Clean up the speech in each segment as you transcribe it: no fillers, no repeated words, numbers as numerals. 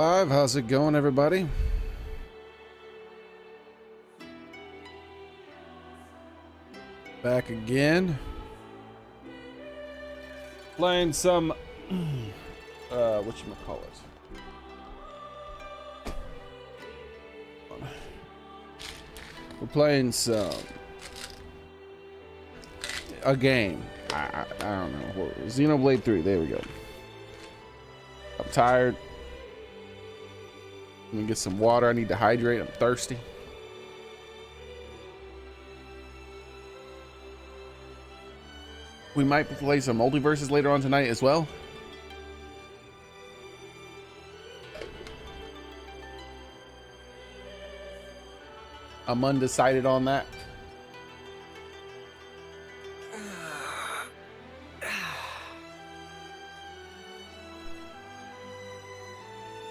How's it going, everybody? Back again. Playing some whatchamacallit. We're playing a game. I don't know. Xenoblade 3, there we go. I'm tired. Let me get some water. I need to hydrate. I'm thirsty. We might play some MultiVersus later on tonight as well. I'm undecided on that.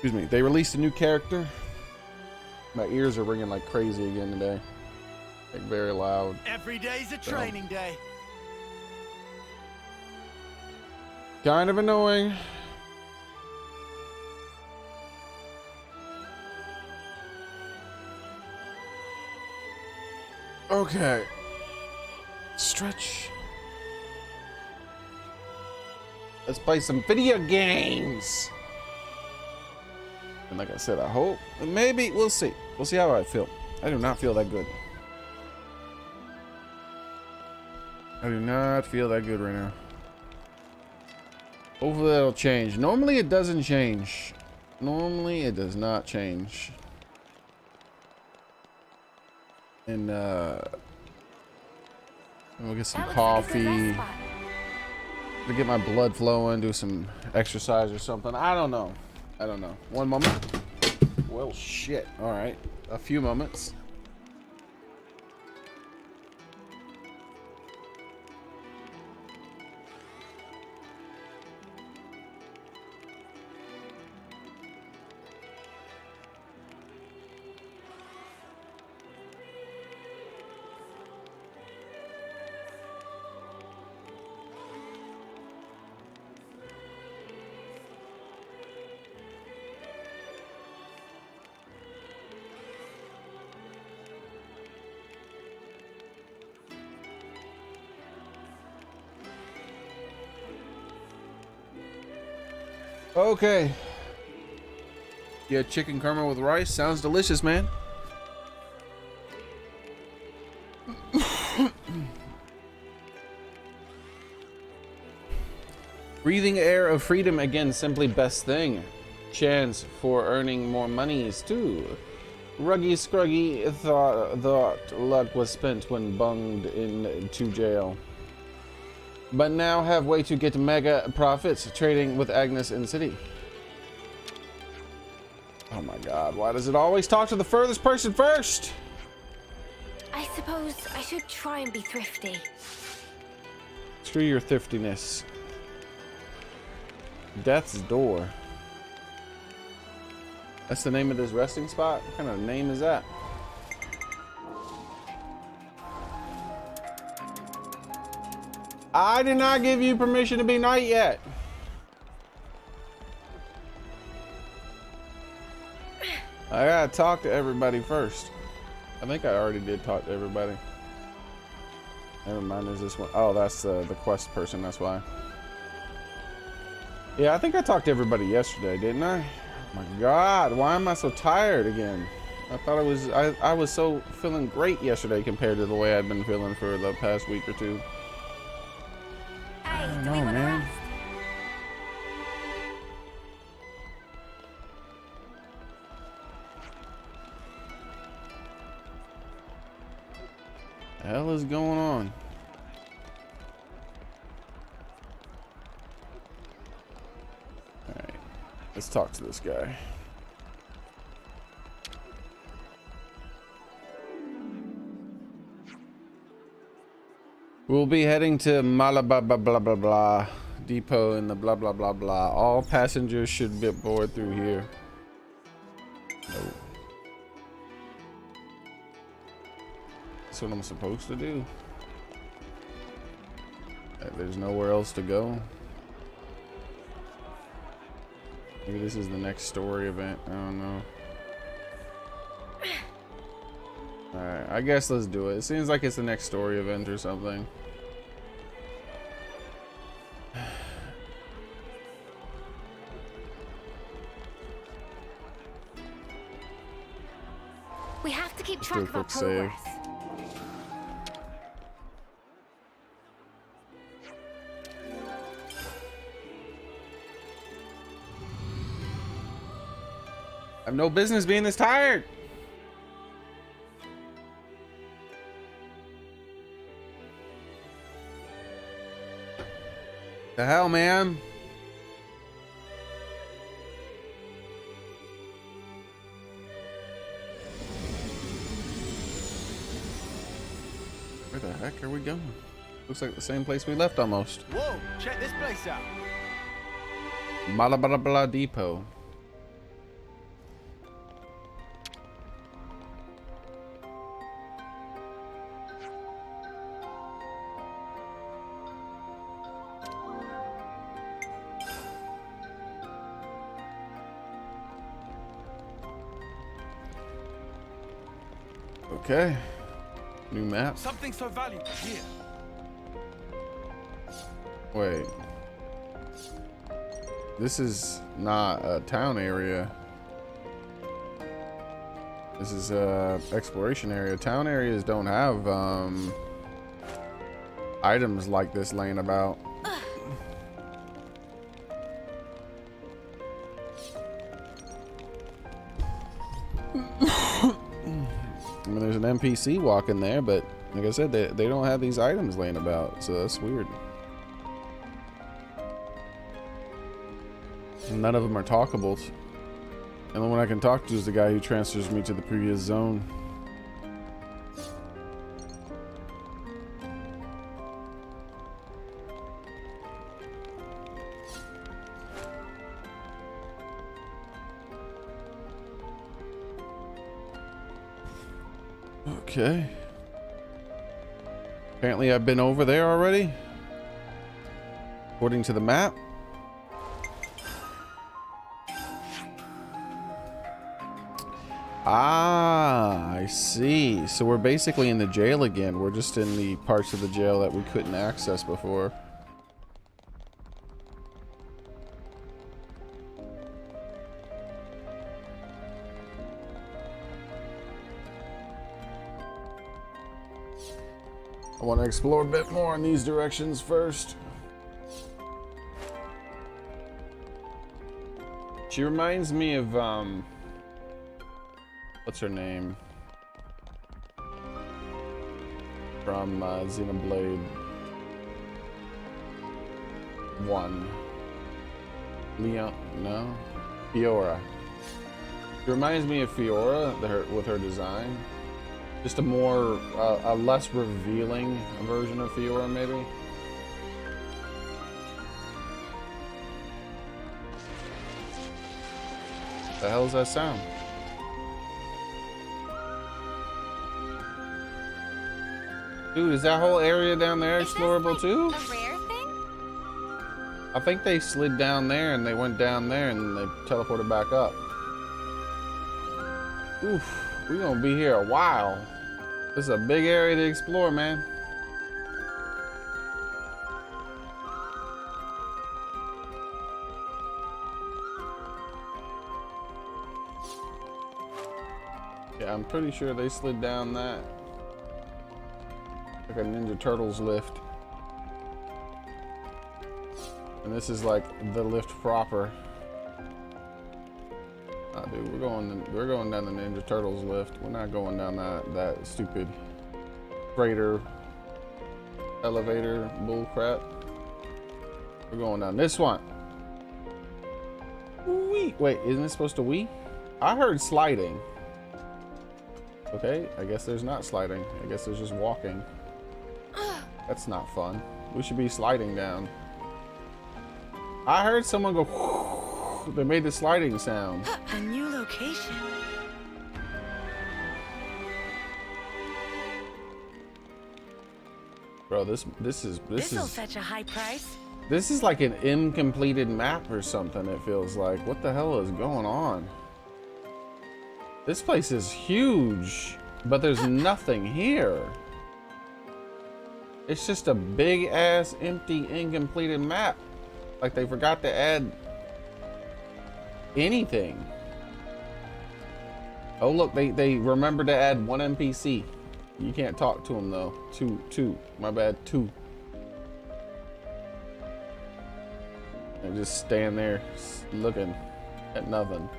Excuse me. They released a new character. My ears are ringing like crazy again today. Like very loud. Every day's a training day. Kind of annoying. Okay. Stretch. Let's play some video games. And like I said, I hope, maybe, we'll see. We'll see how I feel. I do not feel that good. I do not feel that good right now. Hopefully that'll change. Normally it doesn't change. Normally it does not change. And we'll get some coffee. To get my blood flowing, do some exercise or something. I don't know. I don't know. One moment. Well, shit. All right. A few moments. Okay. Yeah, chicken karma with rice sounds delicious, man. Breathing air of freedom again, simply best thing. Chance for earning more monies too. Ruggy Scruggy thought luck was spent when bunged into jail. But now have way to get mega profits trading with Agnes in City. Oh my god, why does it always talk to the furthest person first? I suppose I should try and be thrifty. Screw your thriftiness. Death's Door. That's the name of this resting spot? What kind of name is that? I did not give you permission to be knight yet. I gotta talk to everybody first. I think I already did talk to everybody. Never mind, there's this one. Oh, that's the quest person, that's why. Yeah, I think I talked to everybody yesterday, didn't I? Oh my god, why am I so tired again? I thought I was so feeling great yesterday compared to the way I'd been feeling for the past week or two. I don't know, man. The hell is going on? Alright, let's talk to this guy. We'll be heading to Malaba blah blah blah blah depot in the blah blah blah blah. All passengers should be aboard through here. Nope. That's what I'm supposed to do. There's nowhere else to go. Maybe this is the next story event. I don't know. Alright, I guess let's do it. It seems like it's the next story event or something. We have to keep Let's track do a of our quick save. progress. I have no business being this tired. The hell, man? Where the heck are we going? Looks like the same place we left almost. Whoa, check this place out. Malabala Depot. Okay. New map. Something so valuable here. Wait. This is not a town area. This is a exploration area. Town areas don't have items like this laying about. I mean, there's an NPC walking there, but like I said, they don't have these items laying about, so that's weird. None of them are talkables. And the one I can talk to is the guy who transfers me to the previous zone. Okay. Apparently I've been over there already. According to the map. Ah, I see. So we're basically in the jail again. We're just in the parts of the jail that we couldn't access before. I want to explore a bit more in these directions first. She reminds me of, what's her name? From Xenoblade 1. Leon, no? Fiora. She reminds me of Fiora with her design. Just a more, a less revealing version of Fiora, maybe. The hell is that sound? Dude, is that whole area down there explorable too? A rare thing? I think they slid down there and they went down there and they teleported back up. Oof. We're gonna be here a while. This is a big area to explore, man. Yeah, I'm pretty sure they slid down that. Like a Ninja Turtles lift. And this is like the lift proper. Nah, dude, we're going down the Ninja Turtles lift. We're not going down that stupid freighter elevator bull crap. We're going down this one. Wee. Wait, isn't it supposed to wee? I heard sliding. Okay, I guess there's not sliding. I guess there's just walking. That's not fun. We should be sliding down. I heard someone go. They made the sliding sound. A new location. Bro, this This'll is fetch a high price. This is like an incompleted map or something, it feels like. What the hell is going on? This place is huge, but there's nothing here. It's just a big ass empty incompleted map. Like they forgot to add anything. Oh look, they remembered to add one NPC. You can't talk to him though. Two, my bad, two. And just stand there looking at nothing.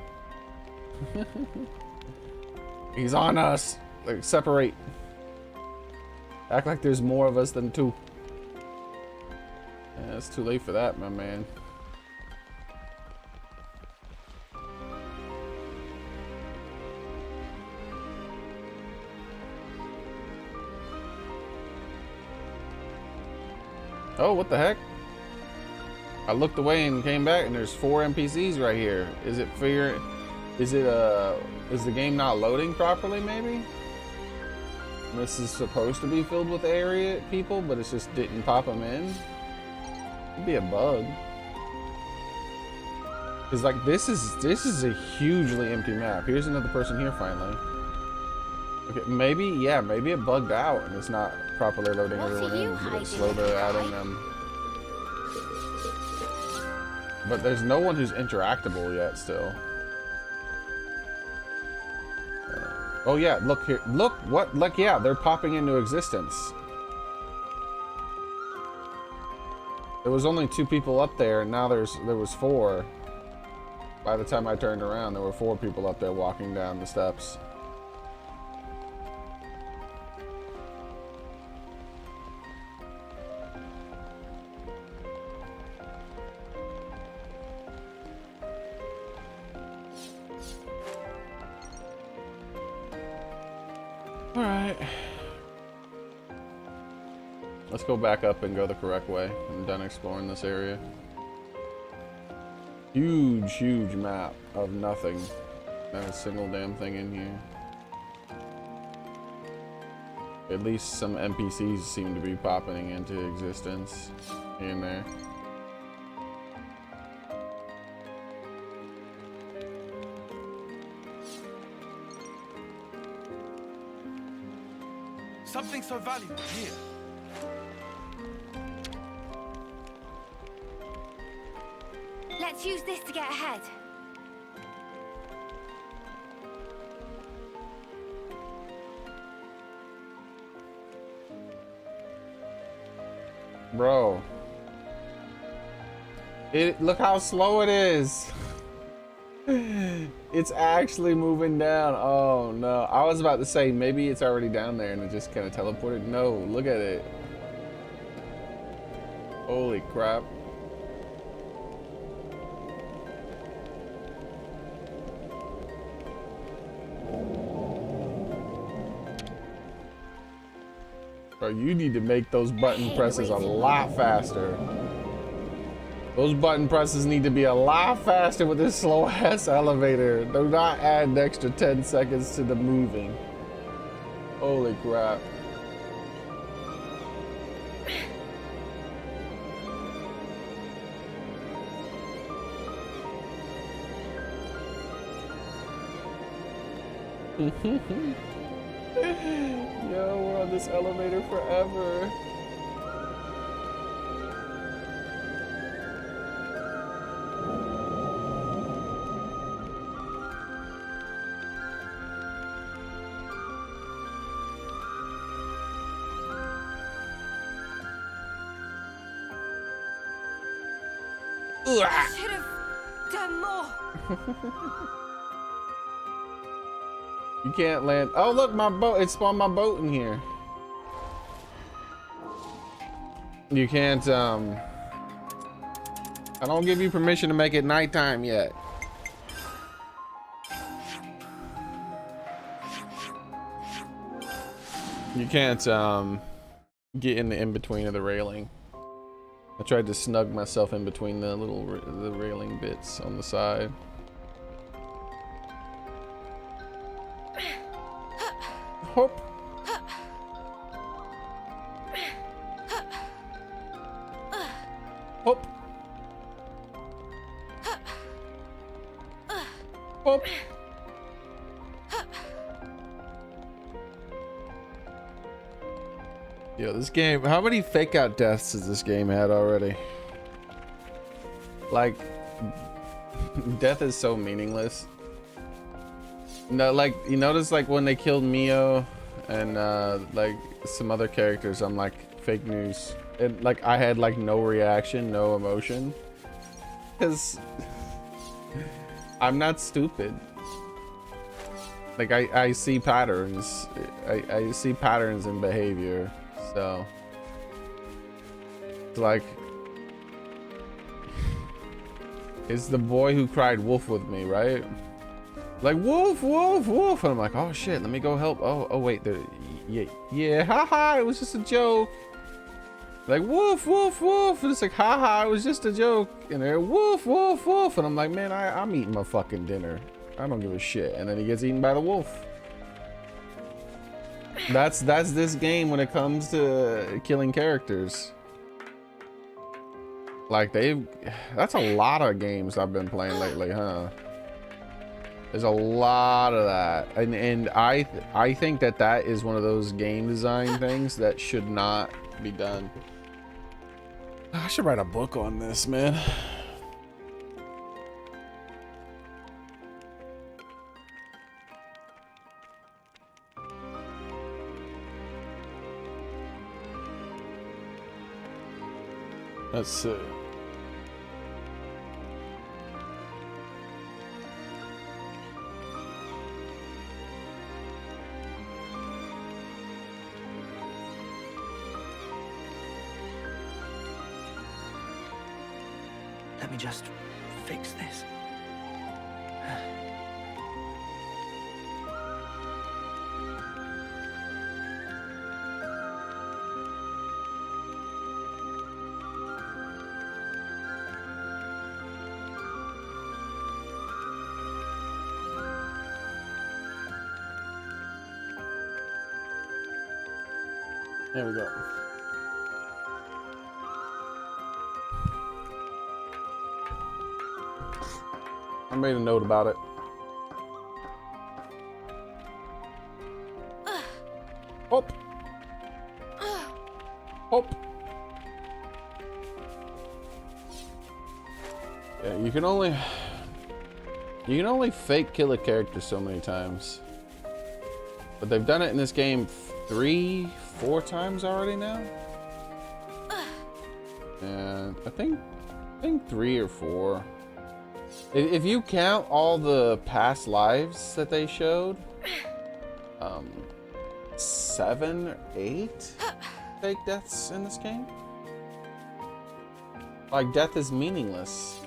He's on us. Like, separate. Act like there's more of us than two. Yeah, it's too late for that, my man. Oh, what the heck? I looked away and came back and there's 4 NPCs right here. Is it fair? Is the game not loading properly maybe? This is supposed to be filled with area people, but it just didn't pop them in. It'd be a bug. Cause like this is a hugely empty map. Here's another person here finally. Okay, maybe it bugged out and it's not properly loading everyone in. It's slowly adding them. But there's no one who's interactable yet still. Oh yeah, look here. Look, what? Like, yeah, they're popping into existence. There was only 2 people up there, and now there was 4. By the time I turned around, there were 4 people up there walking down the steps. Alright. Let's go back up and go the correct way. I'm done exploring this area. Huge map of nothing. Not a single damn thing in here. At least some NPCs seem to be popping into existence here and there. Something so valuable here. Let's use this to get ahead. Bro. Look how slow it is. It's actually moving down. Oh no. I was about to say maybe it's already down there and it just kind of teleported. No, look at it. Holy crap. Bro, you need to make those button presses a lot faster. Those button presses need to be a lot faster with this slow ass elevator. Do not add an extra 10 seconds to the moving. Holy crap. Yo, we're on this elevator forever. I should have done more. You can't land. Oh, look, my boat. It spawned my boat in here. You can't, I don't give you permission to make it nighttime yet. You can't, get in the in-between of the railing. I tried to snug myself in between the the railing bits on the side. Hop. Hop. Hop. Yo, this game, how many fake out deaths has this game had already? Like, death is so meaningless. No, like, you notice like when they killed Mio and like some other characters, I'm like, fake news. And like I had like no reaction, no emotion. Cause I'm not stupid. Like I see patterns. I see patterns in behavior. So it's like, it's the boy who cried wolf with me, right? Like wolf, wolf, wolf, and I'm like, oh shit, let me go help. Oh wait, yeah, haha, it was just a joke. Like wolf, wolf, wolf, and it's like, haha, it was just a joke. And they're wolf, wolf, wolf, and I'm like, man, I'm eating my fucking dinner. I don't give a shit. And then he gets eaten by the wolf. That's this game when it comes to killing characters. Like that's a lot of games I've been playing lately, huh? There's a lot of that, and I think that is one of those game design things that should not be done. I should write a book on this, man. Let's see. Let me just fix this. There we go. I made a note about it. Hop. Hop. Yeah, you can only fake kill a character so many times. But they've done it in this game 3-4 times already now. And I think 3 or 4. If you count all the past lives that they showed, 7 or 8 fake deaths in this game. Like, death is meaningless.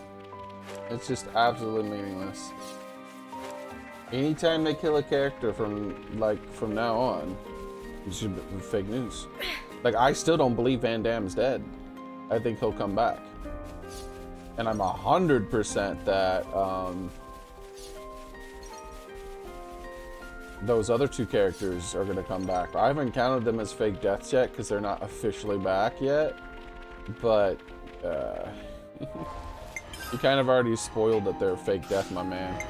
It's just absolutely meaningless. Anytime they kill a character from now on, it should be fake news. Like, I still don't believe Van Damme's dead. I think he'll come back. And I'm 100% that those other 2 characters are gonna come back. I haven't counted them as fake deaths yet because they're not officially back yet. But you kind of already spoiled that they're fake death, my man.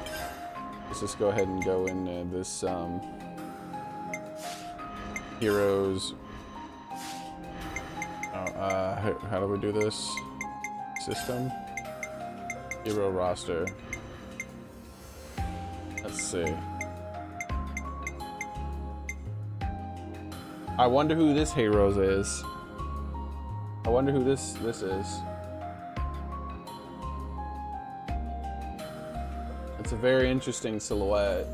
Let's just go ahead and go into this heroes. How do we do this? System. Hero roster. Let's see. I wonder who this heroes is. I wonder who this is. It's a very interesting silhouette.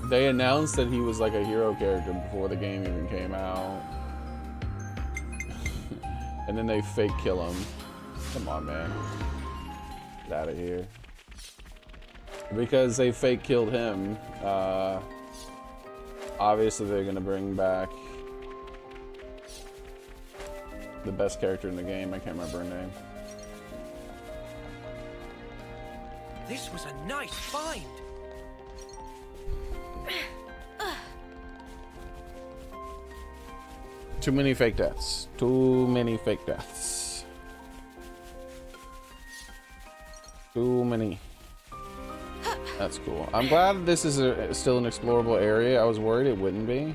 They announced that he was like a hero character before the game even came out. And then they fake kill him. Come on, man. Get out of here. Because they fake killed him, obviously they're gonna bring back the best character in the game. I can't remember her name. This was a nice find. Too many fake deaths. Too many fake deaths. Too many. That's cool. I'm glad this is still an explorable area. I was worried it wouldn't be.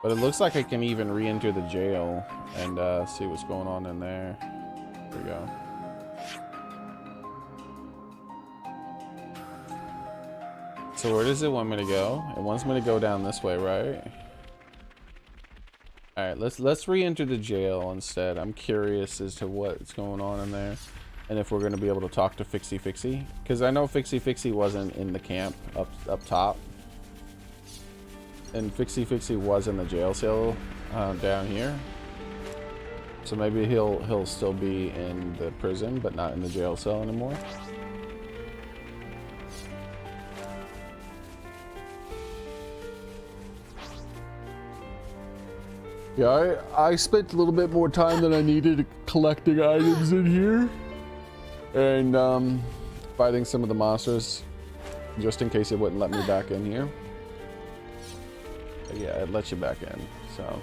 But it looks like I can even re-enter the jail and see what's going on in there. Here we go. So where does it want me to go? It wants me to go down this way, right? All right, let's re-enter the jail instead. I'm curious as to what's going on in there, and if we're gonna be able to talk to Fixie Fixie, because I know Fixie Fixie wasn't in the camp up top, and Fixie Fixie was in the jail cell down here. So maybe he'll still be in the prison, but not in the jail cell anymore. Yeah, I spent a little bit more time than I needed collecting items in here. And fighting some of the monsters, just in case it wouldn't let me back in here. But yeah, it lets you back in, so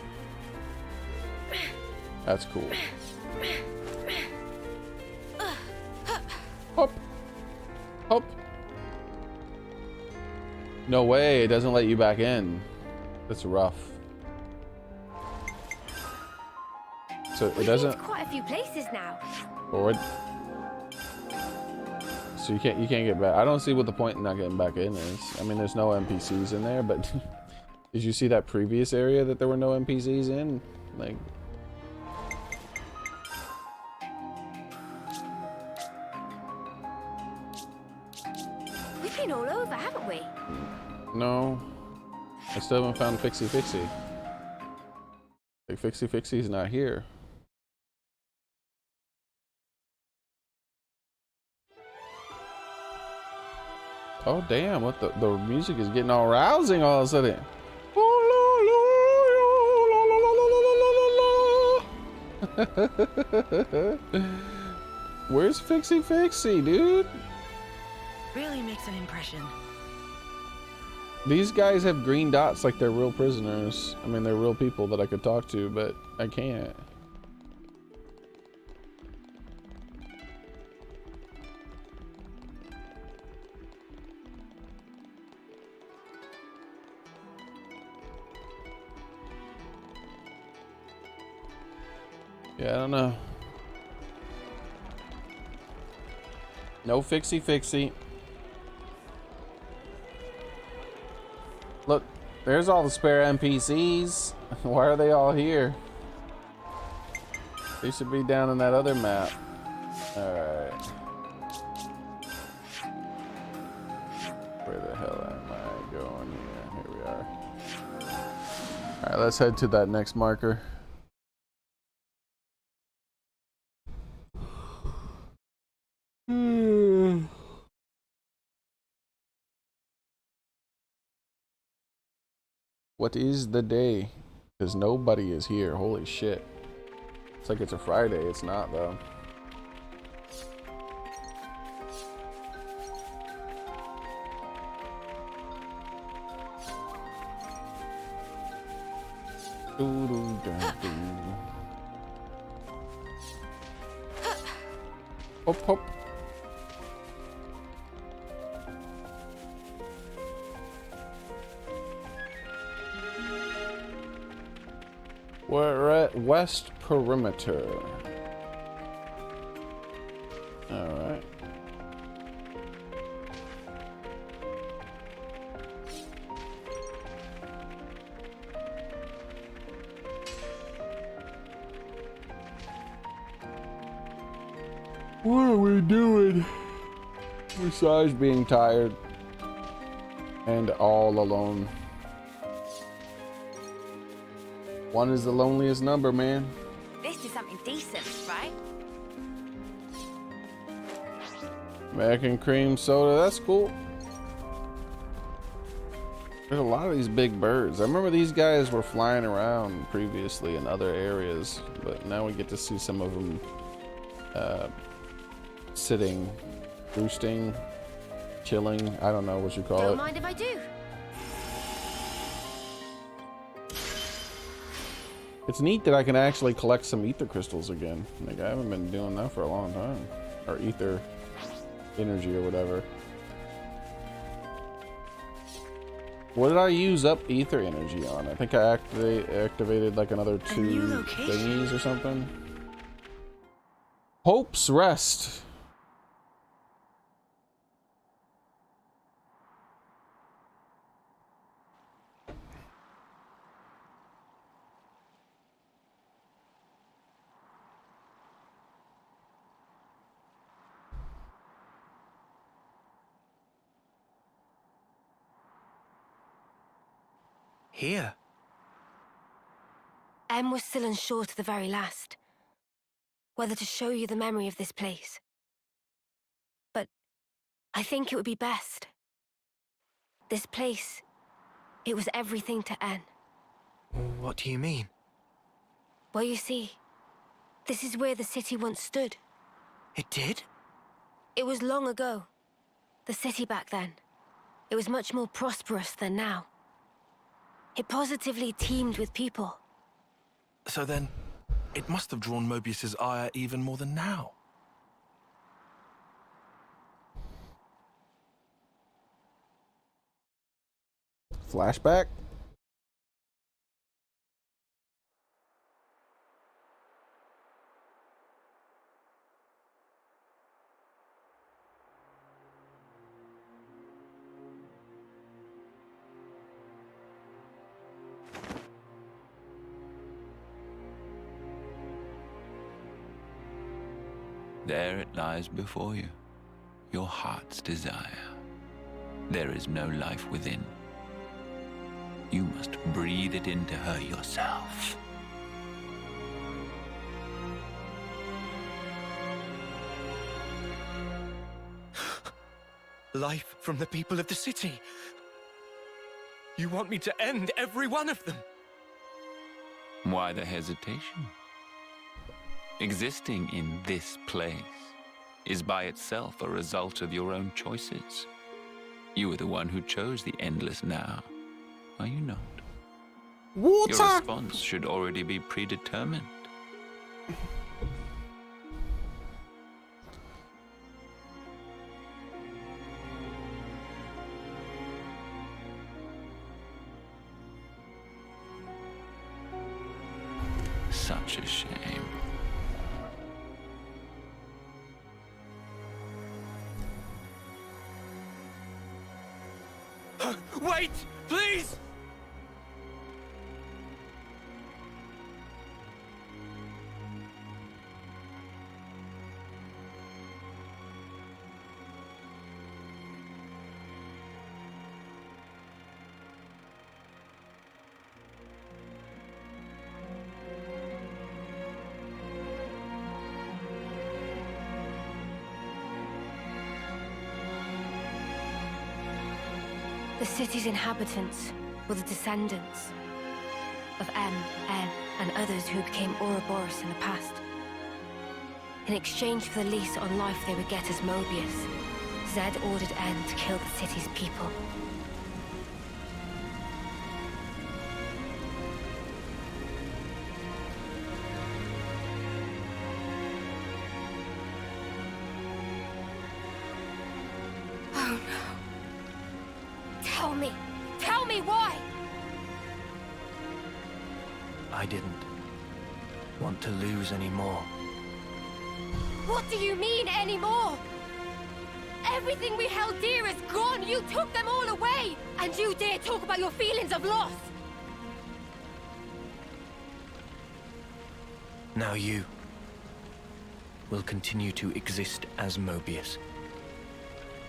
that's cool. Hop, hop. No way, it doesn't let you back in. That's rough. So it doesn't. Quite a few places now. Forward. So you can't get back. I don't see what the point in not getting back in is. I mean, there's no NPCs in there, but did you see that previous area that there were no NPCs in? Like, we've been all over, haven't we? no, I still haven't found Fixie Fixie. Like, Fixie Fixie's not here. Oh damn, what the music is getting all rousing all of a sudden. Where's Fixie Fixie, dude? Really makes an impression. These guys have green dots like they're real prisoners. I mean, they're real people that I could talk to, but I can't. Yeah, I don't know. No Fixie Fixie. Look, there's all the spare NPCs. Why are they all here? They should be down in that other map. Alright. Where the hell am I going here? Here we are. Alright, let's head to that next marker. What is the day? Because nobody is here. Holy shit. It's like it's a Friday. It's not, though. Hop, hop. We're at West Perimeter. Alright. What are we doing? Besides being tired and all alone. One is the loneliest number, man. This is something decent, right? American cream soda, that's cool. There's a lot of these big birds. I remember these guys were flying around previously in other areas, but now we get to see some of them sitting, roosting, chilling. I don't know what you call it. Don't mind if I do. It's neat that I can actually collect some ether crystals again. Like, I haven't been doing that for a long time. Or ether energy or whatever. What did I use up ether energy on? I think I activated like another 2 thingies or something. Hope's Rest. Here? Em was still unsure to the very last whether to show you the memory of this place. But I think it would be best. This place, it was everything to En. What do you mean? Well, you see, this is where the city once stood. It did? It was long ago. The city back then. It was much more prosperous than now. It positively teemed with people. So then, it must have drawn Mobius's ire even more than now. Flashback? There it lies before you, your heart's desire. There is no life within. You must breathe it into her yourself. Life from the people of the city. You want me to end every one of them? Why the hesitation? Existing in this place is by itself a result of your own choices. You are the one who chose the endless now, are you not? Water! Your response should already be predetermined. Such a shame. Wait, please! The city's inhabitants were the descendants of Em, En, and others who became Ouroboros in the past. In exchange for the lease on life they would get as Mobius, Zed ordered En to kill the city's people. Oh no. Tell me why! I didn't want to lose any more. What do you mean, anymore? Everything we held dear is gone! You took them all away! And you dare talk about your feelings of loss! Now you will continue to exist as Mobius.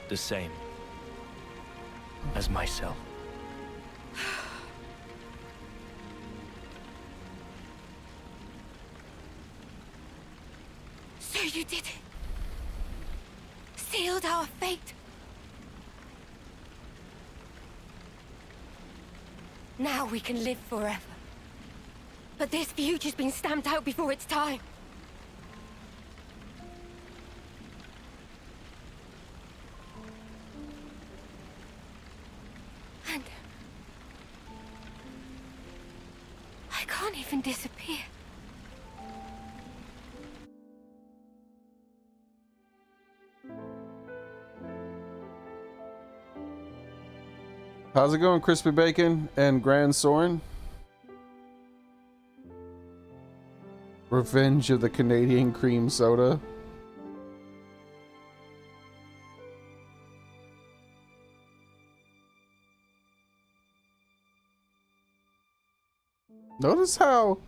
The same as myself. So you did it. Sealed our fate. Now we can live forever. But this future's been stamped out before its time. And I can't even disappear. How's it going, Crispy Bacon and Grand Soren? Revenge of the Canadian Cream Soda. Notice how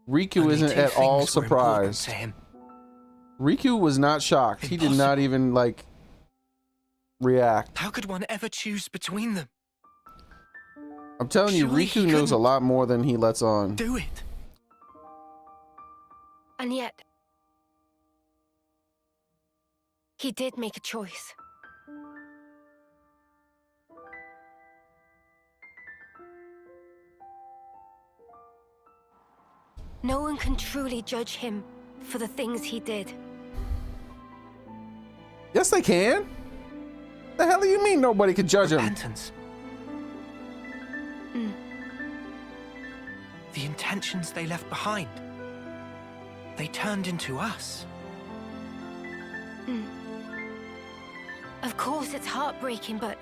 Riku Only isn't two at all things were important surprised. to him. Riku was not shocked. He did not even, like, react. How could one ever choose between them? I'm telling you, Surely Riku he knows a couldn't lot more than he lets on. Do it. And yet, he did make a choice. No one can truly judge him for the things he did. Yes, they can. The hell do you mean nobody can judge him? Repentance. The intentions they left behind. They turned into us. Of course, it's heartbreaking, but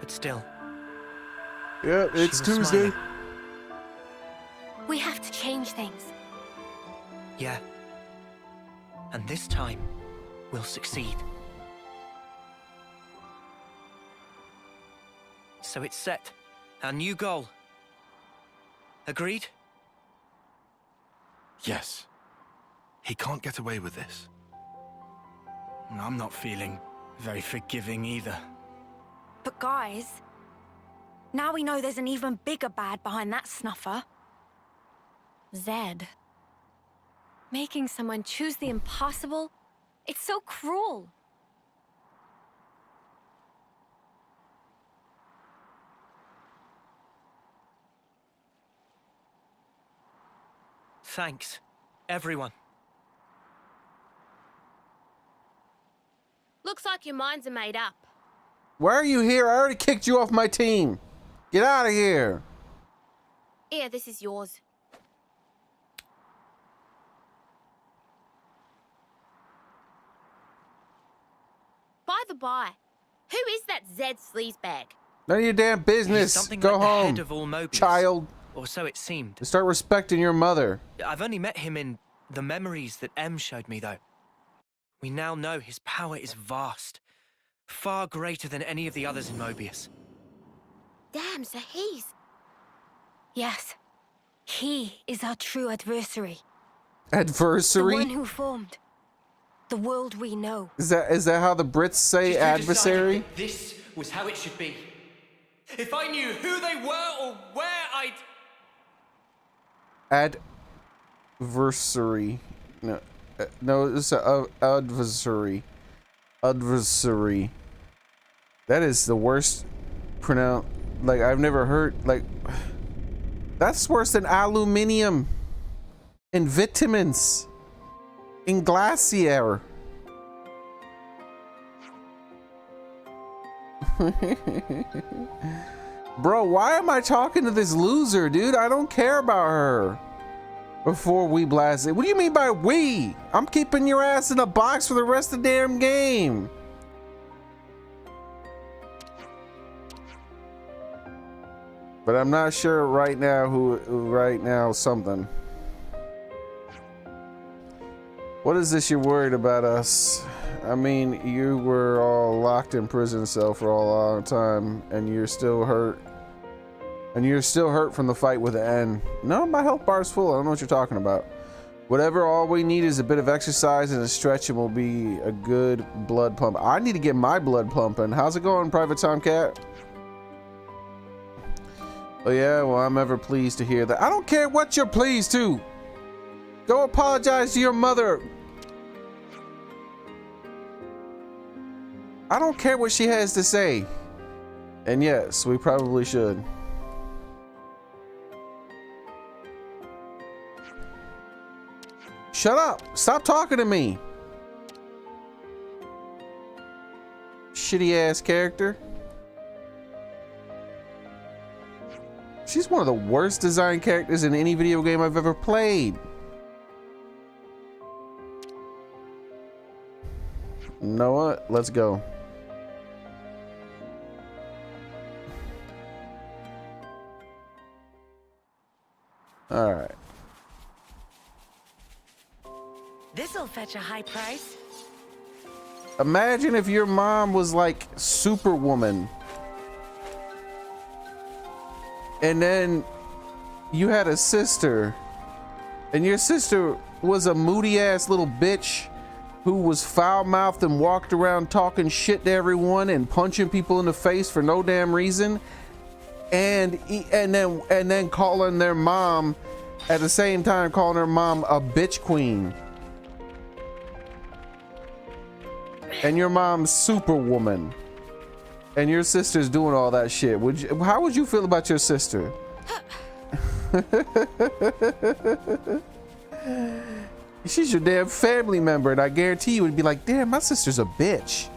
Still, Yeah, it's She was Tuesday. smiling. we have to change things. yeah. And this time, we'll succeed. So it's set. Our new goal. Agreed? Yes. He can't get away with this. I'm not feeling very forgiving either. But guys, now we know there's an even bigger bad behind that snuffer. Zed. Making someone choose the impossible, it's so cruel. Thanks, everyone. Looks like your minds are made up. Why are you here? I already kicked you off my team. Get out of here. Here, this is yours. By the by, who is that Zed sleazebag? None of your damn He's business. something Go like the home, head of all Mobius, child. or so it seemed. And start respecting your mother. I've only met him in the memories that M showed me, though. We now know his power is vast, far greater than any of the others in Mobius. Damn, so he's... Yes, he is our true adversary. Adversary? The one who formed the world we know. Is that how the Brits say adversary? This was how it should be. If I knew who they were or where I'd... Adversary. No, no, it's a adversary. Adversary. That is the worst pronoun. Like, I've never heard, like, that's worse than aluminium and vitamins in glacier. Bro, why am I talking to this loser, dude? I don't care about her. Before we blast it. What do you mean by we? I'm keeping your ass in a box for the rest of the damn game. But I'm not sure right now who right now something. What is this you're worried about us? I mean, you were all locked in prison cell for a long time and you're still hurt. And you're still hurt from the fight with the N. No, my health bar is full. I don't know what you're talking about. Whatever, all we need is a bit of exercise and a stretch and will be a good blood pump. I need to get my blood pumping. How's it going, Private Tomcat? Oh yeah, well, I'm ever pleased to hear that. I don't care what you're pleased to. Go apologize to your mother. I don't care what she has to say. And yes, we probably should. Shut up! Stop talking to me! Shitty ass character. She's one of the worst designed characters in any video game I've ever played. You know what? Let's go. All right. This'll fetch a high price. Imagine if your mom was like Superwoman. And then you had a sister. And your sister was a moody ass little bitch who was foul-mouthed and walked around talking shit to everyone and punching people in the face for no damn reason. And then calling their mom at the same time, calling her mom a bitch queen. And your mom's Superwoman. And your sister's doing all that shit. How would you feel about your sister? She's your damn family member, and I guarantee you would be like, damn, my sister's a bitch.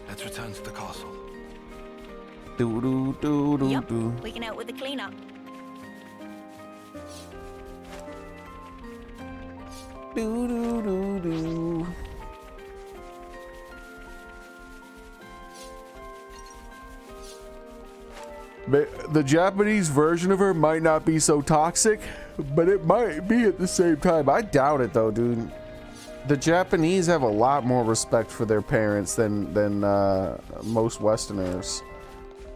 Let's return to the castle. Yup, we can help with the cleanup. The Japanese version of her might not be so toxic, but it might be at the same time. I doubt it though, dude. The Japanese have a lot more respect for their parents than most Westerners.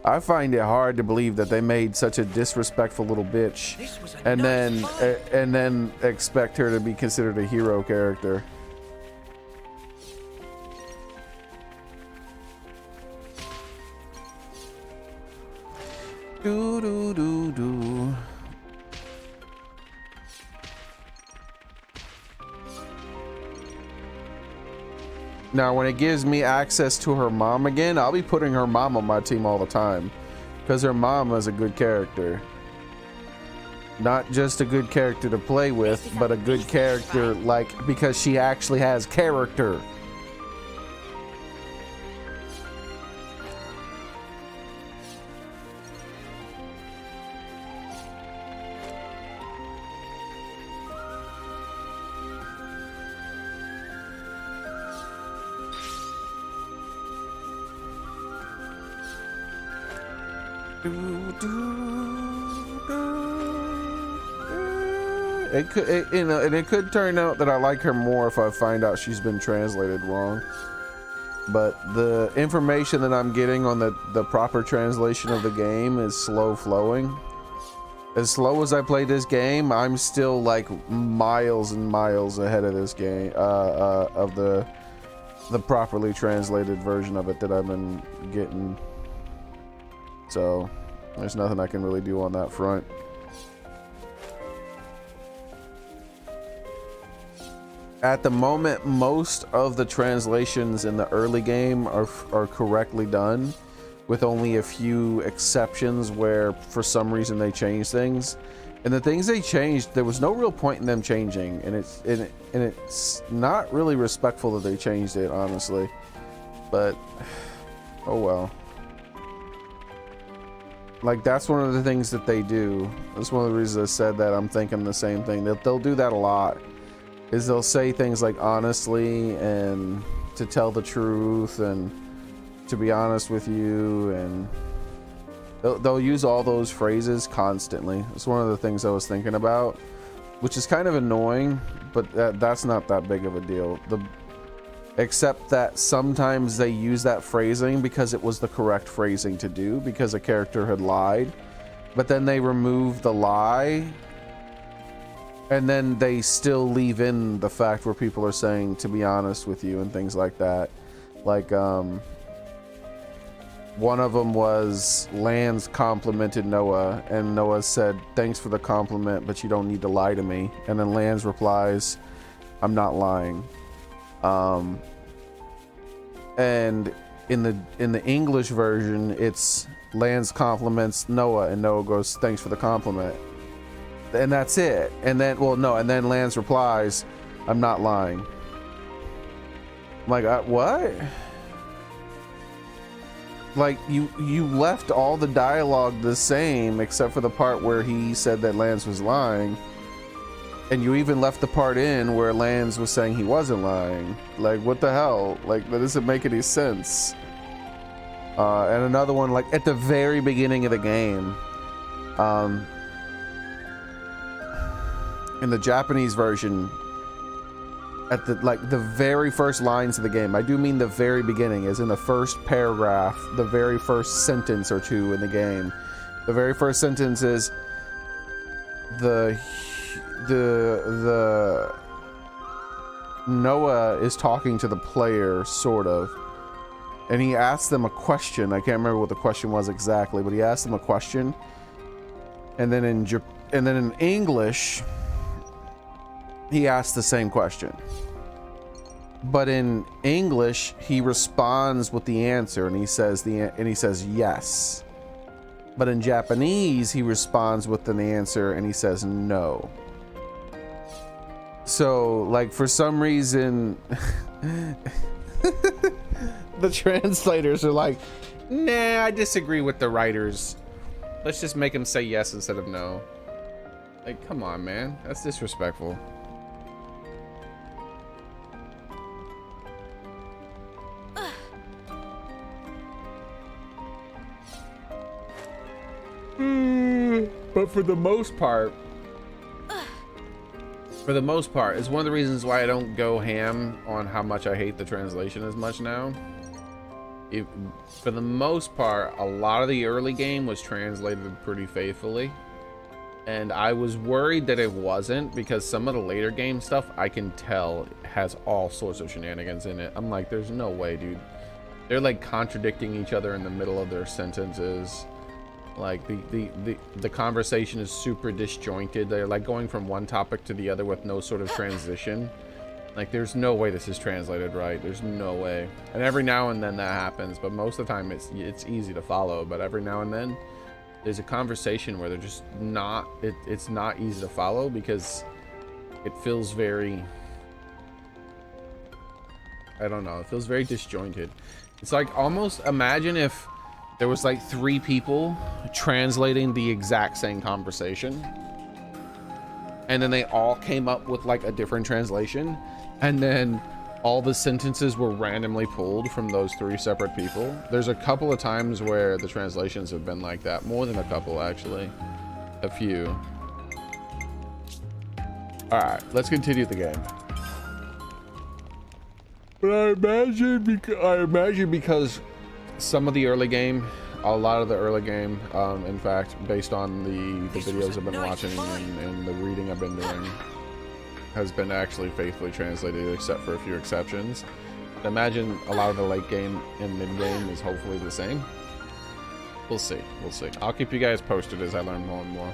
I find it hard to believe that they made such a disrespectful little bitch and then expect her to be considered a hero character. Do do do do. Now, when it gives me access to her mom again, I'll be putting her mom on my team all the time because her mom is a good character. Not just a good character to play with, but a good character, like, because she actually has character. It could, and it could turn out that I like her more if I find out she's been translated wrong. But the information that I'm getting on the proper translation of the game is slow flowing. As slow as I play this game, I'm still like miles and miles ahead of this game, of the properly translated version of it that I've been getting. So there's nothing I can really do on that front. At the moment, most of the translations in the early game are correctly done, with only a few exceptions where for some reason they change things. And the things they changed, there was no real point in them changing, and it's not really respectful that they changed it, honestly. But oh well. Like, that's one of the things that they do. That's one of the reasons I said that. I'm thinking the same thing. They'll do that a lot. Is they'll say things like honestly and to tell the truth and to be honest with you, and they'll use all those phrases constantly. It's one of the things I was thinking about, which is kind of annoying, but that's not that big of a deal. Except that sometimes they use that phrasing because it was the correct phrasing to do because a character had lied, but then they remove the lie and then they still leave in the fact where people are saying to be honest with you and things like that. Like one of them was Lance complimented Noah and Noah said thanks for the compliment, but you don't need to lie to me, and then Lance replies, I'm not lying. And in the English version, it's Lance compliments Noah and Noah goes thanks for the compliment, and that's it. And then and then Lance replies, I'm not lying. I'm like, what? Like, you left all the dialogue the same except for the part where he said that Lance was lying, And you even left the part in where Lance was saying he wasn't lying. Like, what the hell? Like, that doesn't make any sense. And another one, like, at the very beginning of the game, in the Japanese version, at the very first lines of the game, I do mean the very beginning, as in the first paragraph, the very first sentence or two in the game. The very first sentence is the Noah is talking to the player, sort of, and he asks them a question. I can't remember what the question was exactly, but he asked them a question, and then in English he asked the same question, but in English he responds with the answer, and he says yes. But in Japanese he responds with an answer and he says no. So, like, for some reason the translators are like, nah, I disagree with the writers. Let's just make them say yes instead of no. Like, come on, man. That's disrespectful. But for the most part, it's one of the reasons why I don't go ham on how much I hate the translation as much now. For the most part, a lot of the early game was translated pretty faithfully, and I was worried that it wasn't, because some of the later game stuff I can tell has all sorts of shenanigans in it. I'm like, there's no way, dude. They're like contradicting each other in the middle of their sentences. Like the conversation is super disjointed. They're like going from one topic to the other with no sort of transition. Like, there's no way this is translated right. There's no way. And every now and then that happens, but most of the time it's easy to follow. But every now and then there's a conversation where they're just not, it's not easy to follow, because it feels very, I don't know, it feels very disjointed. It's like, almost imagine if there was like 3 people translating the exact same conversation, and then they all came up with like a different translation, and then all the sentences were randomly pulled from those 3 separate people. There's a couple of times where the translations have been like that. More than a couple, actually. A few. Alright, let's continue the game. But I imagine because some of the early game, a lot of the early game, in fact, based on the videos I've been watching and the reading I've been doing, has been actually faithfully translated, except for a few exceptions. I imagine a lot of the late game and mid game is hopefully the same. We'll see. We'll see. I'll keep you guys posted as I learn more and more.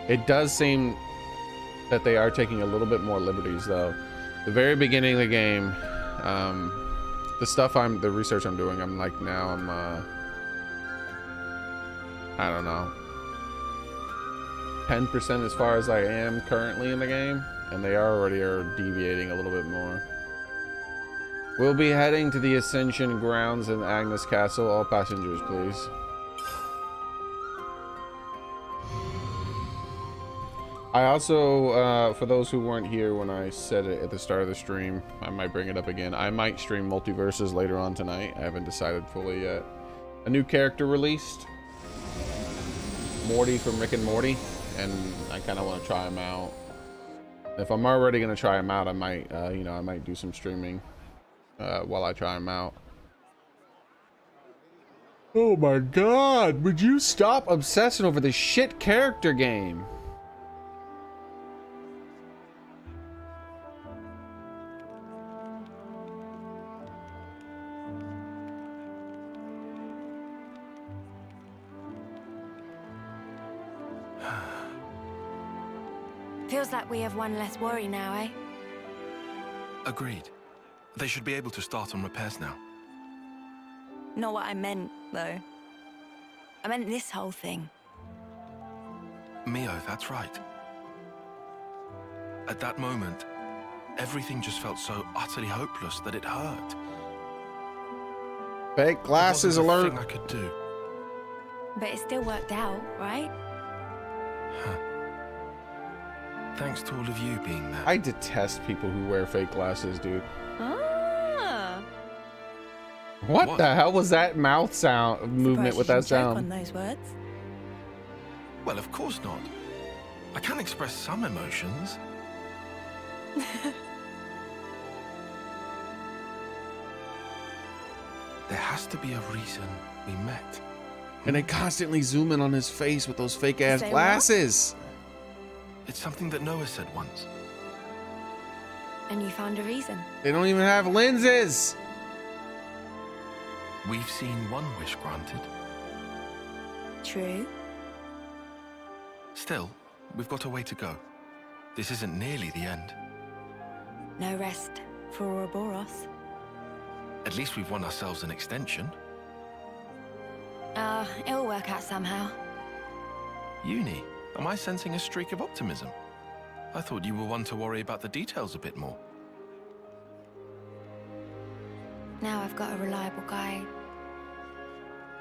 It does seem that they are taking a little bit more liberties, though. The very beginning of the game, the research I'm doing, I'm like, now I'm, I don't know, 10% as far as I am currently in the game, and they already are deviating a little bit more. We'll be heading to the Ascension grounds in Agnes Castle. All passengers, please. I also, for those who weren't here when I said it at the start of the stream, I might bring it up again. I might stream MultiVersus later on tonight. I haven't decided fully yet. A new character released. Morty from Rick and Morty. And I kind of want to try him out. If I'm already going to try him out, I might, I might do some streaming while I try him out. Oh my god, would you stop obsessing over this shit character game? Feels like we have one less worry now, eh? Agreed. They should be able to start on repairs now. Not what I meant, though. I meant this whole thing. Mio, that's right. At that moment, everything just felt so utterly hopeless that it hurt. Fake glasses alert. There wasn't a thing I could do. But it still worked out, right? Thanks to all of you being there. I detest people who wear fake glasses, dude. Ah. What the hell was that mouth sound movement with that Surprised you didn't choke sound? on those words. Well, of course not. I can express some emotions. There has to be a reason we met. And they constantly zoom in on his face with those fake ass Say what? glasses. It's something that Noah said once. And you found a reason. They don't even have lenses. We've seen one wish granted. True. Still, we've got a way to go. This isn't nearly the end. No rest for Ouroboros. At least we've won ourselves an extension. It'll work out somehow. Uni, am I sensing a streak of optimism? I thought you were one to worry about the details a bit more. Now I've got a reliable guy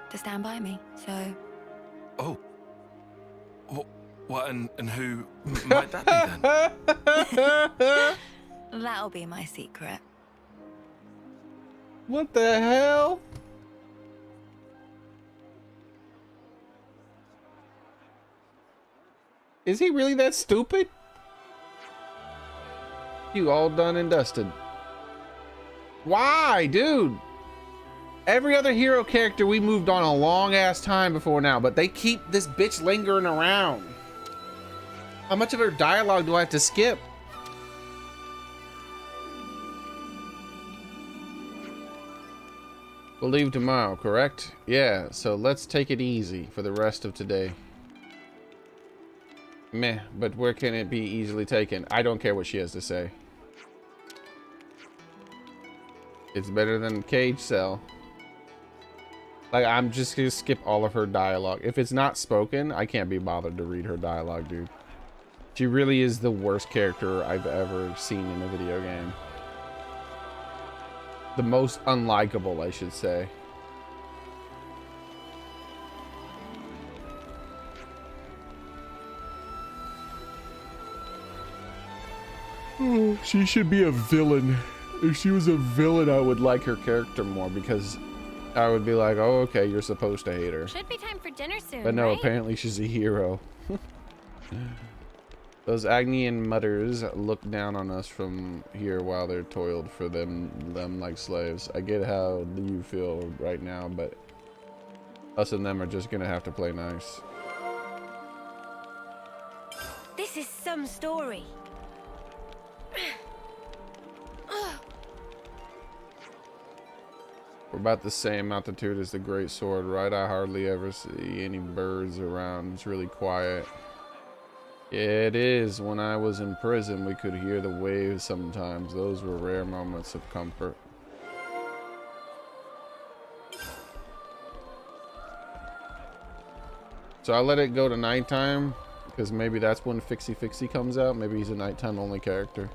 to stand by me, so... Oh. What, and who might that be then? That'll be my secret. What the hell? Is he really that stupid? You all done and dusted. Why, dude? Every other hero character we moved on a long ass time before now, but they keep this bitch lingering around. How much of her dialogue do I have to skip? We'll leave tomorrow, correct? Yeah, so let's take it easy for the rest of today. Meh, but where can it be easily taken? I don't care what she has to say. It's better than Cage Cell. Like, I'm just gonna skip all of her dialogue. If it's not spoken, I can't be bothered to read her dialogue, dude. She really is the worst character I've ever seen in a video game. The most unlikable, I should say. Oh, she should be a villain. If she was a villain, I would like her character more because I would be like, oh, okay, you're supposed to hate her. Should be time for dinner soon, But no, right? apparently she's a hero. Those Agnian mutters look down on us from here while they're toiled for them like slaves. I get how you feel right now, but us and them are just gonna have to play nice. This is some story. We're about the same altitude as the Great Sword, right? I hardly ever see any birds around. It's really quiet. Yeah, it is. When I was in prison, we could hear the waves sometimes. Those were rare moments of comfort. So I let it go to nighttime because maybe that's when Fixie Fixie comes out. Maybe he's a nighttime only character.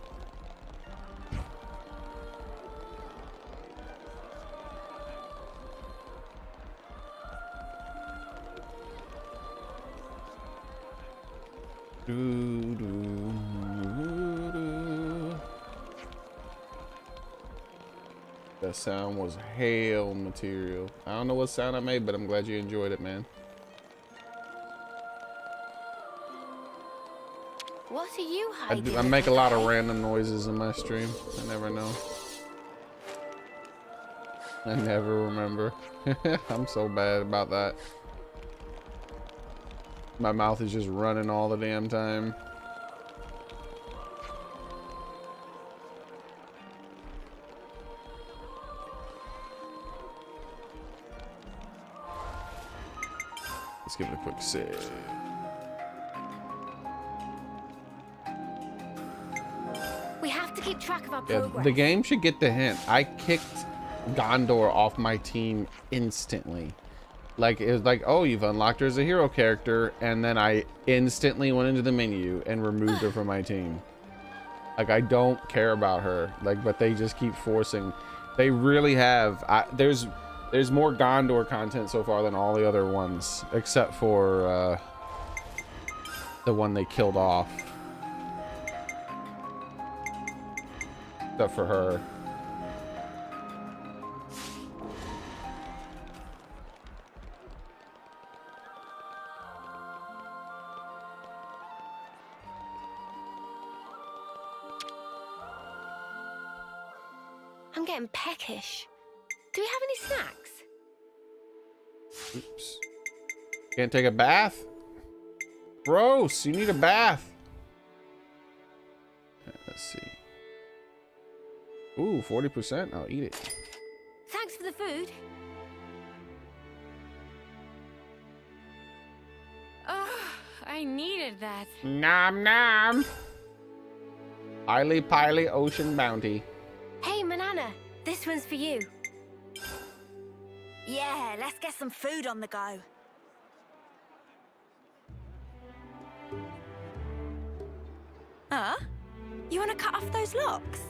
That sound was hail material. I don't know what sound I made, but I'm glad you enjoyed it, man. What are you hiding? I make a lot of random noises in my stream. I never know. I never remember. I'm so bad about that. My mouth is just running all the damn time. Let's give it a quick save. We have to keep track of our Yeah, progress. the game should get the hint. I kicked Gondor off my team instantly. Like, it was like, oh, you've unlocked her as a hero character, and then I instantly went into the menu and removed her from my team. Like, I don't care about her. Like, but they just keep forcing. They really have. There's more Gondor content so far than all the other ones, except for the one they killed off. Except for her. I'm getting peckish. Do we have any snacks? Oops. Can't take a bath? Gross, you need a bath. Let's see. Ooh, 40%. I'll eat it. Thanks for the food. Ugh, I needed that. Nom nom. Highly Piley Ocean Bounty. Hey, Manana, this one's for you. Yeah, let's get some food on the go. Huh? You want to cut off those locks?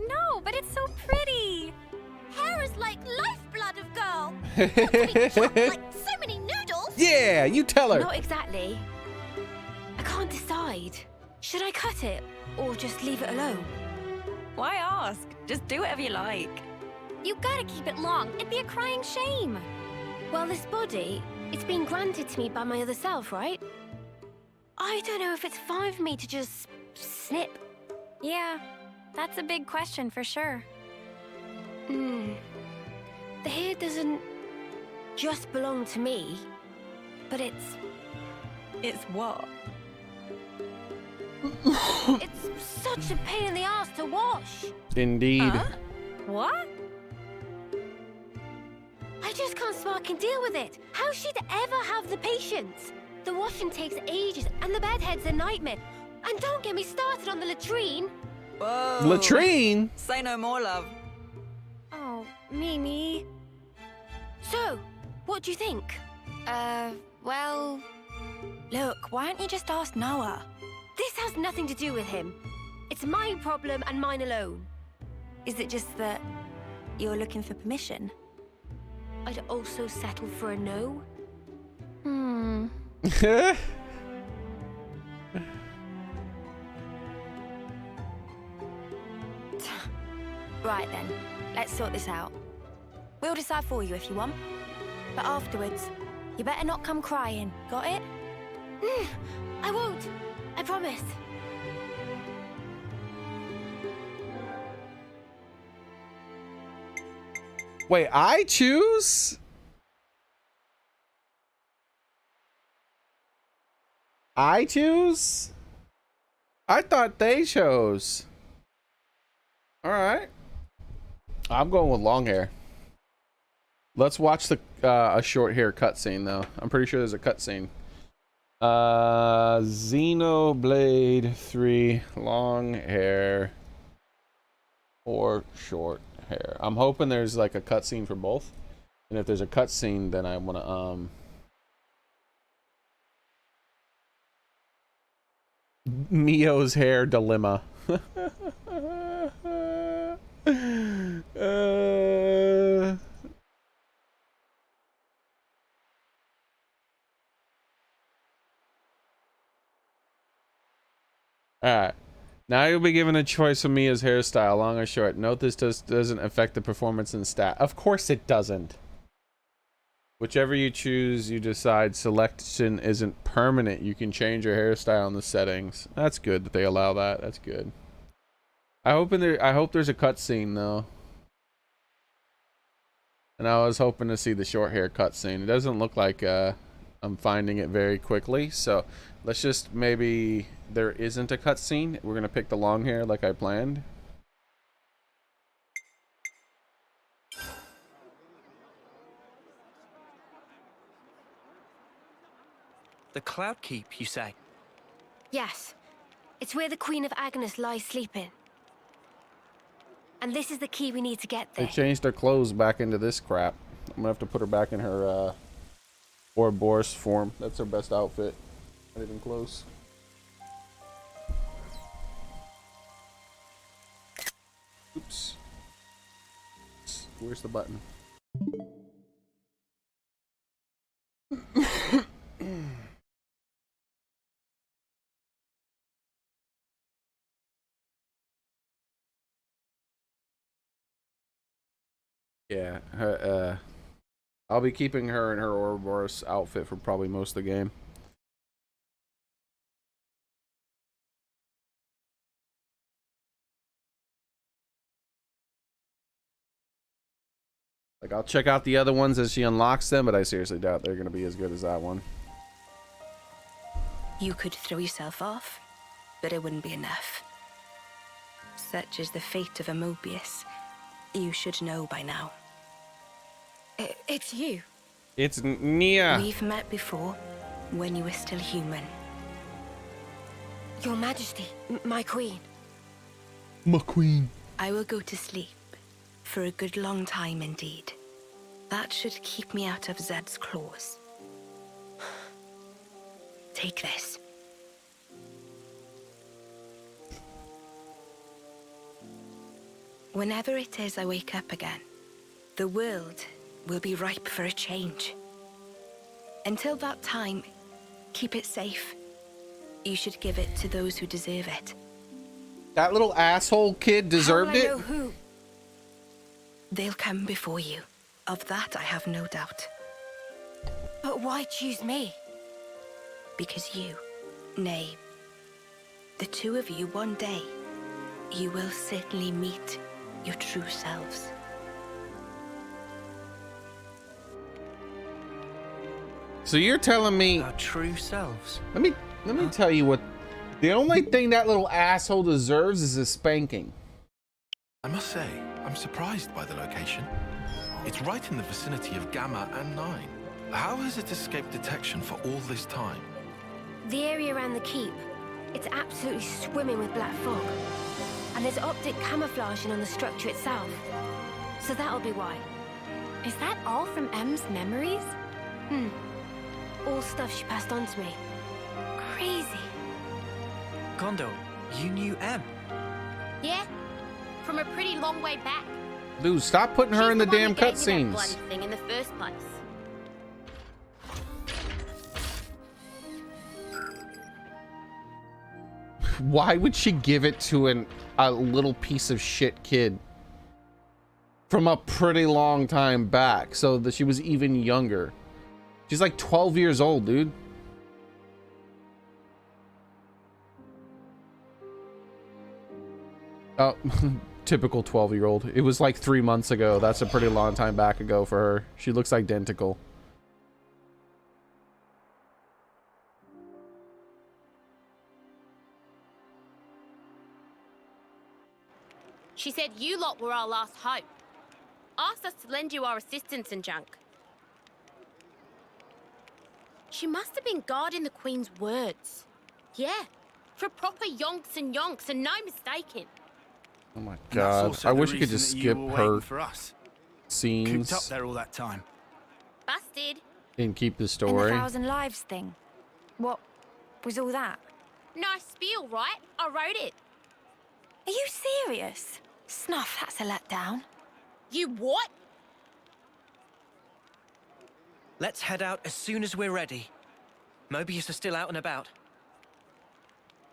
No, but it's so pretty. Hair is like lifeblood of girl. Not to be chopped like so many noodles. Yeah, you tell her. Not exactly. I can't decide. Should I cut it or just leave it alone? Why ask? Just do whatever you like. You gotta keep it long. It'd be a crying shame. Well, this body, it's been granted to me by my other self, right? I don't know if it's fine for me to just snip. Yeah, that's a big question for sure. The hair doesn't just belong to me, but it's what? it's such a pain in the ass to wash. Indeed. Huh? What? I just can't fucking deal with it. How she'd ever have the patience? The washing takes ages, and the bedhead's a nightmare. And don't get me started on the latrine. Whoa. Latrine? Say no more, love. Oh, Mimi. So, what do you think? Well... Look, why don't you just ask Noah? This has nothing to do with him. It's my problem and mine alone. Is it just that you're looking for permission? I'd also settle for a no. Right then, let's sort this out. We'll decide for you if you want. But afterwards, you better not come crying. Got it? I won't. I promise. Wait, I choose? I choose? I thought they chose. All right. I'm going with long hair. Let's watch the a short hair cutscene though. I'm pretty sure there's a cutscene. Xenoblade 3 long hair or short hair. I'm hoping there's like a cutscene for both. And if there's a cutscene, then I want to Mio's hair dilemma. Alright. Now you'll be given a choice of Mia's hairstyle, long or short. Note this doesn't affect the performance and stat. Of course it doesn't. Whichever you choose, you decide. Selection isn't permanent. You can change your hairstyle in the settings. That's good that they allow that. That's good. I hope there's a cutscene though. And I was hoping to see the short hair cutscene. It doesn't look like I'm finding it very quickly, so let's just maybe there isn't a cutscene. We're gonna pick the long hair like I planned. The Cloud Keep, you say? Yes. It's where the Queen of Agnes lies sleeping. And this is the key we need to get They there. changed her clothes back into this crap. I'm gonna have to put her back in her Ouroboros form. That's her best outfit. Not even close. Oops. Where's the button? Yeah, her, I'll be keeping her in her Ouroboros outfit for probably most of the game. Like, I'll check out the other ones as she unlocks them, but I seriously doubt they're going to be as good as that one. You could throw yourself off, but it wouldn't be enough. Such is the fate of a Mobius. You should know by now. It's you. It's Nia. We've met before, when you were still human. Your Majesty, my queen. My queen. I will go to sleep, for a good long time indeed. That should keep me out of Zed's claws. Take this. Whenever it is I wake up again, the world will be ripe for a change. Until that time, keep it safe. You should give it to those who deserve it. That little asshole kid deserved How will I it? know who? They'll come before you. Of that I have no doubt. But why choose me? Because you, nay, the two of you one day, you will certainly meet your true selves. So you're telling me... Our true selves. Let me tell you what... The only thing that little asshole deserves is a spanking. I must say, I'm surprised by the location. It's right in the vicinity of Gamma and 9. How has it escaped detection for all this time? The area around the keep. It's absolutely swimming with black fog. And there's optic camouflaging on the structure itself. So that'll be why. Is that all from M's memories? All stuff she passed on to me. Crazy. Gondo, you knew M. Yeah, from a pretty long way back. Dude, stop putting her She's in the one damn who gave me that cutscenes. bloody thing in the first place. Why would she give it to a little piece of shit kid from a pretty long time back, so that she was even younger? She's like 12 years old, dude. Oh, typical 12-year-old. It was like 3 months ago. That's a pretty long time back ago for her. She looks identical. She said you lot were our last hope. Asked us to lend you our assistance and junk. She must have been guarding the Queen's words. Yeah, for proper yonks and no mistaking. Oh my And that's god. also I the wish you could reason just that skip you were her waiting for us. scenes Cooped up there all that time. Busted. and keep the And the story. 1,000 lives thing. What was all that? Nice spiel, right? I wrote it. Are you serious? Snuff, that's a letdown. You what? Let's head out as soon as we're ready. Mobius are still out and about.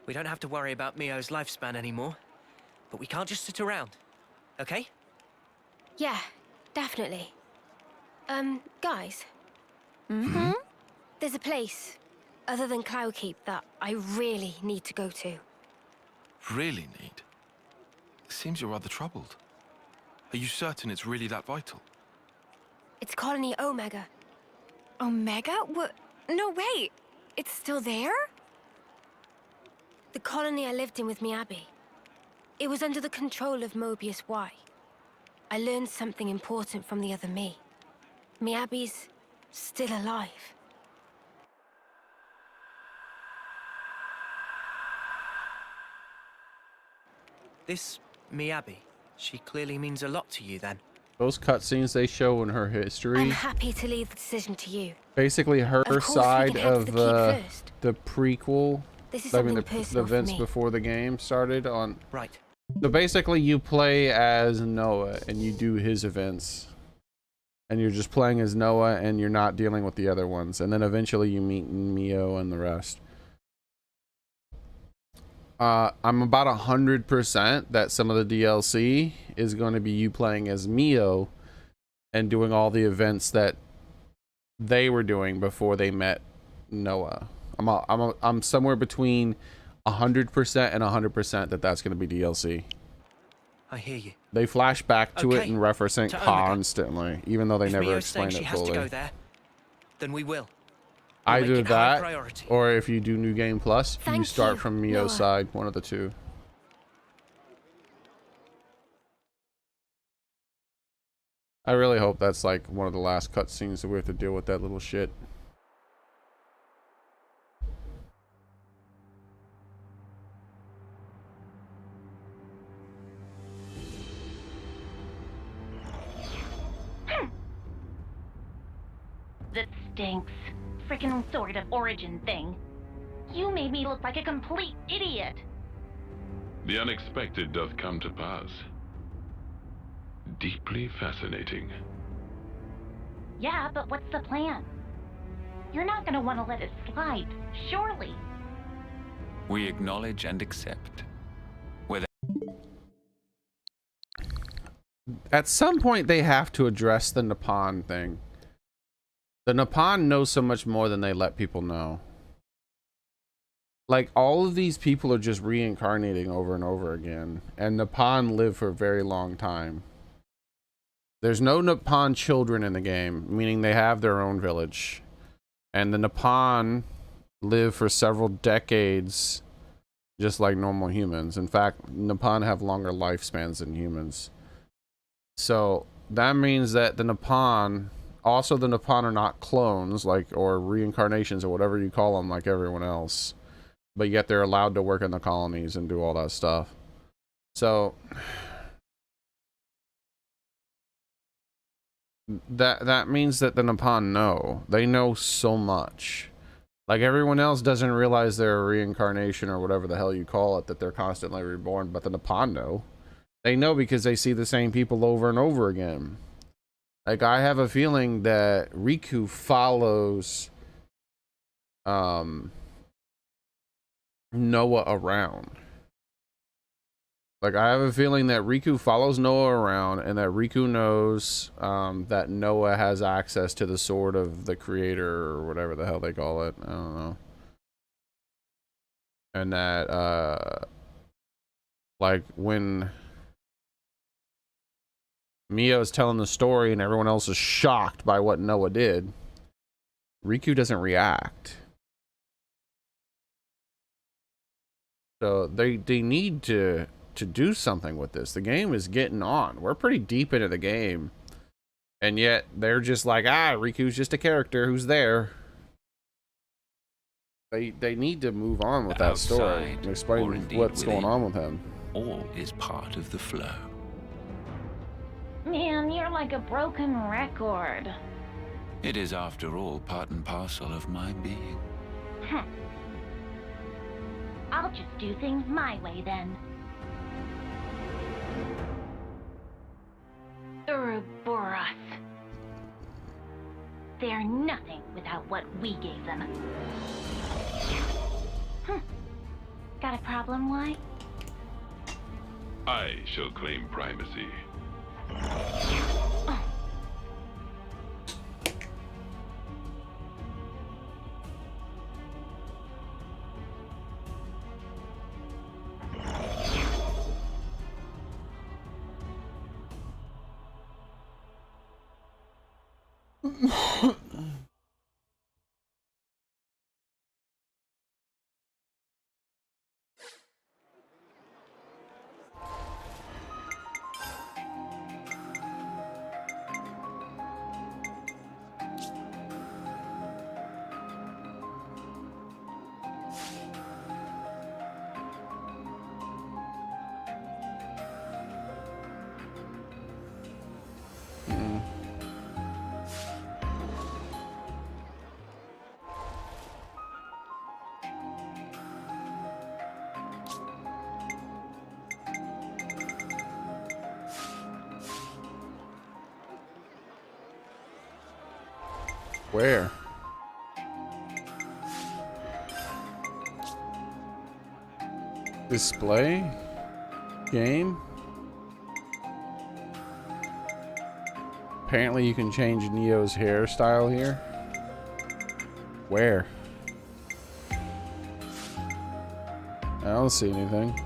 We don't have to worry about Mio's lifespan anymore, but we can't just sit around, okay? Yeah, definitely. Guys. There's a place, other than Cloudkeep, that I really need to go to. Really need? Seems you're rather troubled. Are you certain it's really that vital? It's Colony Omega. Omega? What? No, wait. It's still there? The colony I lived in with Miyabi. It was under the control of Mobius Y. I learned something important from the other me. Miyabi's still alive. This Miyabi, she clearly means a lot to you then. Those cutscenes they show in her history, I'm happy to leave the decision to you. basically her course, we side can head to of the keep first. the prequel. This is I mean, something the personal for events me. before the game started on. Right. So basically, you play as Noah and you do his events, and you're just playing as Noah and you're not dealing with the other ones. And then eventually you meet Mio and the rest. I'm about 100% that some of the DLC is going to be you playing as Mio and doing all the events that they were doing before they met Noah. I'm somewhere between 100% and 100% that that's going to be DLC. I hear you. They flash back to it Okay, and reference it to Omega. constantly, even though they If never Mio's saying explain she it has to go fully. there, then we will. We'll make Either it high that, priority. or if you do New Game Plus, you Thank start you, from Noah. Mio's side, one of the two. I really hope that's like one of the last cutscenes that we have to deal with that little shit. That stinks. Frickin' sort of origin thing. You made me look like a complete idiot. The unexpected doth come to pass. Deeply fascinating. Yeah, but what's the plan? You're not gonna want to let it slide, surely. We acknowledge and accept. Whether At some point, they have to address the Nippon thing. The Nippon know so much more than they let people know. Like, all of these people are just reincarnating over and over again. And Nippon live for a very long time. There's no Nippon children in the game, meaning they have their own village. And the Nippon live for several decades, just like normal humans. In fact, Nippon have longer lifespans than humans. So, that means that the Nippon... Also, the Nippon are not clones, like, or reincarnations, or whatever you call them, like everyone else. But yet they're allowed to work in the colonies and do all that stuff. So that means that the Nippon know. They know so much. Like, everyone else doesn't realize they're a reincarnation or whatever the hell you call it, that they're constantly reborn, but the Nippon know. They know because they see the same people over and over again. Like, I have a feeling that Riku follows Noah around. Like, I have a feeling that Riku follows Noah around, and that Riku knows that Noah has access to the sword of the creator, or whatever the hell they call it. I don't know. And that like, when Mio's telling the story and everyone else is shocked by what Noah did, Riku doesn't react. So they need to do something with this. The game is getting on. We're pretty deep into the game. And yet they're just like, Riku's just a character who's there. They need to move on with that story and explain what's going on with him. all is part of the flow. Man, you're like a broken record. It is, after all, part and parcel of my being. I'll just do things my way then. Ouroboros. They're nothing without what we gave them. Got a problem, why? I shall claim primacy. Where? Display? Game? Apparently you can change Neo's hairstyle here. Where? I don't see anything.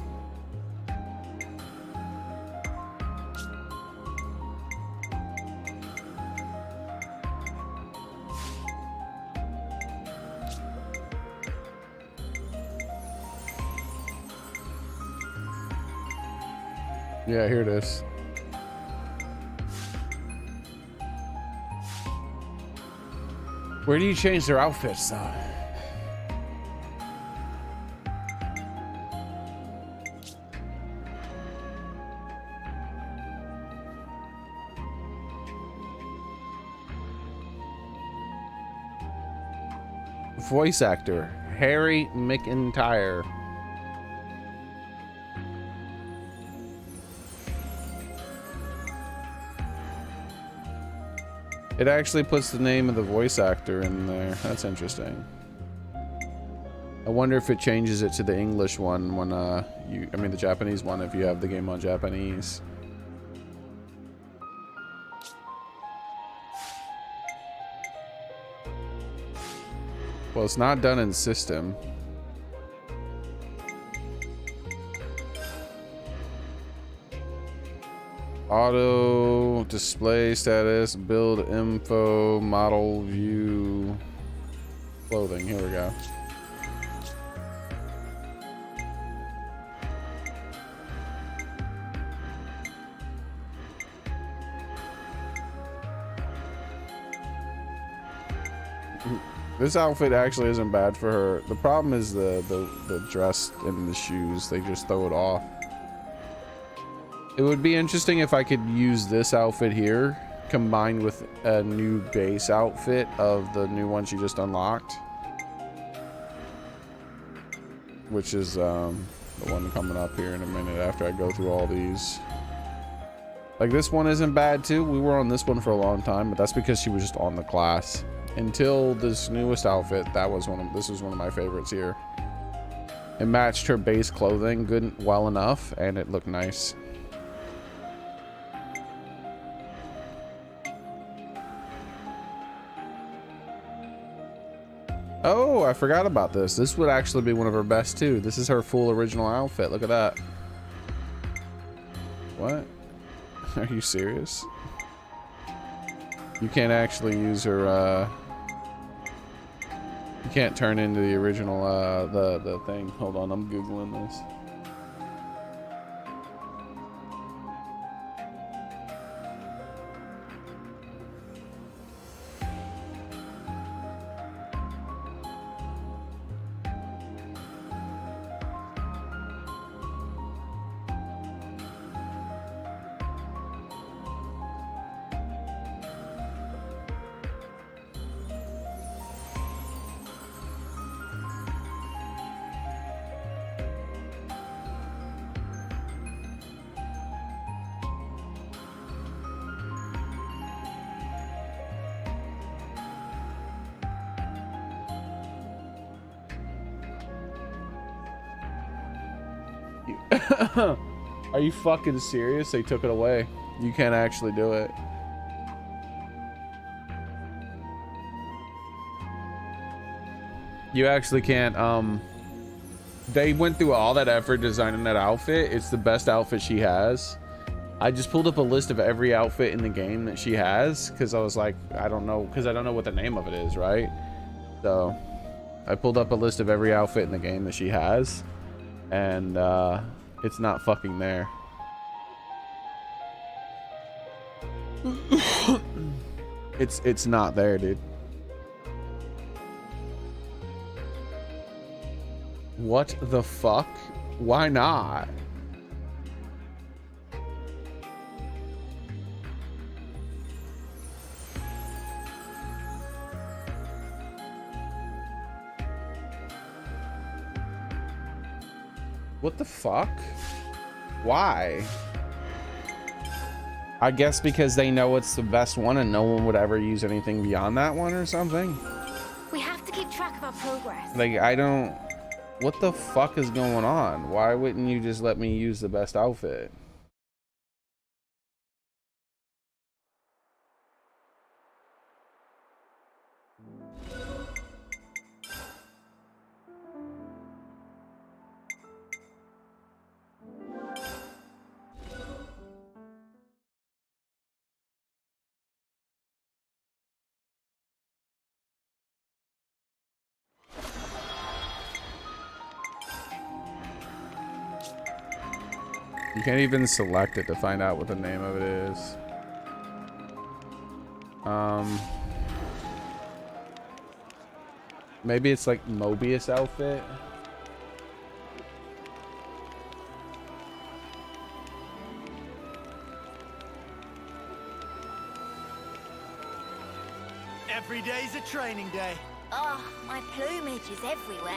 Yeah, here it is. Where do you change their outfits though? Voice actor Harry McIntyre. It actually puts the name of the voice actor in there. That's interesting. I wonder if it changes it to the English one when I mean the Japanese one if you have the game on Japanese. Well, it's not done in system. Auto display status, build info, model view, clothing. Here we go. This outfit actually isn't bad for her. The problem is the dress and the shoes. They just throw it off. It would be interesting if I could use this outfit here combined with a new base outfit of the new one she just unlocked, which is the one coming up here in a minute after I go through all these. Like this one isn't bad too. We were on this one for a long time, but that's because she was just on the class. Until this newest outfit, this was one of my favorites here. It matched her base clothing well enough, and it looked nice. Oh, I forgot about this. This would actually be one of her best too. This is her full original outfit. Look at that. What? Are you serious? You can't actually use her, you can't turn into the original, the thing. Hold on, I'm Googling this. Are you fucking serious? They took it away. You can't actually do it. You actually can't. They went through all that effort designing that outfit. It's the best outfit she has. I just pulled up a list of every outfit in the game that she has because I was like, I don't know, because I don't know what the name of it is, right? So I pulled up a list of every outfit in the game that she has, and it's not fucking there. It's not there, dude. What the fuck? Why not? What the fuck? Why? I guess because they know it's the best one and no one would ever use anything beyond that one or something. We have to keep track of our progress. Like, I don't... What the fuck is going on? Why wouldn't you just let me use the best outfit? You can't even select it to find out what the name of it is. Maybe it's like Mobius outfit. Every day's a training day. Oh, my plumage is everywhere.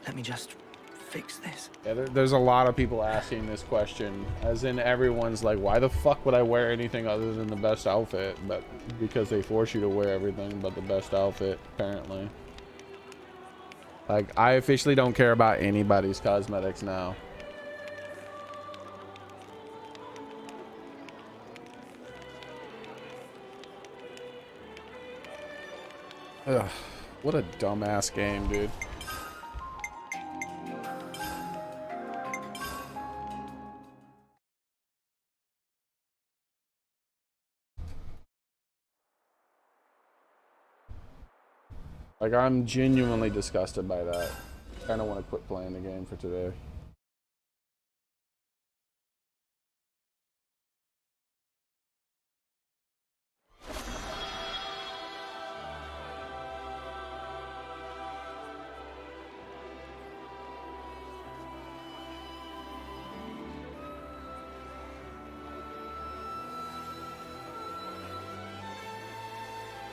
Let me just fix this. Yeah, there's a lot of people asking this question, as in everyone's like, why the fuck would I wear anything other than the best outfit? But because they force you to wear everything but the best outfit, apparently. Like, I officially don't care about anybody's cosmetics now. Ugh, what a dumbass game, dude. Like, I'm genuinely disgusted by that. I kind of want to quit playing the game for today.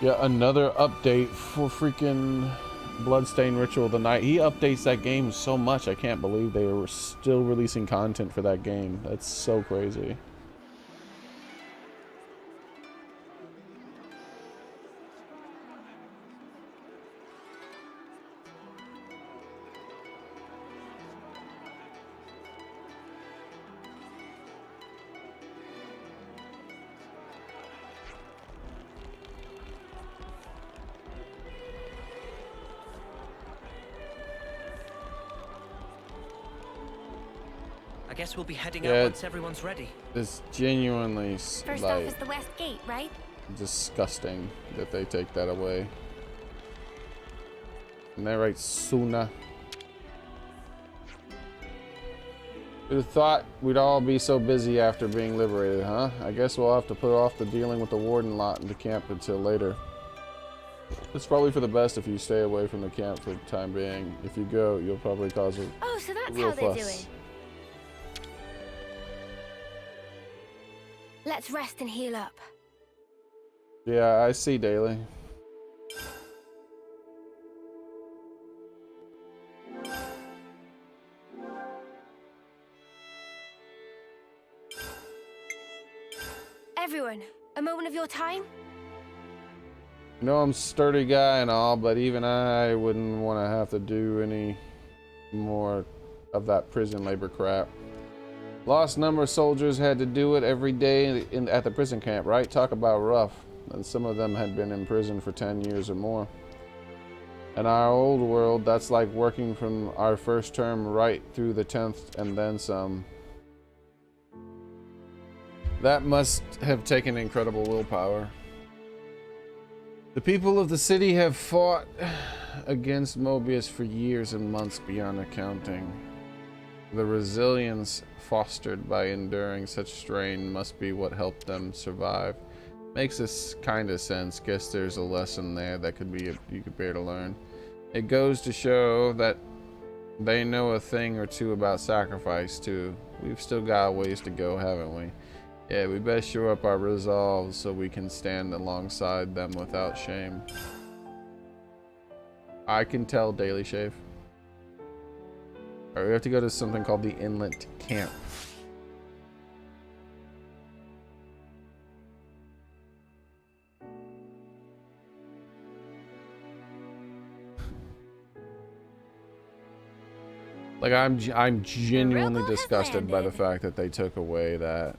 Yeah, another update for freaking Bloodstained Ritual of the Night. He updates that game so much, I can't believe they were still releasing content for that game. That's so crazy. I guess we'll be heading out once everyone's ready. It's genuinely First off is the west gate, right? disgusting that they take that away. Isn't that right, Suna? Who'd have thought we'd all be so busy after being liberated, huh? I guess we'll have to put off the dealing with the warden lot in the camp until later. It's probably for the best if you stay away from the camp for the time being. If you go, you'll probably cause a Oh, so that's real how they're fuss. doing. Let's rest and heal up. Yeah, I see, Daily. Everyone, a moment of your time? You know, I'm a sturdy guy and all, but even I wouldn't want to have to do any more of that prison labor crap. Lost number of soldiers had to do it every day at the prison camp, right? Talk about rough. And some of them had been in prison for 10 years or more. In our old world, that's like working from our first term right through the 10th and then some. That must have taken incredible willpower. The people of the city have fought against Mobius for years and months beyond accounting. The resilience fostered by enduring such strain must be what helped them survive. Makes this kind of sense. Guess there's a lesson there that you could bear to learn. It goes to show that they know a thing or two about sacrifice too. We've still got a ways to go, haven't we? Yeah, we best shore up our resolve so we can stand alongside them without shame. I can tell, Daily Shave. Alright, we have to go to something called the Inlet Camp. Like, I'm genuinely disgusted by the fact that they took away that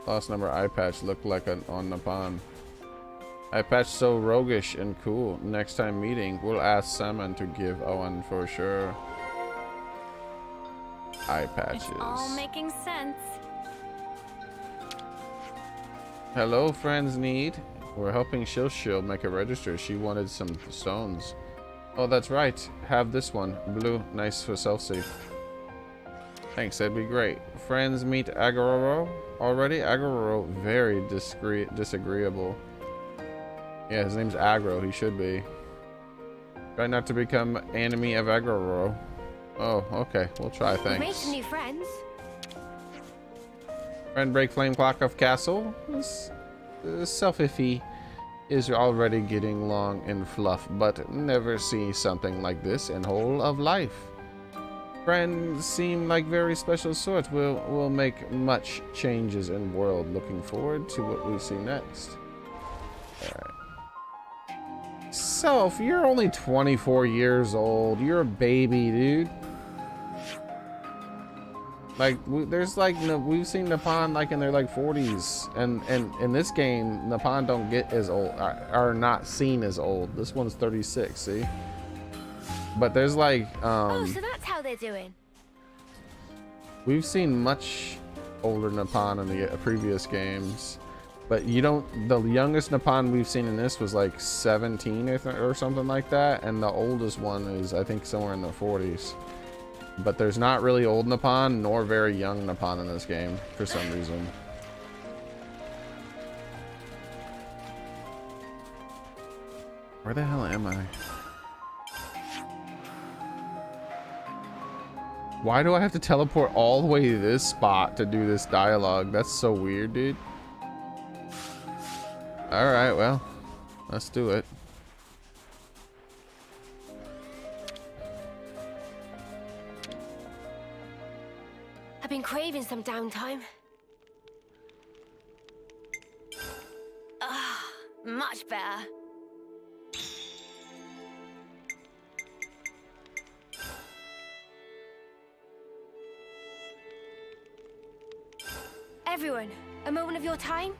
lost number eye patch. Looked like on the pond. Eye patch so roguish and cool. Next time meeting, we'll ask Salmon to give Owen for sure. Eye patches. It's all making sense. Hello, friends need. We're helping Shil make a register. She wanted some stones. Oh, that's right. Have this one. Blue. Nice for self-safe. Thanks, that'd be great. Friends meet Agororo already? Agororo, very disagreeable. Yeah, his name's Agro. He should be. Try not to become enemy of Agororo. Oh, okay. We'll try, thanks. We've made some new friends. Friend break flame clock of castle. Selfify is already getting long and fluff, but never see something like this in whole of life. Friends seem like very special sort. We'll make much changes in world. Looking forward to what we see next. Alright. Self, you're only 24 years old. You're a baby, dude. Like, there's like, we've seen Nippon like in their like 40s, and in this game, Nippon don't get as old, are not seen as old. This one's 36, see? But there's like, oh, so that's how they're doing. We've seen much older Nippon in the previous games, but you don't, the youngest Nippon we've seen in this was like 17 or something like that, and the oldest one is, I think, somewhere in the 40s. But there's not really old Nippon nor very young Nippon in this game for some reason. Where the hell am I? Why do I have to teleport all the way to this spot to do this dialogue? That's so weird, dude. Alright, well, let's do it. I've been craving some downtime. Ah, much better. Everyone, a moment of your time?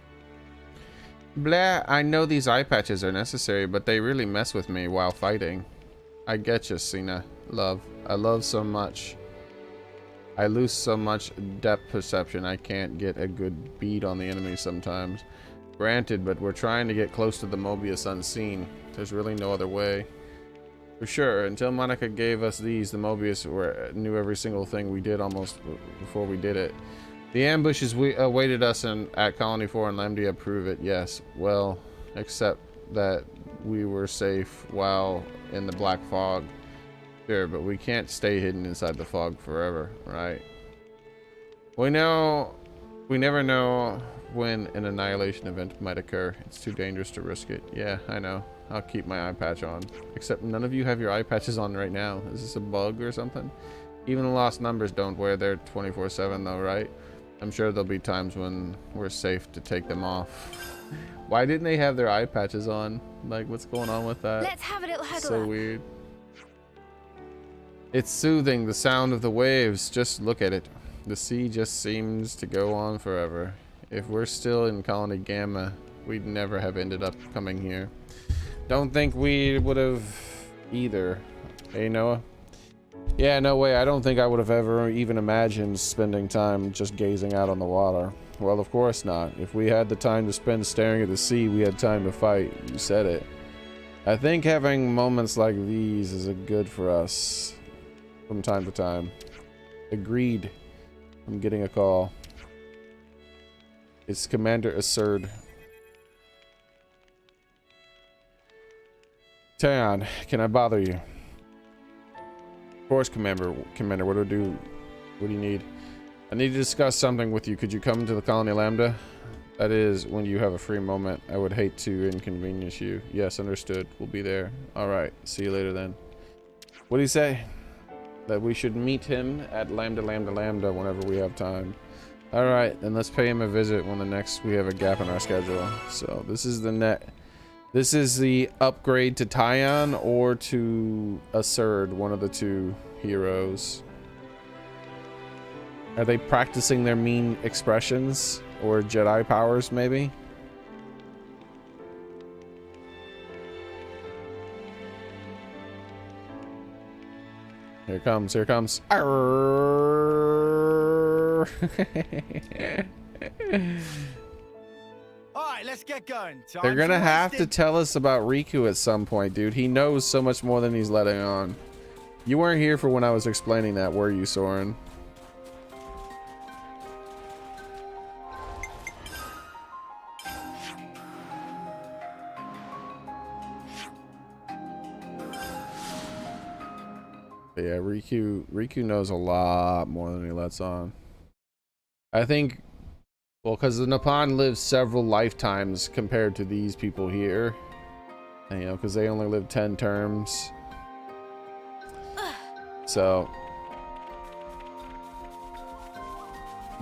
Blah, I know these eye patches are necessary, but they really mess with me while fighting. I get you, Cena. Love. I love so much. I lose so much depth perception I can't get a good bead on the enemy sometimes. Granted, but we're trying to get close to the Mobius unseen. There's really no other way. For sure, until Monica gave us these, the Mobius knew every single thing we did almost before we did it. The ambushes awaited us at Colony 4 and Lamdia prove it, yes. Well, except that we were safe while in the black fog. Sure, but we can't stay hidden inside the fog forever, right? We never know when an annihilation event might occur. It's too dangerous to risk it. Yeah, I know. I'll keep my eye patch on. Except none of you have your eye patches on right now. Is this a bug or something? Even the lost numbers don't wear their 24/7 though, right? I'm sure there'll be times when we're safe to take them off. Why didn't they have their eye patches on? Like, what's going on with that? Let's have a little huddle So up. weird. It's soothing, the sound of the waves. Just look at it. The sea just seems to go on forever. If we're still in Colony Gamma, we'd never have ended up coming here. Don't think we would have either. Hey, Noah? Yeah, no way. I don't think I would have ever even imagined spending time just gazing out on the water. Well, of course not. If we had the time to spend staring at the sea, we had time to fight. You said it. I think having moments like these is a good for us. From time to time. Agreed. I'm getting a call. It's Commander Asserd. Taeon, can I bother you? Of course, Commander. What do I do? What do you need? I need to discuss something with you. Could you come to the Colony Lambda? That is, when you have a free moment. I would hate to inconvenience you. Yes, understood. We'll be there. Alright, see you later then. What do you say? That we should meet him at Lambda whenever we have time. Alright, then let's pay him a visit when we have a gap in our schedule. So this is this is the upgrade to Taeon or to Asserd, one of the two heroes. Are they practicing their mean expressions or Jedi powers maybe? Here it comes, here it comes. Oh, Right, let's get going. They're gonna have to tell us about Riku at some point, dude. He knows so much more than he's letting on. You weren't here for when I was explaining that, were you, Soren? But yeah, Riku knows a lot more than he lets on. I think, well, because the Nippon lives several lifetimes compared to these people here. And, you know, because they only live 10 terms. So,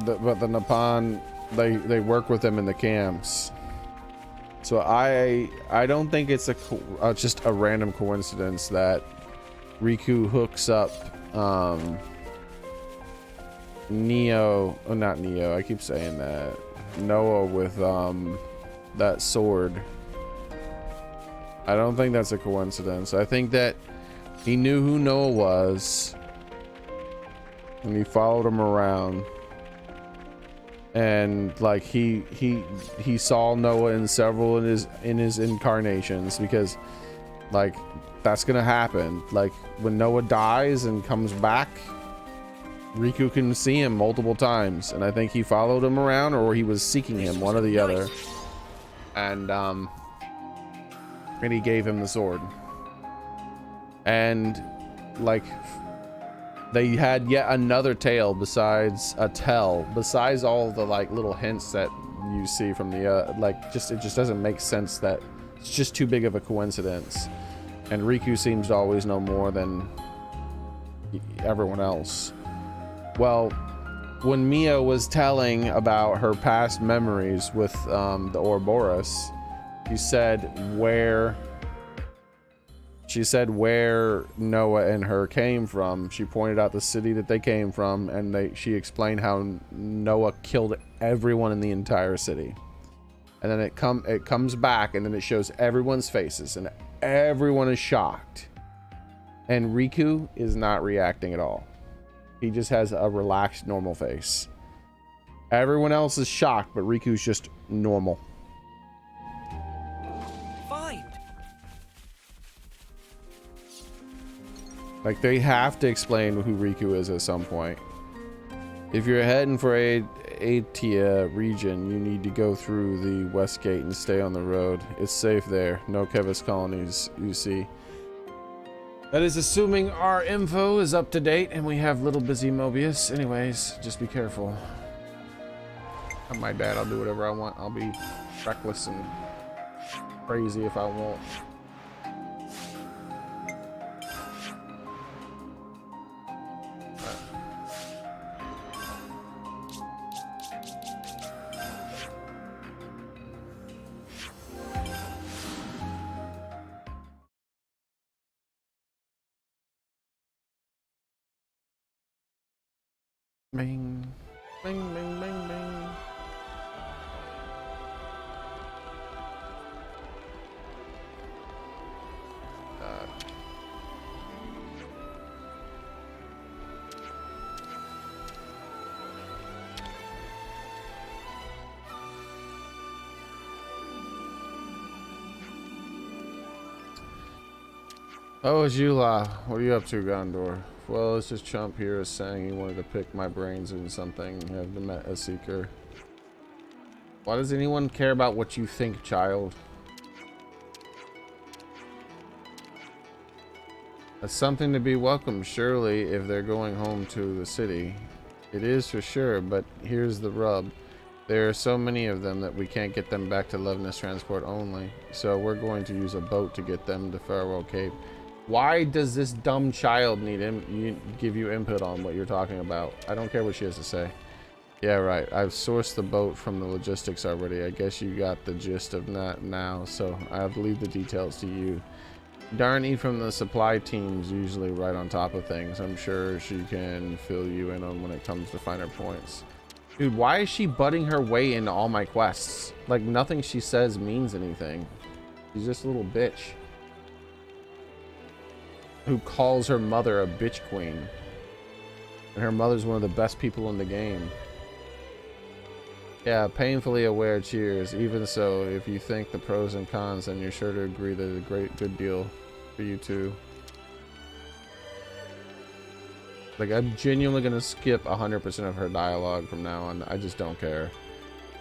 but the Nippon, they work with them in the camps. So I don't think it's just a random coincidence that Riku hooks up Neo, oh not Neo, I keep saying that, Noah with that sword. I don't think that's a coincidence. I think that he knew who Noah was and he followed him around, and like he saw Noah in several in his incarnations, because like that's gonna happen. Like when Noah dies and comes back, Riku can see him multiple times, and I think he followed him around or he was seeking him, one or the other, and he gave him the sword. And like they had yet another tale besides besides all the like little hints that you see from the like it just doesn't make sense that it's just too big of a coincidence. And Riku seems to always know more than everyone else. Well, when Mia was telling about her past memories with the Ouroboros, she said where Noah and her came from. She pointed out the city that they came from, and she explained how Noah killed everyone in the entire city. And then it comes back, and then it shows everyone's faces, and everyone is shocked. And Riku is not reacting at all. He just has a relaxed, normal face. Everyone else is shocked, but Riku's just normal. Fine. Like, they have to explain who Riku is at some point. If you're heading for Atia region, you need to go through the west gate and stay on the road. It's safe there. No Kevis colonies, you see. That is assuming our info is up to date and we have little busy Mobius. Anyways, just be careful. I'm my dad, I'll do whatever I want. I'll be reckless and crazy if I want. Bing, bing, bing, bing, bing. Oh, Jula, what are you up to, Gondor? Well, it's just Chump here is saying he wanted to pick my brains in something. I've met a seeker. Why does anyone care about what you think, child? That's something to be welcomed, surely, if they're going home to the city. It is for sure, but here's the rub. There are so many of them that we can't get them back to Loveness Transport only. So we're going to use a boat to get them to Farewell Cape. Why does this dumb child need give you input on what you're talking about? I don't care what she has to say. Yeah, right. I've sourced the boat from the logistics already. I guess you got the gist of that now, so I'll leave the details to you. Darnie from the supply team's usually right on top of things. I'm sure she can fill you in on when it comes to finer points. Dude, why is she butting her way into all my quests? Like, nothing she says means anything. She's just a little bitch who calls her mother a bitch queen. And her mother's one of the best people in the game. Yeah, painfully aware cheers. Even so, if you think the pros and cons, then you're sure to agree that it's a good deal for you too. Like, I'm genuinely gonna skip 100% of her dialogue from now on. I just don't care.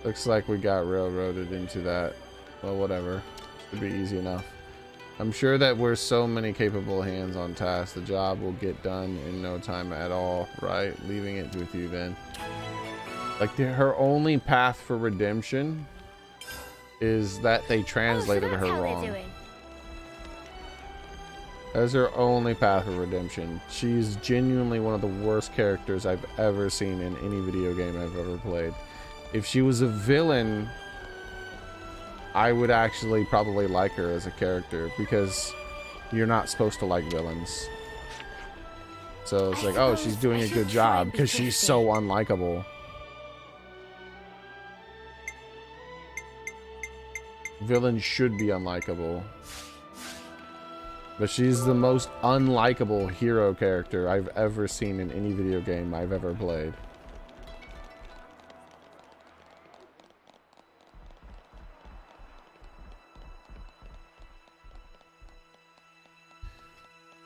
Looks like we got railroaded into that. Well, whatever. Should be easy enough. I'm sure that we're so many capable hands on task, the job will get done in no time at all, right? Leaving it with you then. Like, her only path for redemption is that they translated her wrong. That's her only path of redemption. She's genuinely one of the worst characters I've ever seen in any video game I've ever played. If she was a villain, I would actually probably like her as a character, because you're not supposed to like villains. So it's like, oh, she's doing a good job because she's so unlikable. Villains should be unlikable. But she's the most unlikable hero character I've ever seen in any video game I've ever played.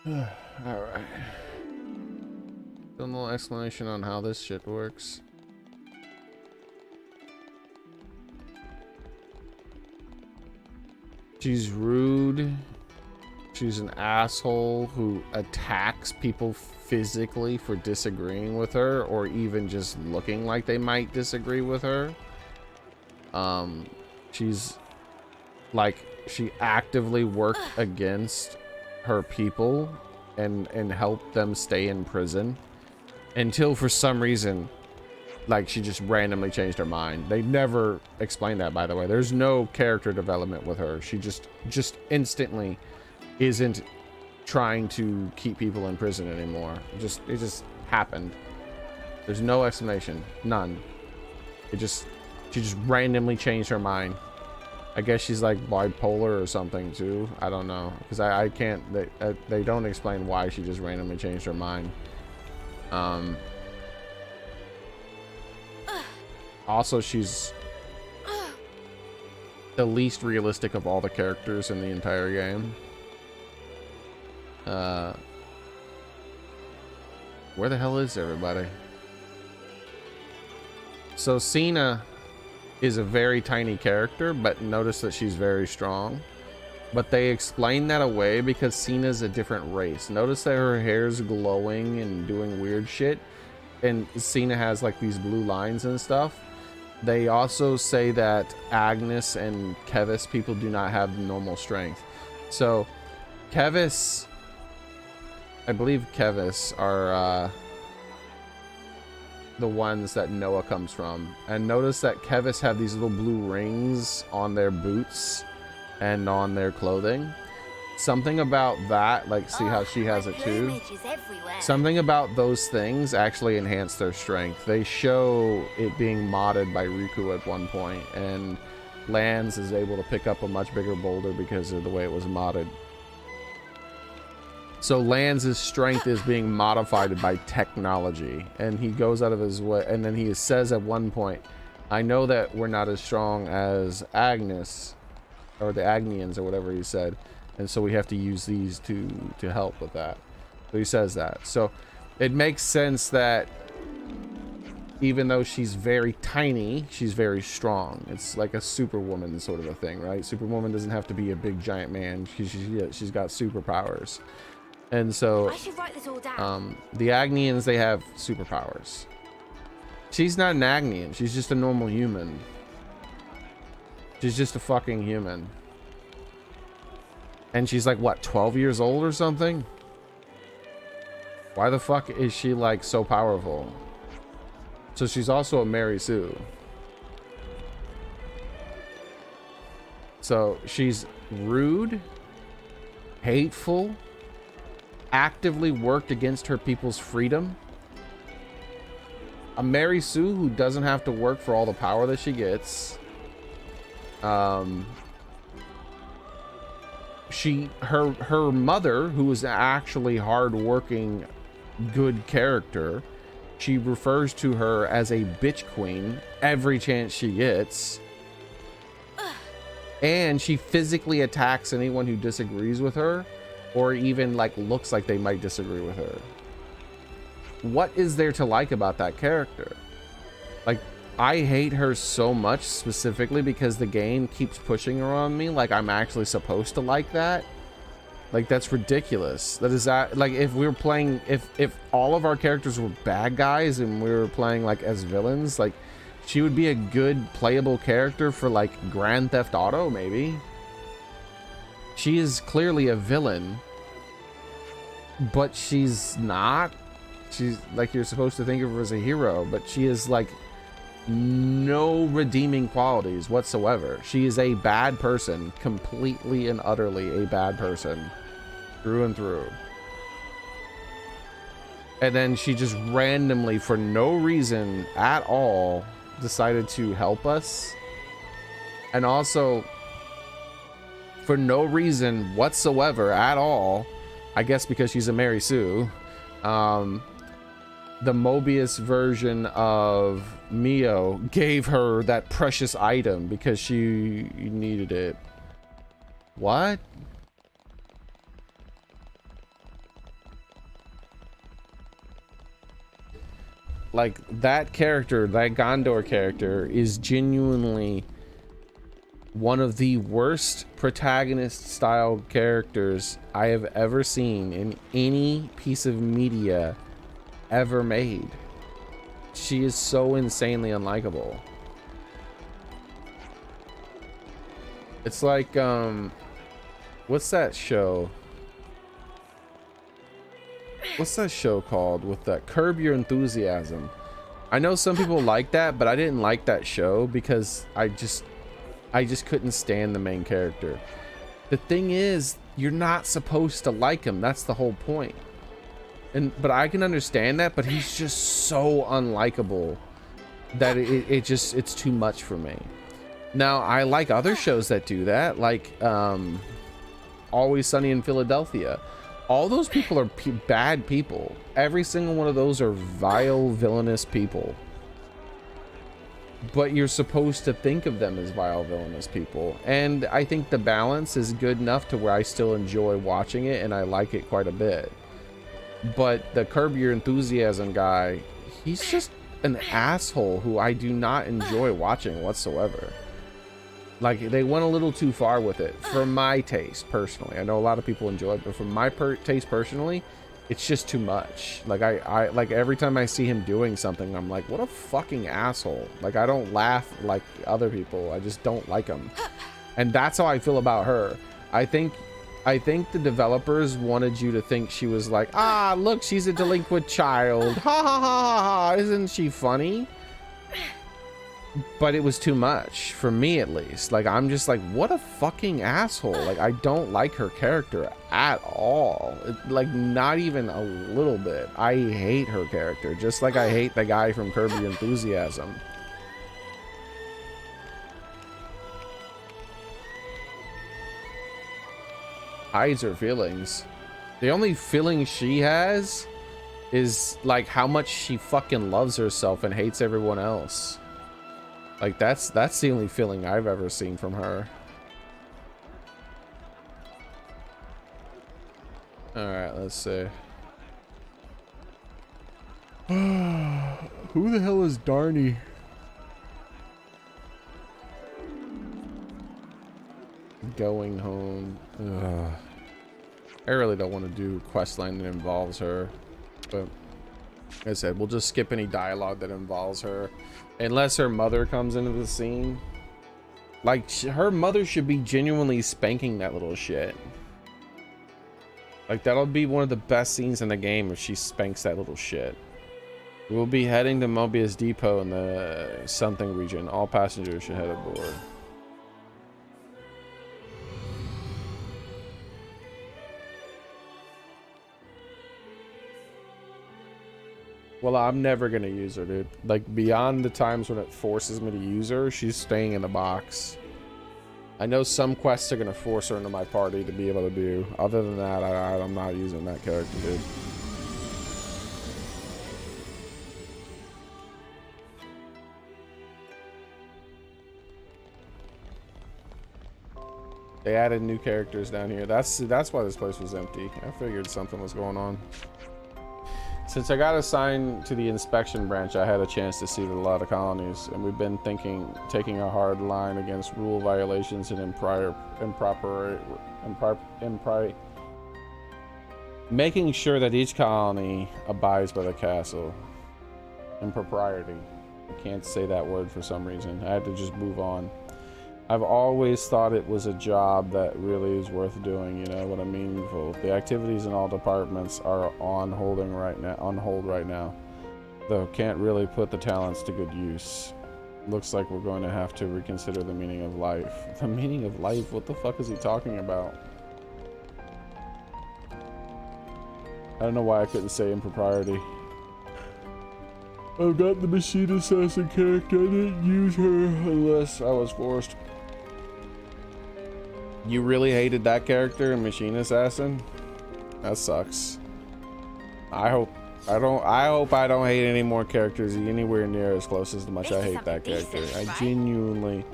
Alright. Still no explanation on how this shit works. She's rude. She's an asshole who attacks people physically for disagreeing with her, or even just looking like they might disagree with her. She's like, she actively worked against her people and helped them stay in prison until for some reason, like, she just randomly changed her mind. They never explained that, by the way. There's no character development with her. She just instantly isn't trying to keep people in prison anymore. It just happened. There's no explanation, none. She just randomly changed her mind. I guess she's like bipolar or something too. I don't know, because I can't. They don't explain why she just randomly changed her mind. Also, she's the least realistic of all the characters in the entire game. Where the hell is everybody? So Cena is a very tiny character, but notice that she's very strong. But they explain that away because Cena's a different race. Notice that her hair's glowing and doing weird shit, and Cena has like these blue lines and stuff. They also say that Agnes and Kevis people do not have normal strength. So Kevis, I believe Kevis are the ones that Noah comes from. And notice that Kevis have these little blue rings on their boots and on their clothing. Something about that, like, see how she has it too? Something about those things actually enhance their strength. They show it being modded by Riku at one point, and Lance is able to pick up a much bigger boulder because of the way it was modded. So Lance's strength is being modified by technology, and he goes out of his way, and then he says at one point, I know that we're not as strong as Agnes, or the Agnians, or whatever he said, and so we have to use these to help with that. So he says that. So it makes sense that even though she's very tiny, she's very strong. It's like a superwoman sort of a thing, right? Superwoman doesn't have to be a big giant man. She's got superpowers. And so I should write this all down. the Agnians, they have superpowers. She's not an Agnian. She's just a normal human. She's just a fucking human. And she's like, what, 12 years old or something? Why the fuck is she like so powerful? So she's also a Mary Sue. So she's rude, hateful, actively worked against her people's freedom. A Mary Sue who doesn't have to work for all the power that she gets. Her mother, who is actually hardworking, good character, She refers to her as a bitch queen every chance she gets. And she physically attacks anyone who disagrees with her or even like looks like they might disagree with her. What is there to like about that character? Like, I hate her so much specifically because the game keeps pushing her on me like I'm actually supposed to like that. Like, that's ridiculous. That is that, like, if we were playing, if all of our characters were bad guys and we were playing like as villains, like, she would be a good playable character for like Grand Theft Auto, maybe. She is clearly a villain, but she's not. She's like, you're supposed to think of her as a hero, but she is like no redeeming qualities whatsoever. She is a bad person, completely and utterly a bad person, through and through. And then she just randomly, for no reason at all, decided to help us. And also, for no reason whatsoever at all, I guess because she's a Mary Sue, the Mobius version of Mio gave her that precious item because she needed it. What? Like, that character, that Gondor character, is genuinely one of the worst protagonist style characters I have ever seen in any piece of media ever made. She is so insanely unlikable. It's like, what's that show? What's that show called with that Curb Your Enthusiasm? I know some people like that, but I didn't like that show because I just couldn't stand the main character. The thing is, you're not supposed to like him. That's the whole point. But I can understand that, but he's just so unlikable that it's too much for me. Now, I like other shows that do that, like Always Sunny in Philadelphia. All those people are bad people. Every single one of those are vile, villainous people. But you're supposed to think of them as vile, villainous people. And I think the balance is good enough to where I still enjoy watching it and I like it quite a bit. But the Curb Your Enthusiasm guy, he's just an asshole who I do not enjoy watching whatsoever. Like, they went a little too far with it for my taste personally. I know a lot of people enjoy it, but for my taste personally, it's just too much. Like, I like every time I see him doing something, I'm like, what a fucking asshole. Like, I don't laugh like other people. I just don't like him. And that's how I feel about her. I think the developers wanted you to think she was like, ah, look, she's a delinquent child. Ha ha ha ha ha. Isn't she funny? But it was too much for me, at least. Like, I'm just like, what a fucking asshole. Like, I don't like her character at all. Like, not even a little bit. I hate her character, just like I hate the guy from Curb Your Enthusiasm. Hides her feelings. The only feeling she has is like how much she fucking loves herself and hates everyone else. Like, that's the only feeling I've ever seen from her. All right, let's see. Who the hell is Darnie? Going home. Ugh. I really don't want to do questline that involves her, but like I said, we'll just skip any dialogue that involves her, unless her mother comes into the scene. Like, her mother should be genuinely spanking that little shit. Like, that'll be one of the best scenes in the game if she spanks that little shit. We'll be heading to Mobius Depot in the something region. All passengers should head aboard. Well, I'm never gonna use her, dude. Like, beyond the times when it forces me to use her, she's staying in the box. I know some quests are gonna force her into my party to be able to do. Other than that, I'm not using that character, dude. They added new characters down here. That's why this place was empty. I figured something was going on. Since I got assigned to the inspection branch, I had a chance to see a lot of colonies, and we've been taking a hard line against rule violations and making sure that each colony abides by the castle. Impropriety. I can't say that word for some reason. I had to just move on. I've always thought it was a job that really is worth doing, you know what I mean? The activities in all departments are on hold right now. Though can't really put the talents to good use. Looks like we're going to have to reconsider the meaning of life. The meaning of life? What the fuck is he talking about? I don't know why I couldn't say impropriety. I've got the machine assassin character. I didn't use her unless I was forced. You really hated that character, Machine Assassin? That sucks. I hope I don't hate any more characters anywhere near as close as much I hate that character. I genuinely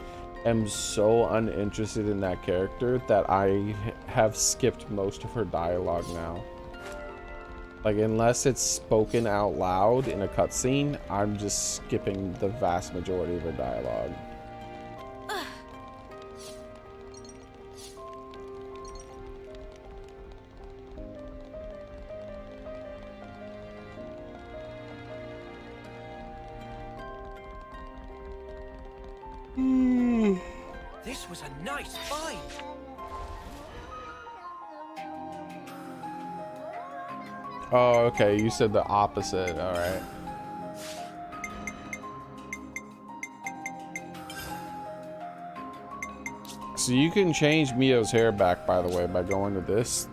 am so uninterested in that character that I have skipped most of her dialogue now. Like, unless it's spoken out loud in a cutscene, I'm just skipping the vast majority of her dialogue. This was a nice find. Oh, okay. You said the opposite. All right. So you can change Mio's hair back, by the way, by going to this,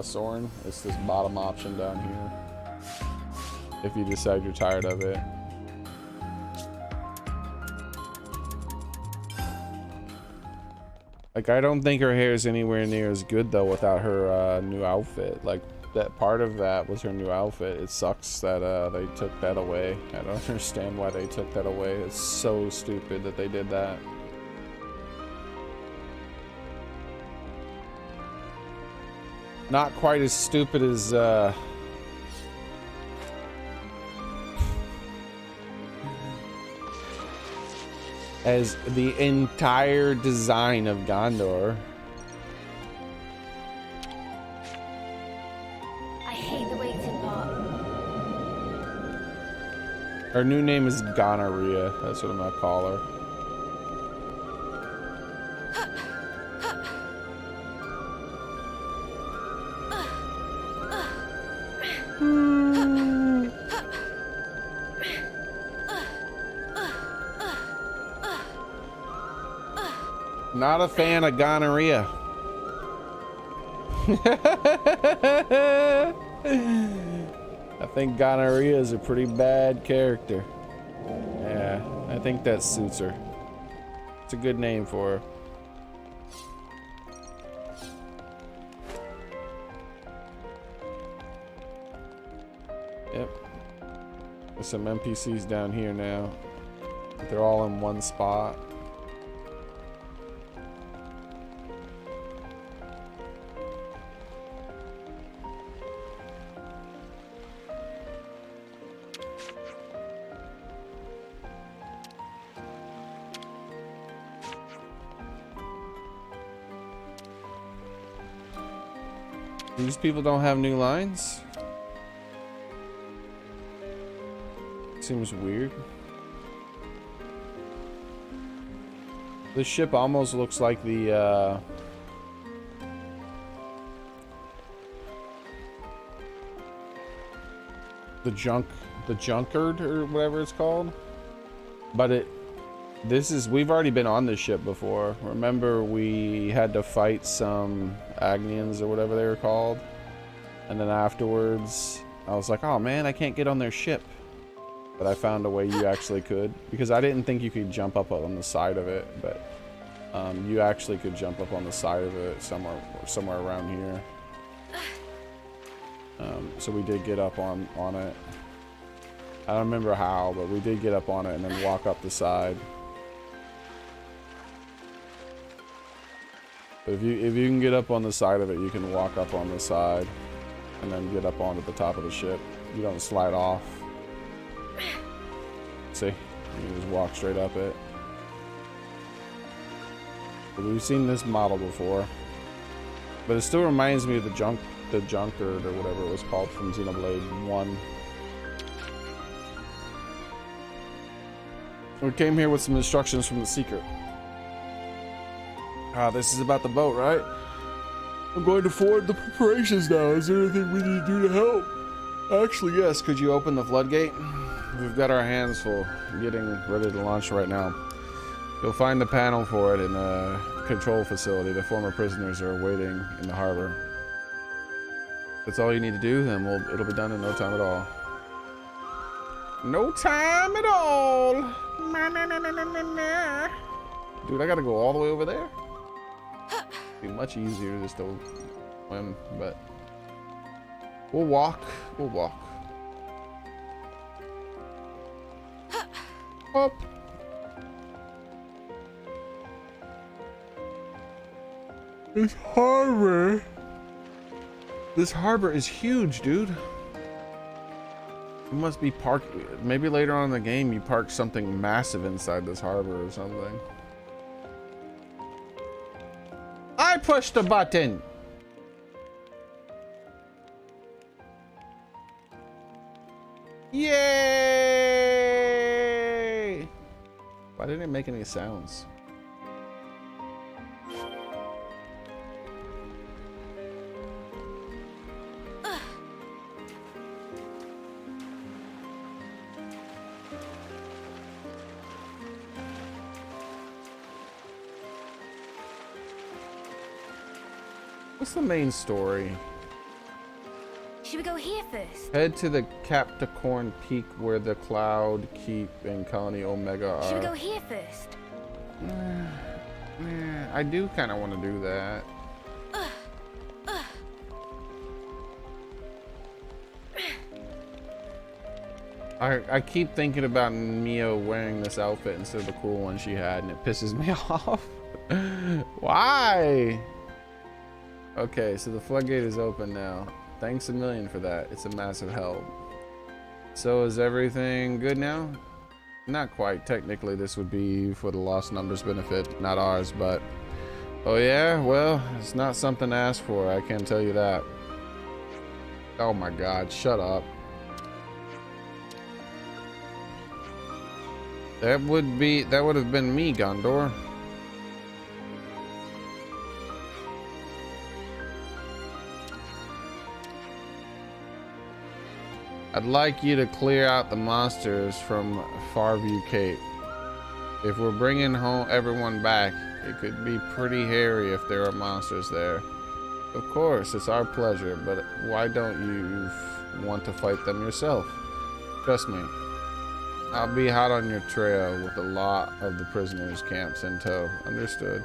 Soren. It's this bottom option down here. If you decide you're tired of it. Like, I don't think her hair is anywhere near as good, though, without her new outfit. Like, that part of that was her new outfit. It sucks that they took that away. I don't understand why they took that away. It's so stupid that they did that. Not quite as stupid as the entire design of Gondor. I hate the waiting part. Her new name is Gonorrhea. That's what I'm gonna call her. Not a fan of gonorrhea. I think gonorrhea is a pretty bad character. Yeah, I think that suits her. It's a good name for her. Yep. There's some NPCs down here now. They're all in one spot. These people don't have new lines? Seems weird. This ship almost looks like the Junkard or whatever it's called. But we've already been on this ship before. Remember, we had to fight some Agnians or whatever they were called, and then afterwards I was like, oh man, I can't get on their ship. But I found a way you actually could, because I didn't think you could jump up on the side of it, but you actually could jump up on the side of it somewhere around here. So we did get up on it. I don't remember how, but we did get up on it and then walk up the side. If you can get up on the side of it, you can walk up on the side and then get up onto the top of the ship. You don't slide off. See? You can just walk straight up it. But we've seen this model before. But it still reminds me of the Junkard or whatever it was called from Xenoblade 1. We came here with some instructions from the Secret. This is about the boat, right? I'm going to forward the preparations now. Is there anything we need to do to help? Actually, yes. Could you open the floodgate? We've got our hands full getting ready to launch right now. You'll find the panel for it in the control facility. The former prisoners are waiting in the harbor. If that's all you need to do, then it'll be done in no time at all. No time at all. Dude, I gotta go all the way over there? It'd be much easier just to swim, but we'll walk. We'll walk. Up. This harbor is huge, dude. It must be parked. Maybe later on in the game you park something massive inside this harbor or something. I pushed the button. Yay! Why didn't it make any sounds? What's the main story? Should we go here first? Head to the Capricorn Peak where the Cloud Keep and Colony Omega are. Should we go here first? I do kind of want to do that. I keep thinking about Mio wearing this outfit instead of the cool one she had, and it pisses me off. Why? Okay, so the floodgate is open now. Thanks a million for that. It's a massive help. So is everything good now? Not quite. Technically, this would be for the Lost Numbers benefit, not ours, but... Oh yeah? Well, it's not something to ask for, I can tell you that. Oh my god, shut up. That would have been me, Gondor. I'd like you to clear out the monsters from Farview Cape. If we're bringing home everyone back, it could be pretty hairy if there are monsters there. Of course, it's our pleasure, but why don't you want to fight them yourself? Trust me, I'll be hot on your trail with a lot of the prisoners' camps in tow. Understood.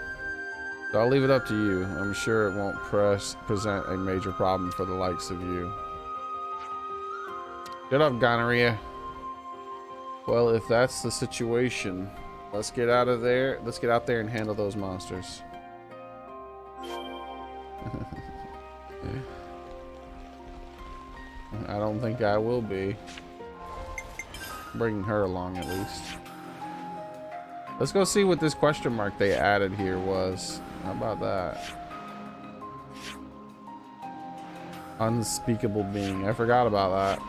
So I'll leave it up to you. I'm sure it won't present a major problem for the likes of you. Shut up, gonorrhea. Well, if that's the situation, let's get out of there. Let's get out there and handle those monsters. I don't think I will be. Bringing her along at least. Let's go see what this question mark they added here was. How about that? Unspeakable being. I forgot about that.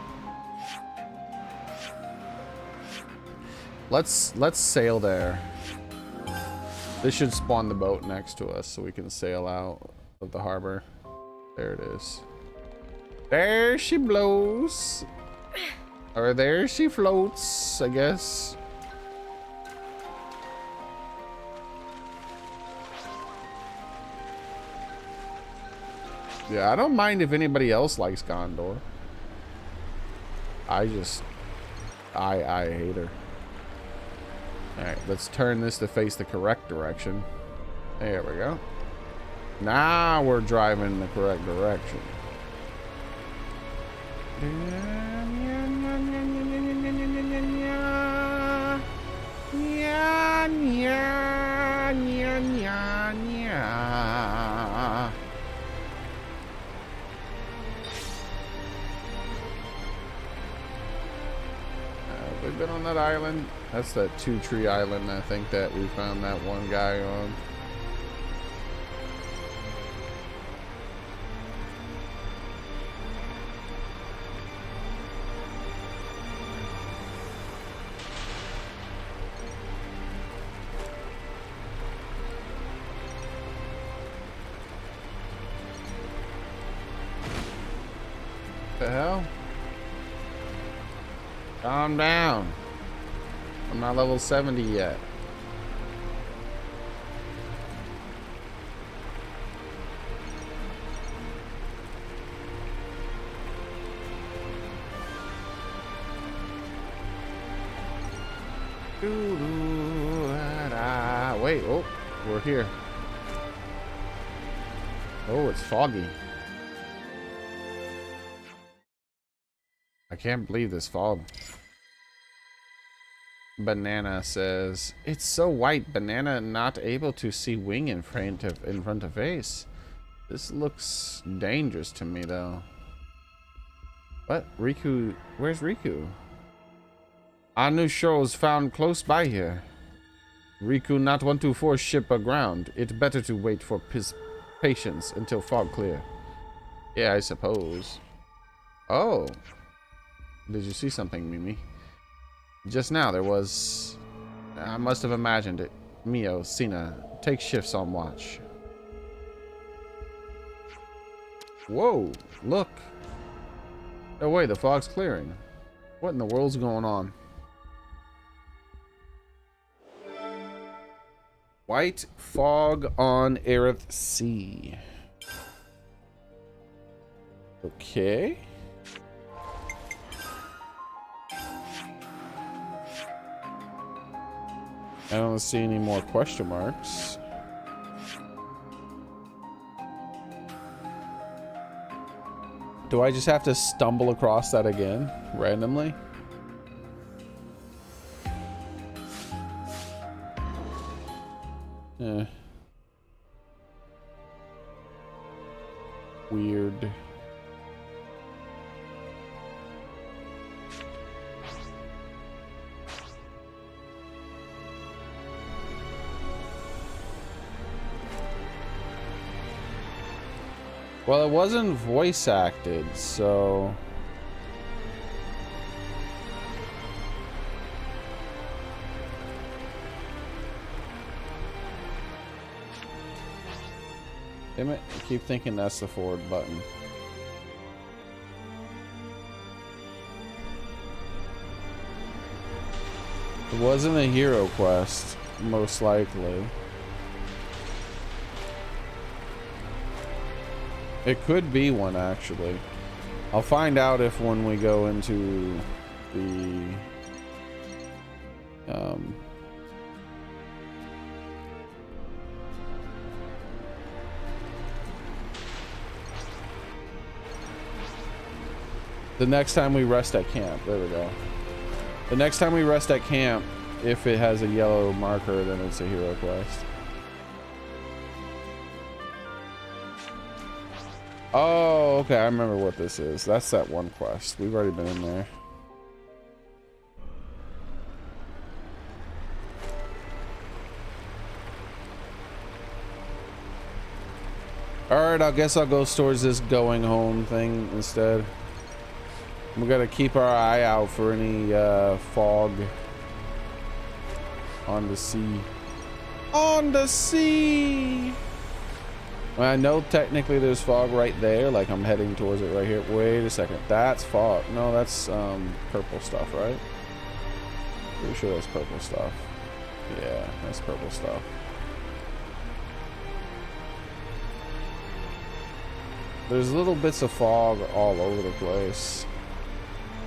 Let's sail there. This should spawn the boat next to us so we can sail out of the harbor. There it is. There she blows. Or there she floats, I guess. Yeah, I don't mind if anybody else likes Gondor. I hate her. Alright, let's turn this to face the correct direction. There we go. Now we're driving in the correct direction. Walnut Island. That's that 2-tree island, I think, that we found that one guy on. The hell? Calm down. I'm not level 70 yet. Wait, oh, we're here. Oh, it's foggy. I can't believe this fog. Banana says, it's so white. Banana not able to see wing in front of face. This looks dangerous to me though. What? Riku? Where's Riku? Our new shore is found close by here. Riku not want to force ship aground. It's better to wait for patience until fog clear. Yeah, I suppose. Oh. Did you see something, Mimi? Just now there was... I must have imagined it. Mio, Sina, take shifts on watch. Whoa, look. No way, the fog's clearing. What in the world's going on? White fog on Aerith Sea. Okay. I don't see any more question marks. Do I just have to stumble across that again, randomly? Weird. Well, it wasn't voice acted, so... Damn it, I keep thinking that's the forward button. It wasn't a hero quest, most likely. It could be one, actually. I'll find out if when we go into the next time we rest at camp. There we go. The next time we rest at camp, if it has a yellow marker, then it's a hero quest. Oh, okay, I remember what this is. That's that one quest. We've already been in there. Alright, I guess I'll go towards this going home thing instead. We gotta keep our eye out for any fog on the sea. On the sea! Well, I know technically there's fog right there, like I'm heading towards it right here. Wait a second, that's fog. No, that's purple stuff, right? Pretty sure that's purple stuff. Yeah, that's purple stuff. There's little bits of fog all over the place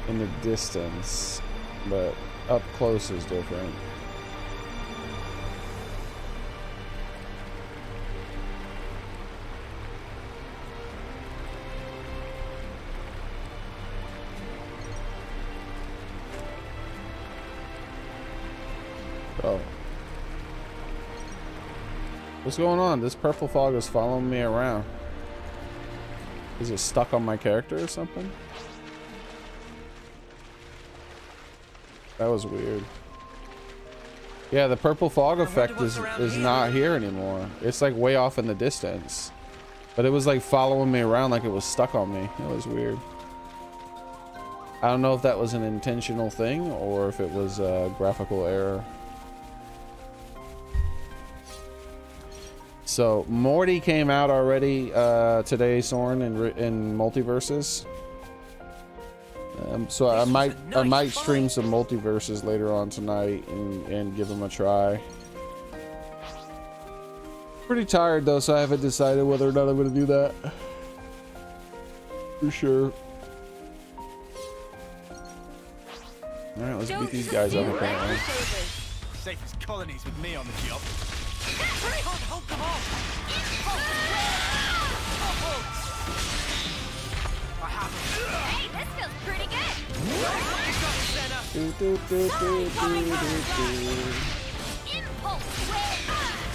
in the distance, but up close is different. Oh. What's going on? This purple fog is following me around. Is it stuck on my character or something? That was weird. Yeah, the purple fog effect is not here anymore. It's like way off in the distance. But it was like following me around like it was stuck on me. It was weird. I don't know if that was an intentional thing or if it was a graphical error. So Morty came out already today, Soren, in MultiVersus. So I might stream some MultiVersus later on tonight and give them a try. Pretty tired though, so I haven't decided whether or not I'm gonna do that. For sure. Alright, let's beat these guys up apparently. Safest colonies with me on the job. Hold them off! Hey, this feels pretty good! Impulse wave!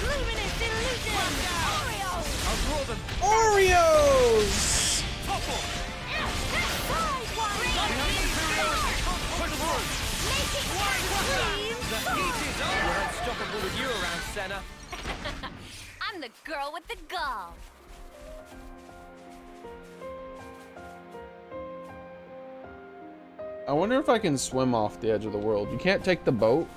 Luminous illusion! Oreos! I'll draw them. Oreos! Topple! The heat is on! We're unstoppable with you around, Senna. I'm the girl with the gall. I wonder if I can swim off the edge of the world. You can't take the boat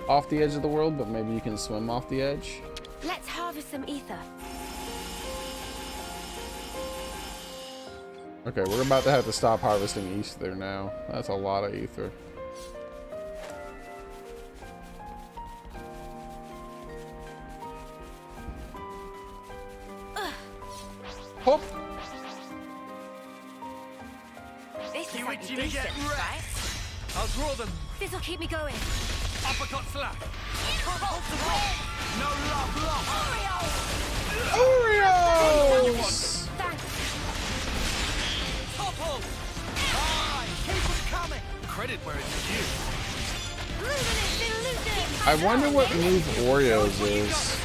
off the edge of the world, but maybe you can swim off the edge. Let's harvest some ether. Okay, we're about to have to stop harvesting ether now. That's a lot of ether. Hop! This is You like itchy to get decent, wrecked? right? I'll draw them. This'll keep me going. Uppercut slap. Hold them off. No love lost. Oreos! Thanks. Topple. Aye, keep them coming. Credit where it's due. Luminous illusion! I wonder what move Oreos is.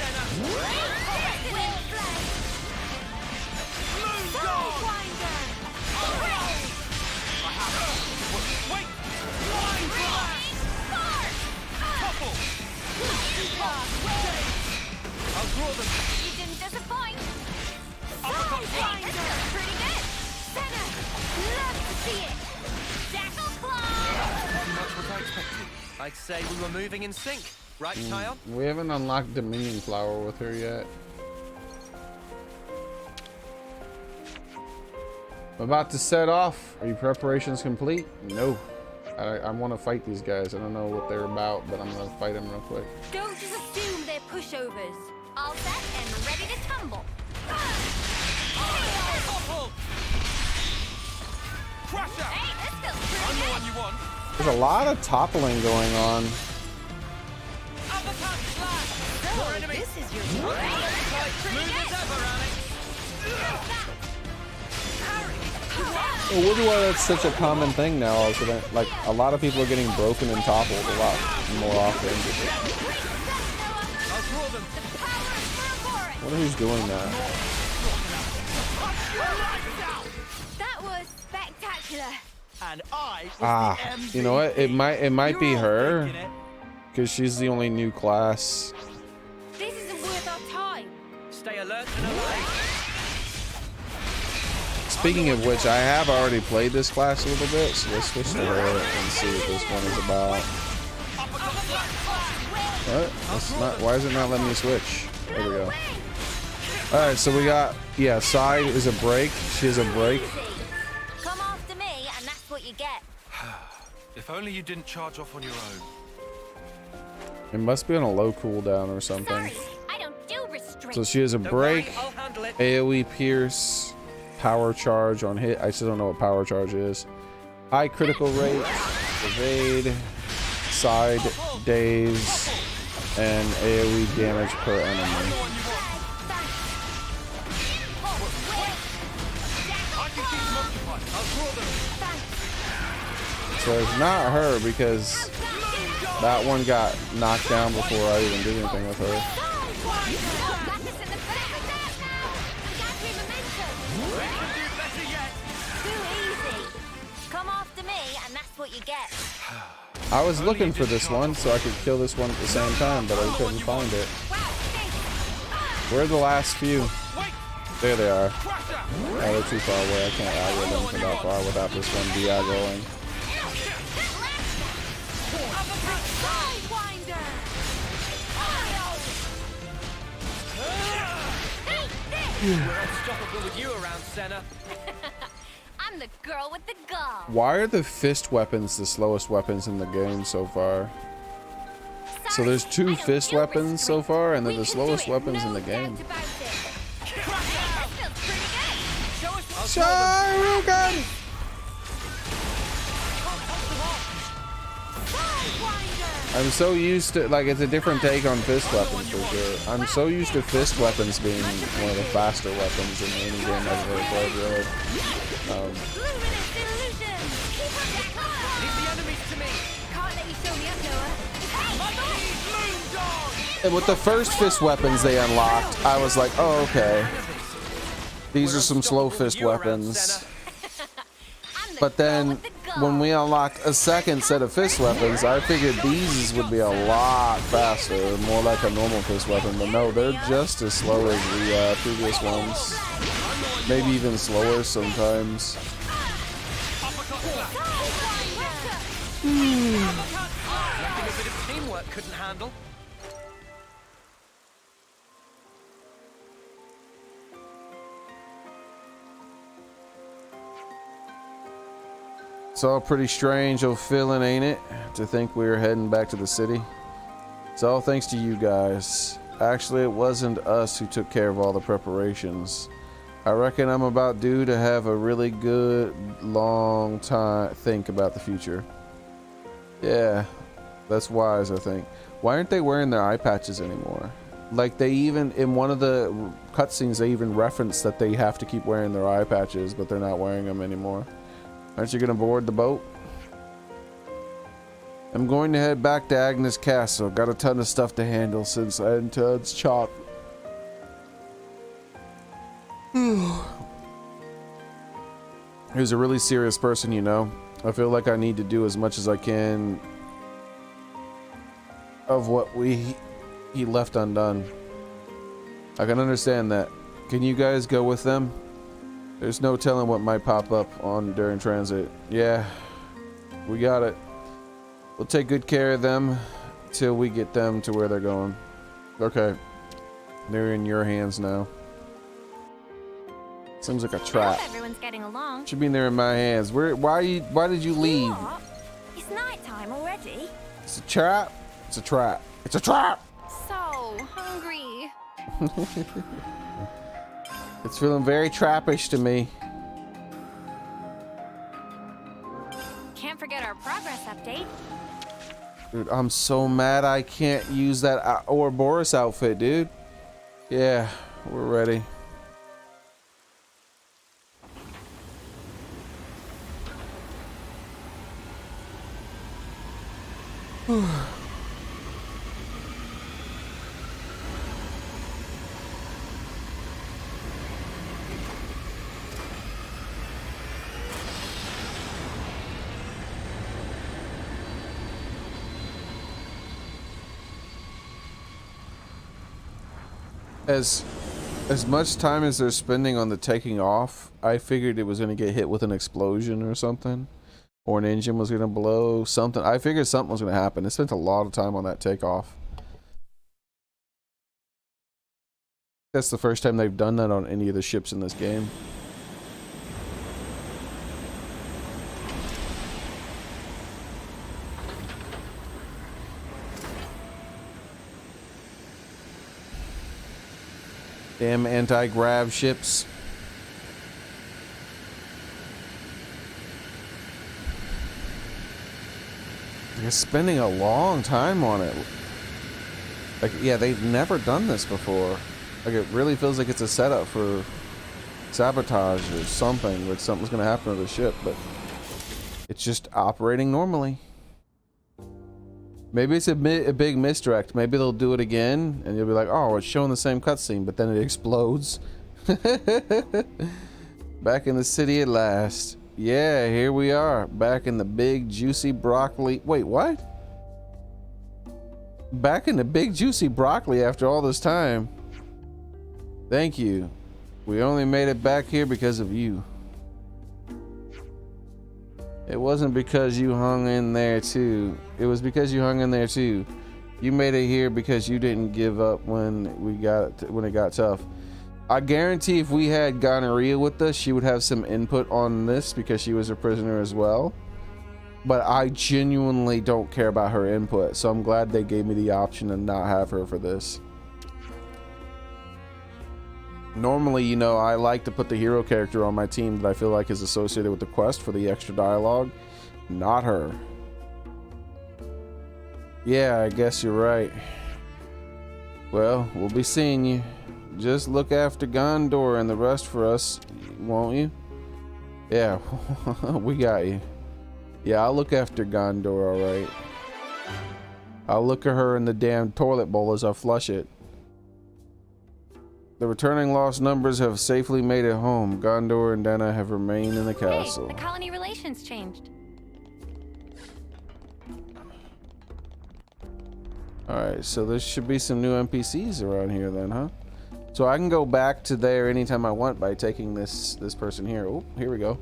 I'll draw them. You didn't disappoint. Hey, this feels pretty good. Senna, love to see it. Jackal Claw! Not much what I expected. I'd say we were moving in sync. Right, Tyon? We haven't unlocked Dominion Flower with her yet. I'm about to set off. Are your preparations complete? No. I want to fight these guys. I don't know what they're about, but I'm going to fight them real quick. Don't just assume they're pushovers. All set and ready to tumble. Topple. Crush out. Hey, this feels pretty I'm the good. one you want. There's a lot of toppling going on. Uppercut slash. More enemy. This is your Smooth as ever, Alex. I wonder why that's such a common thing now. So that, like, a lot of people are getting broken and toppled a lot more often. I'll draw them. I wonder who's doing that. That was spectacular. And I was Ah, the MVP. you know what? It might be You're all her thinking it. because she's the only new class. This isn't worth our time. Stay alert and alert. Speaking of which, I have already played this class a little bit, so let's switch to her and see what this one is about. What? That's not, why is it not letting me switch? There we go. Alright, so we got, yeah, side is a break. She has a break. Come after me, and that's what you get. If only you didn't charge off on your own. It must be on a low cooldown or something. Sorry, I don't do restraint. So she has a Don't worry, break, I'll handle it. AoE pierce, power charge on hit. I still don't know what power charge is. High critical rate, evade, side, daze, and AoE damage per enemy. So it's not her because that one got knocked down before I even did anything with her. Come after me, and that's That's what you get. I was looking for this one so I could kill this one at the same time, but I couldn't find it. Where are the last few? There they are. Oh, they're too far away. I can't aggro them from that far without this one de-aggroing. We're unstoppable with you around, Senna. I'm the girl with the gall. Why are the fist weapons the slowest weapons in the game so far? So there's 2 fist weapons so far, and they're the slowest weapons in the game. Xearrik! I'm so used to, like, it's a different take on fist weapons for sure. I'm so used to fist weapons being one of the faster weapons in any game I've ever played, really. And with the first fist weapons they unlocked, I was like, oh, okay. These are some slow fist weapons. But then when we unlocked a second set of fist weapons, I figured these would be a lot faster, more like a normal fist weapon. But no, they're just as slow as the previous ones. Maybe even slower sometimes. Nothing a bit of teamwork couldn't handle. It's all pretty strange old feeling, ain't it? To think we were heading back to the city. It's all thanks to you guys. Actually, it wasn't us who took care of all the preparations. I reckon I'm about due to have a really good long time think about the future. Yeah, that's wise, I think. Why aren't they wearing their eye patches anymore? Like, they even, in one of the cutscenes, they even reference that they have to keep wearing their eye patches, but they're not wearing them anymore. Aren't you gonna board the boat? I'm going to head back to Agnes Castle. Got a ton of stuff to handle since Toad's chop. He's a really serious person, you know. I feel like I need to do as much as I can of what he left undone. I can understand that. Can you guys go with them? There's no telling what might pop up on during transit. Yeah, we got it. We'll take good care of them till we get them to where they're going. Okay, they're in your hands now. Seems like a trap. Everyone's getting along. Should be there in my hands. Why did you leave? What? It's night time already. It's a trap. It's a trap. It's a trap. So hungry. It's feeling very trappish to me. Can't forget our progress update. Dude, I'm so mad I can't use that Ouroboros outfit, dude. Yeah, we're ready. As much time as they're spending on the taking off, I figured it was going to get hit with an explosion or something, or an engine was going to blow, something. I figured something was going to happen. They spent a lot of time on that takeoff. That's the first time they've done that on any of the ships in this game. Damn anti-grav ships. They're spending a long time on it. Like, yeah, they've never done this before. Like, it really feels like it's a setup for sabotage or something, like something's gonna happen to the ship, but it's just operating normally. Maybe it's a big misdirect. Maybe they'll do it again, and you'll be like, oh, it's showing the same cutscene, but then it explodes. Back in the city at last. Yeah, here we are, back in the big juicy broccoli. Wait, what? Back in the big juicy broccoli after all this time. Thank you. We only made it back here because of you. It wasn't because you hung in there too. It was because you hung in there too. You made it here because you didn't give up when it got tough. I guarantee if we had gonorrhea with us, she would have some input on this because she was a prisoner as well. But I genuinely don't care about her input, so I'm glad they gave me the option to not have her for this. Normally, you know, I like to put the hero character on my team that I feel like is associated with the quest for the extra dialogue. Not her. Yeah, I guess you're right. Well, we'll be seeing you. Just look after Gondor and the rest for us, won't you? Yeah, we got you. Yeah, I'll look after Gondor, alright. I'll look at her in the damn toilet bowl as I flush it. The returning lost numbers have safely made it home. Gondor and Dana have remained in the castle. Hey, the colony relations changed. Alright, so there should be some new NPCs around here then, huh? So I can go back to there anytime I want by taking this person here. Oh, here we go.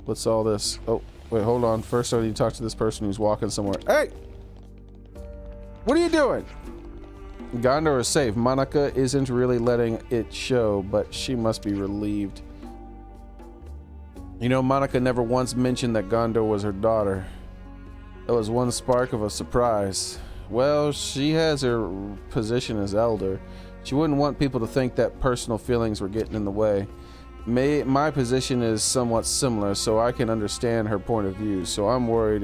What's all this? Oh, wait, hold on. First I need to talk to this person who's walking somewhere. Hey! What are you doing? Gondor is safe. Monica isn't really letting it show, but she must be relieved. You know, Monica never once mentioned that Gondor was her daughter. That was one spark of a surprise. Well, she has her position as elder. She wouldn't want people to think that personal feelings were getting in the way. My position is somewhat similar, so I can understand her point of view. So I'm worried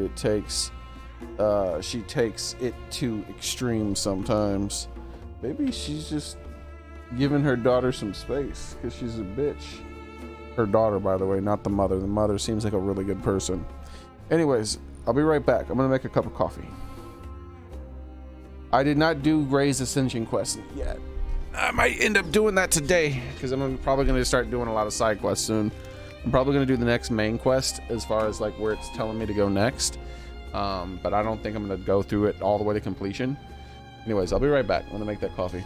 she takes it to extreme sometimes. Maybe she's just giving her daughter some space because she's a bitch. Her daughter, by the way, not the mother. The mother seems like a really good person. Anyways, I'll be right back. I'm gonna make a cup of coffee. I did not do Gray's Ascension quest yet. I might end up doing that today because I'm probably going to start doing a lot of side quests soon. I'm probably going to do the next main quest as far as like where it's telling me to go next. But I don't think I'm going to go through it all the way to completion. Anyways, I'll be right back. I'm going to make that coffee.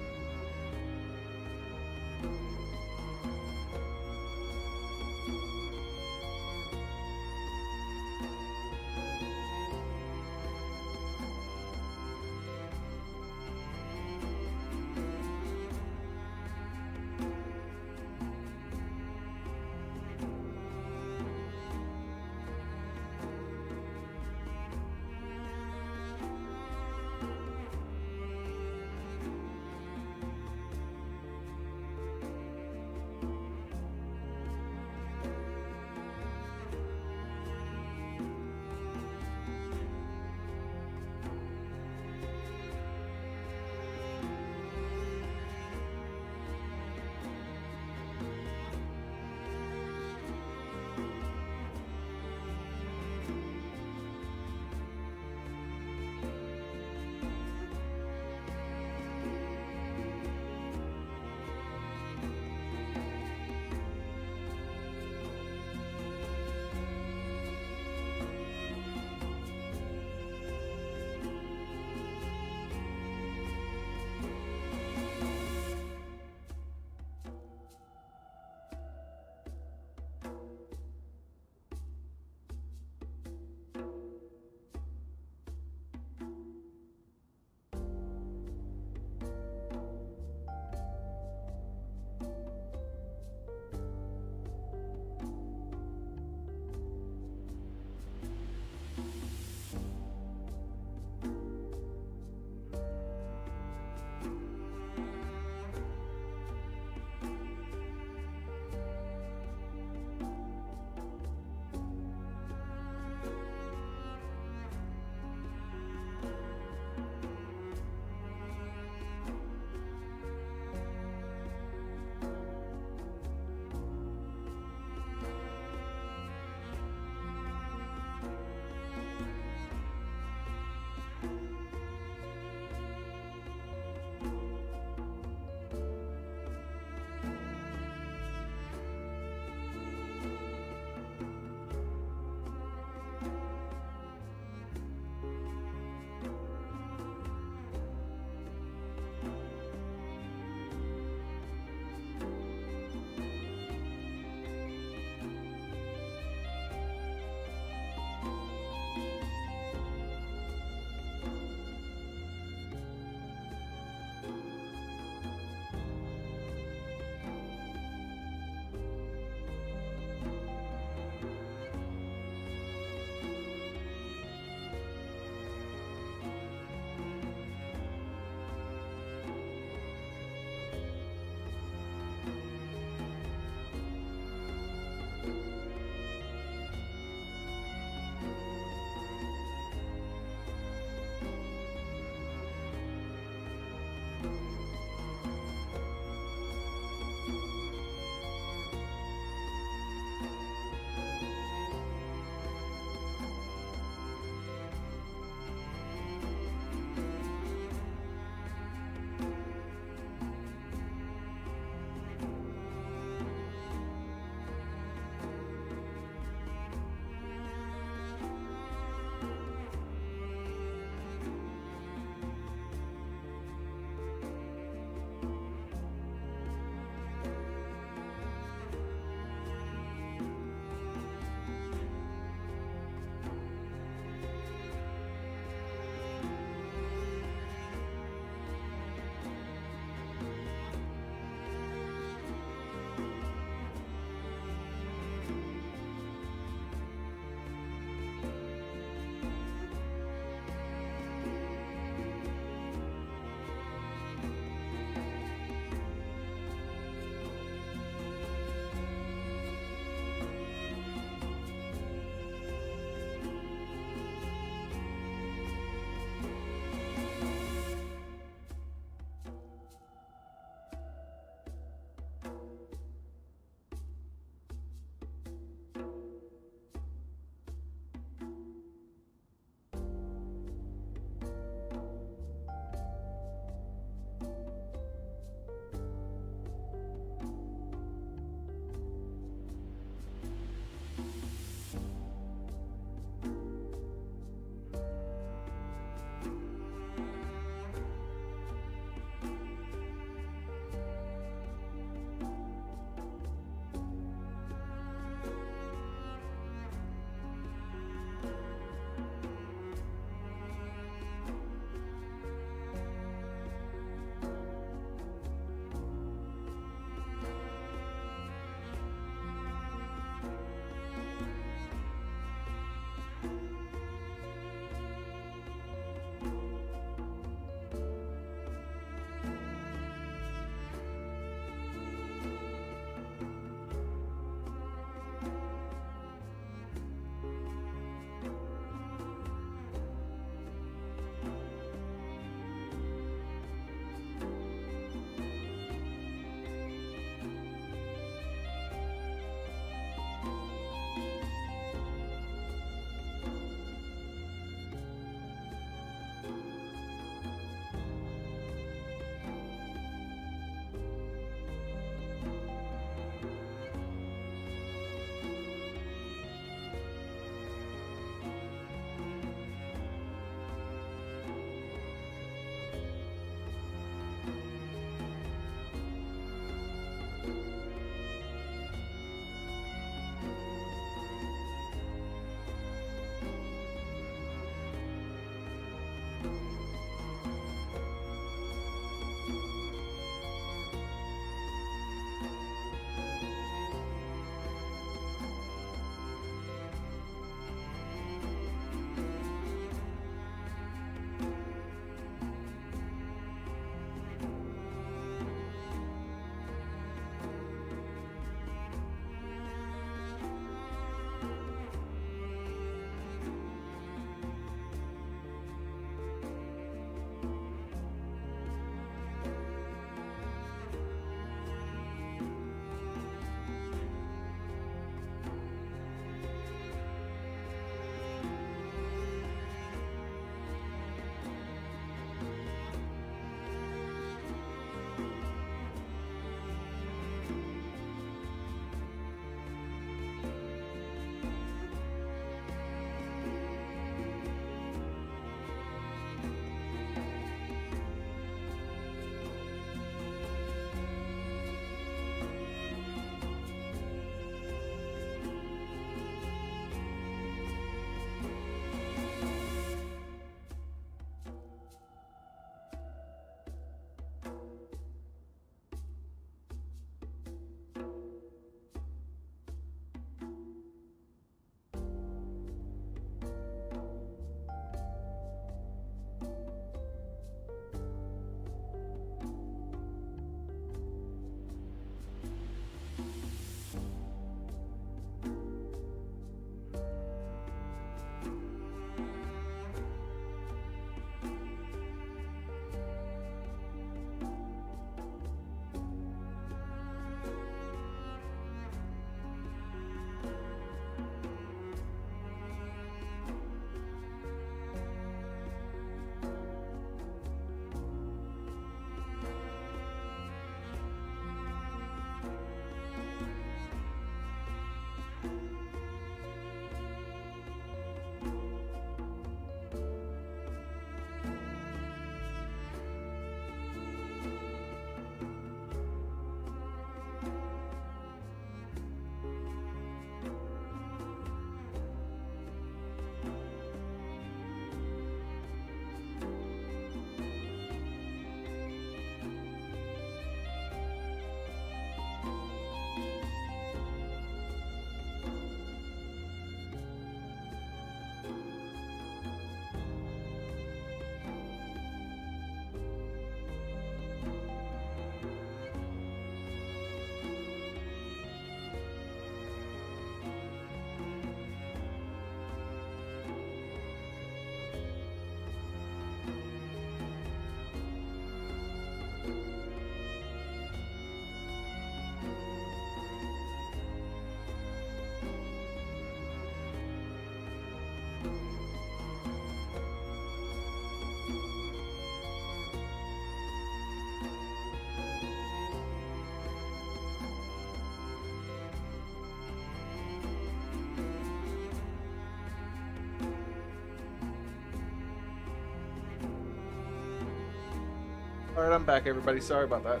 All right, I'm back, everybody. Sorry about that.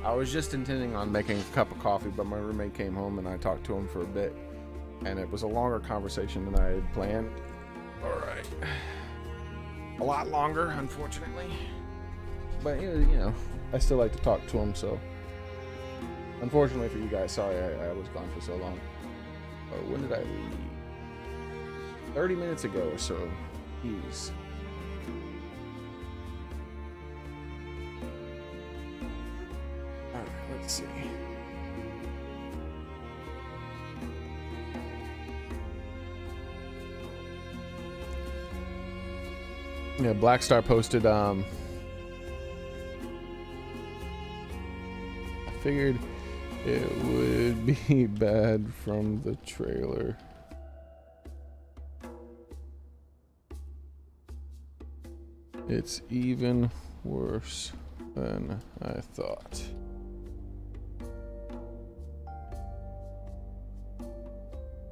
I was just intending on making a cup of coffee, but my roommate came home and I talked to him for a bit, and it was a longer conversation than I had planned. All right, a lot longer, unfortunately, but you know, I still like to talk to him. So, unfortunately for you guys, sorry I was gone for so long. When did I leave? 30 minutes ago or so. Jeez. Alright, let's see. Yeah, Blackstar posted, I figured it would be bad from the trailer. It's even worse than I thought.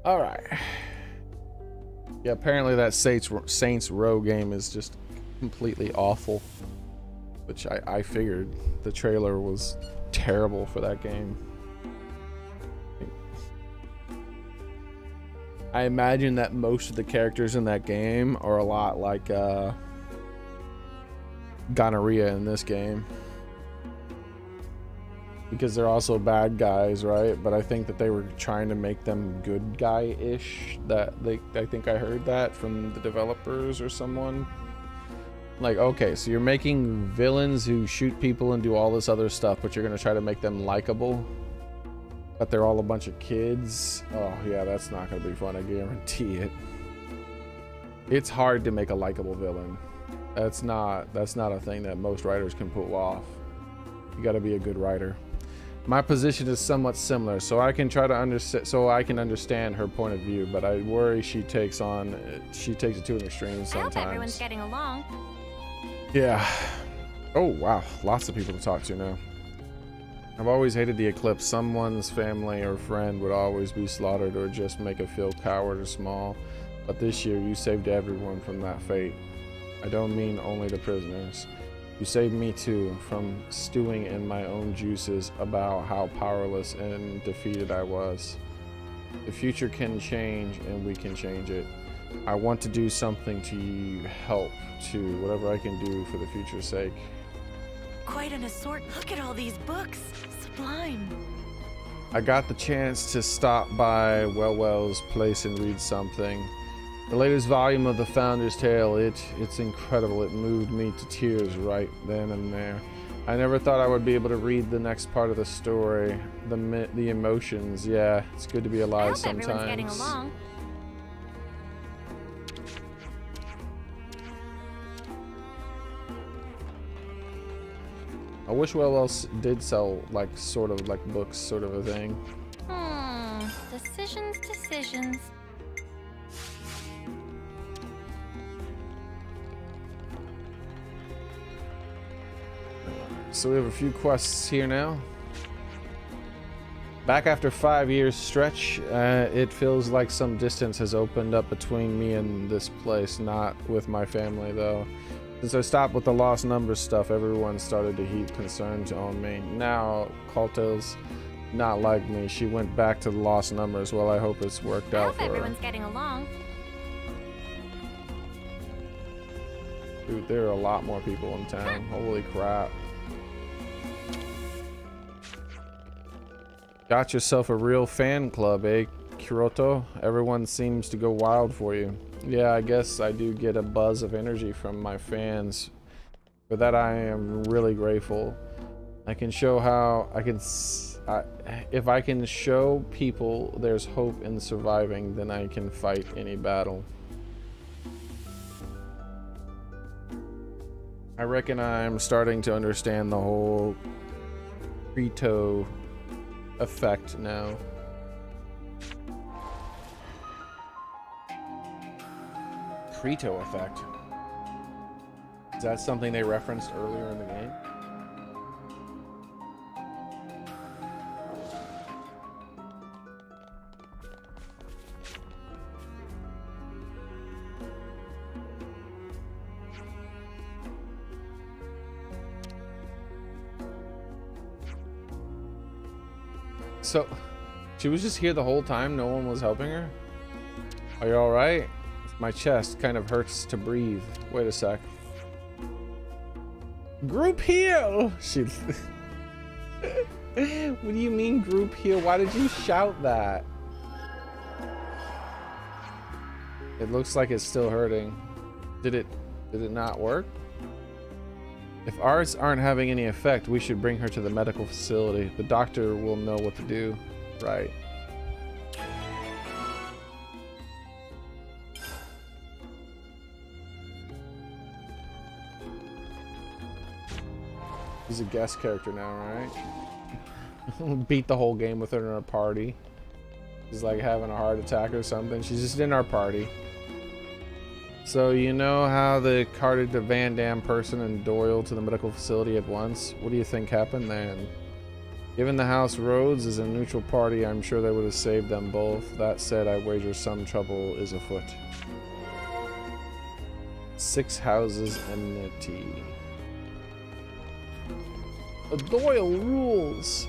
All right. Yeah, apparently that Saints Row game is just completely awful, which I figured. The trailer was terrible for that game. I imagine that most of the characters in that game are a lot like gonorrhea in this game, because they're also bad guys, right? But I think that they were trying to make them good guy-ish. I think I heard that from the developers or someone. Like, okay, so you're making villains who shoot people and do all this other stuff, but you're gonna try to make them likable, but they're all a bunch of kids. Oh yeah, that's not gonna be fun, I guarantee it. It's hard to make a likable villain. That's not a thing that most writers can pull off. You got to be a good writer. My position is somewhat similar, so I can try to understand her point of view, but I worry she takes it to an extreme sometimes. I hope everyone's getting along. Yeah. Oh wow, lots of people to talk to now. I've always hated the eclipse. Someone's family or friend would always be slaughtered or just make it feel coward or small. But this year you saved everyone from that fate. I don't mean only the prisoners. You saved me too, from stewing in my own juices about how powerless and defeated I was. The future can change and we can change it. I want to do something to help too, whatever I can do for the future's sake. Quite an assortment. Look at all these books. Sublime. I got the chance to stop by Wellwell's place and read something. The latest volume of the Founder's Tale, it's incredible. It moved me to tears right then and there. I never thought I would be able to read the next part of the story. The emotions, yeah, it's good to be alive sometimes. I hope everyone's getting along. I wish Wellwell did sell sort of like books, sort of a thing. Decisions. So we have a few quests here now. Back after 5 years stretch, it feels like some distance has opened up between me and this place. Not with my family though. Since I stopped with the lost numbers stuff, everyone started to heap concerns on me. Now Coltel's not like me. She went back to the lost numbers. Well, I hope it's worked out for her. Everyone's getting along. Dude, there are a lot more people in town. Holy crap. Got yourself a real fan club, eh, Kiroto? Everyone seems to go wild for you. Yeah, I guess I do get a buzz of energy from my fans. For that I am really grateful. I can show how if I can show people there's hope in surviving, then I can fight any battle. I reckon I'm starting to understand the whole Krito effect now. Krito effect. Is that something they referenced earlier in the game? So, she was just here the whole time? No one was helping her? Are you alright? My chest kind of hurts to breathe. Wait a sec. Group heal! She... What do you mean group heal? Why did you shout that? It looks like it's still hurting. Did it not work? If ours aren't having any effect, we should bring her to the medical facility. The doctor will know what to do. Right. He's a guest character now, right? Beat the whole game with her in our party. She's like having a heart attack or something. She's just in our party. So you know how they carted the Van Damme person and Doyle to the medical facility at once? What do you think happened then? Given the House Rhodes is a neutral party, I'm sure they would have saved them both. That said, I wager some trouble is afoot. 6 houses enmity. Doyle rules!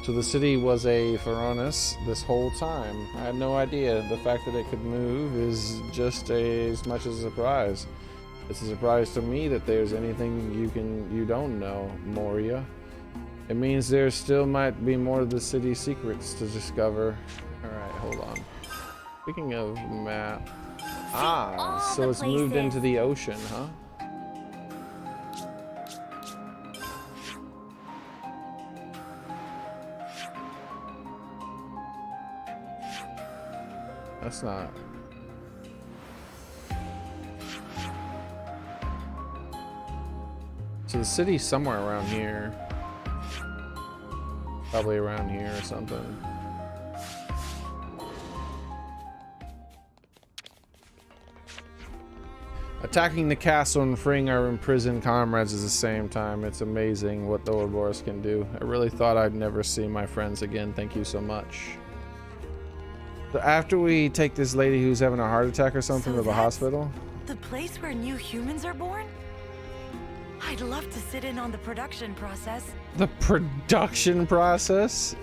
So the city was a Pharaonis this whole time. I had no idea. The fact that it could move is just as much as a surprise. It's a surprise to me that there's anything you don't know, Moria. It means there still might be more of the city's secrets to discover. Alright, hold on. Speaking of map. Ah, so it's moved into the ocean, huh? That's not. So the city's somewhere around here. Probably around here or something. Attacking the castle and freeing our imprisoned comrades at the same time. It's amazing what the Ouroboros can do. I really thought I'd never see my friends again. Thank you so much. So after we take this lady who's having a heart attack or something to the hospital. The place where new humans are born? I'd love to sit in on the production process. The production process?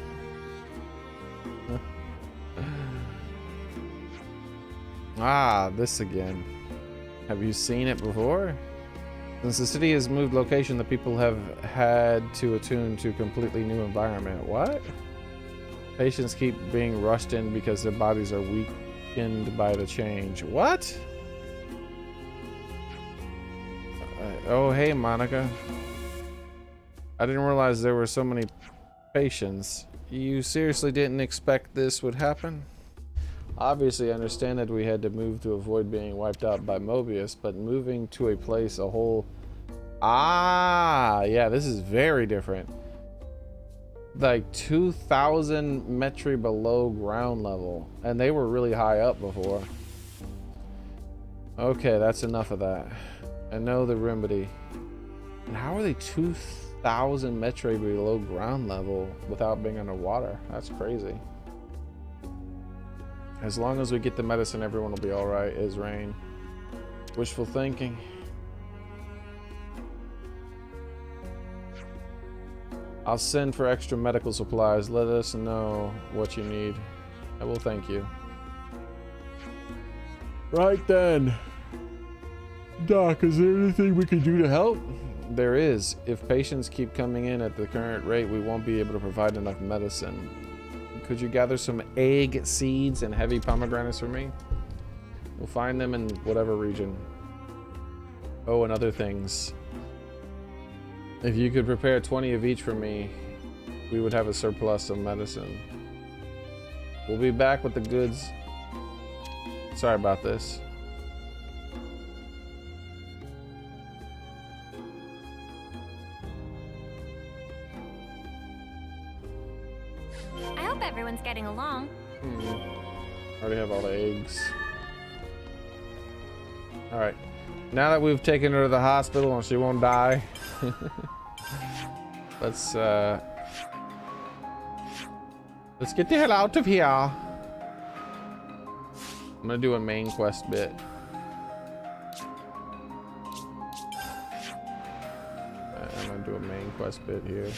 Ah, this again. Have you seen it before? Since the city has moved location, the people have had to attune to a completely new environment. What? Patients keep being rushed in because their bodies are weakened by the change. What? Oh, hey, Monica. I didn't realize there were so many patients. You seriously didn't expect this would happen? Obviously, I understand that we had to move to avoid being wiped out by Mobius, but moving to a place, a whole... Ah, yeah, this is very different. Like 2,000 metri below ground level, and they were really high up before. Okay, that's enough of that. I know the remedy. And how are they 2,000 metri below ground level without being underwater? That's crazy. As long as we get the medicine, everyone will be all right. Is Rain. Wishful thinking. I'll send for extra medical supplies. Let us know what you need. I will thank you. Right then. Doc, is there anything we can do to help? There is. If patients keep coming in at the current rate, we won't be able to provide enough medicine. Could you gather some egg seeds and heavy pomegranates for me? We'll find them in whatever region. Oh, and other things. If you could prepare 20 of each for me, we would have a surplus of medicine. We'll be back with the goods. Sorry about this. I hope everyone's getting along. Already have all the eggs. Alright. Now that we've taken her to the hospital and she won't die, let's get the hell out of here. I'm gonna do a main quest bit. I'm gonna do a main quest bit here.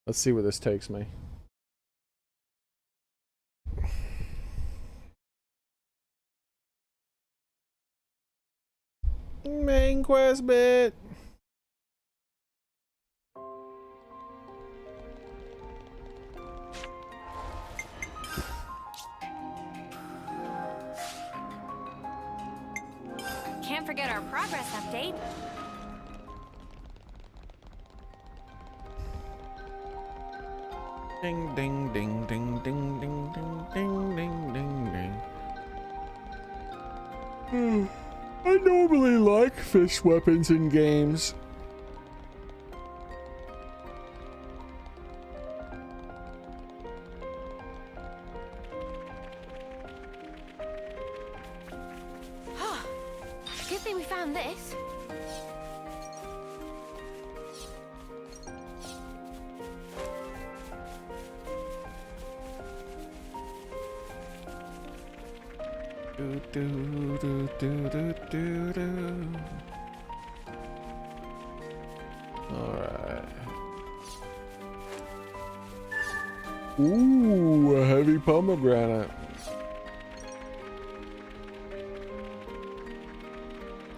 Let's see where this takes me. Main quest bit. Can't forget our progress update. Ding ding ding ding ding ding ding ding ding ding ding. I normally like fish weapons in games. Good thing we found this. Do, do, do, do, do, do, do. All right. Ooh, a heavy pomegranate.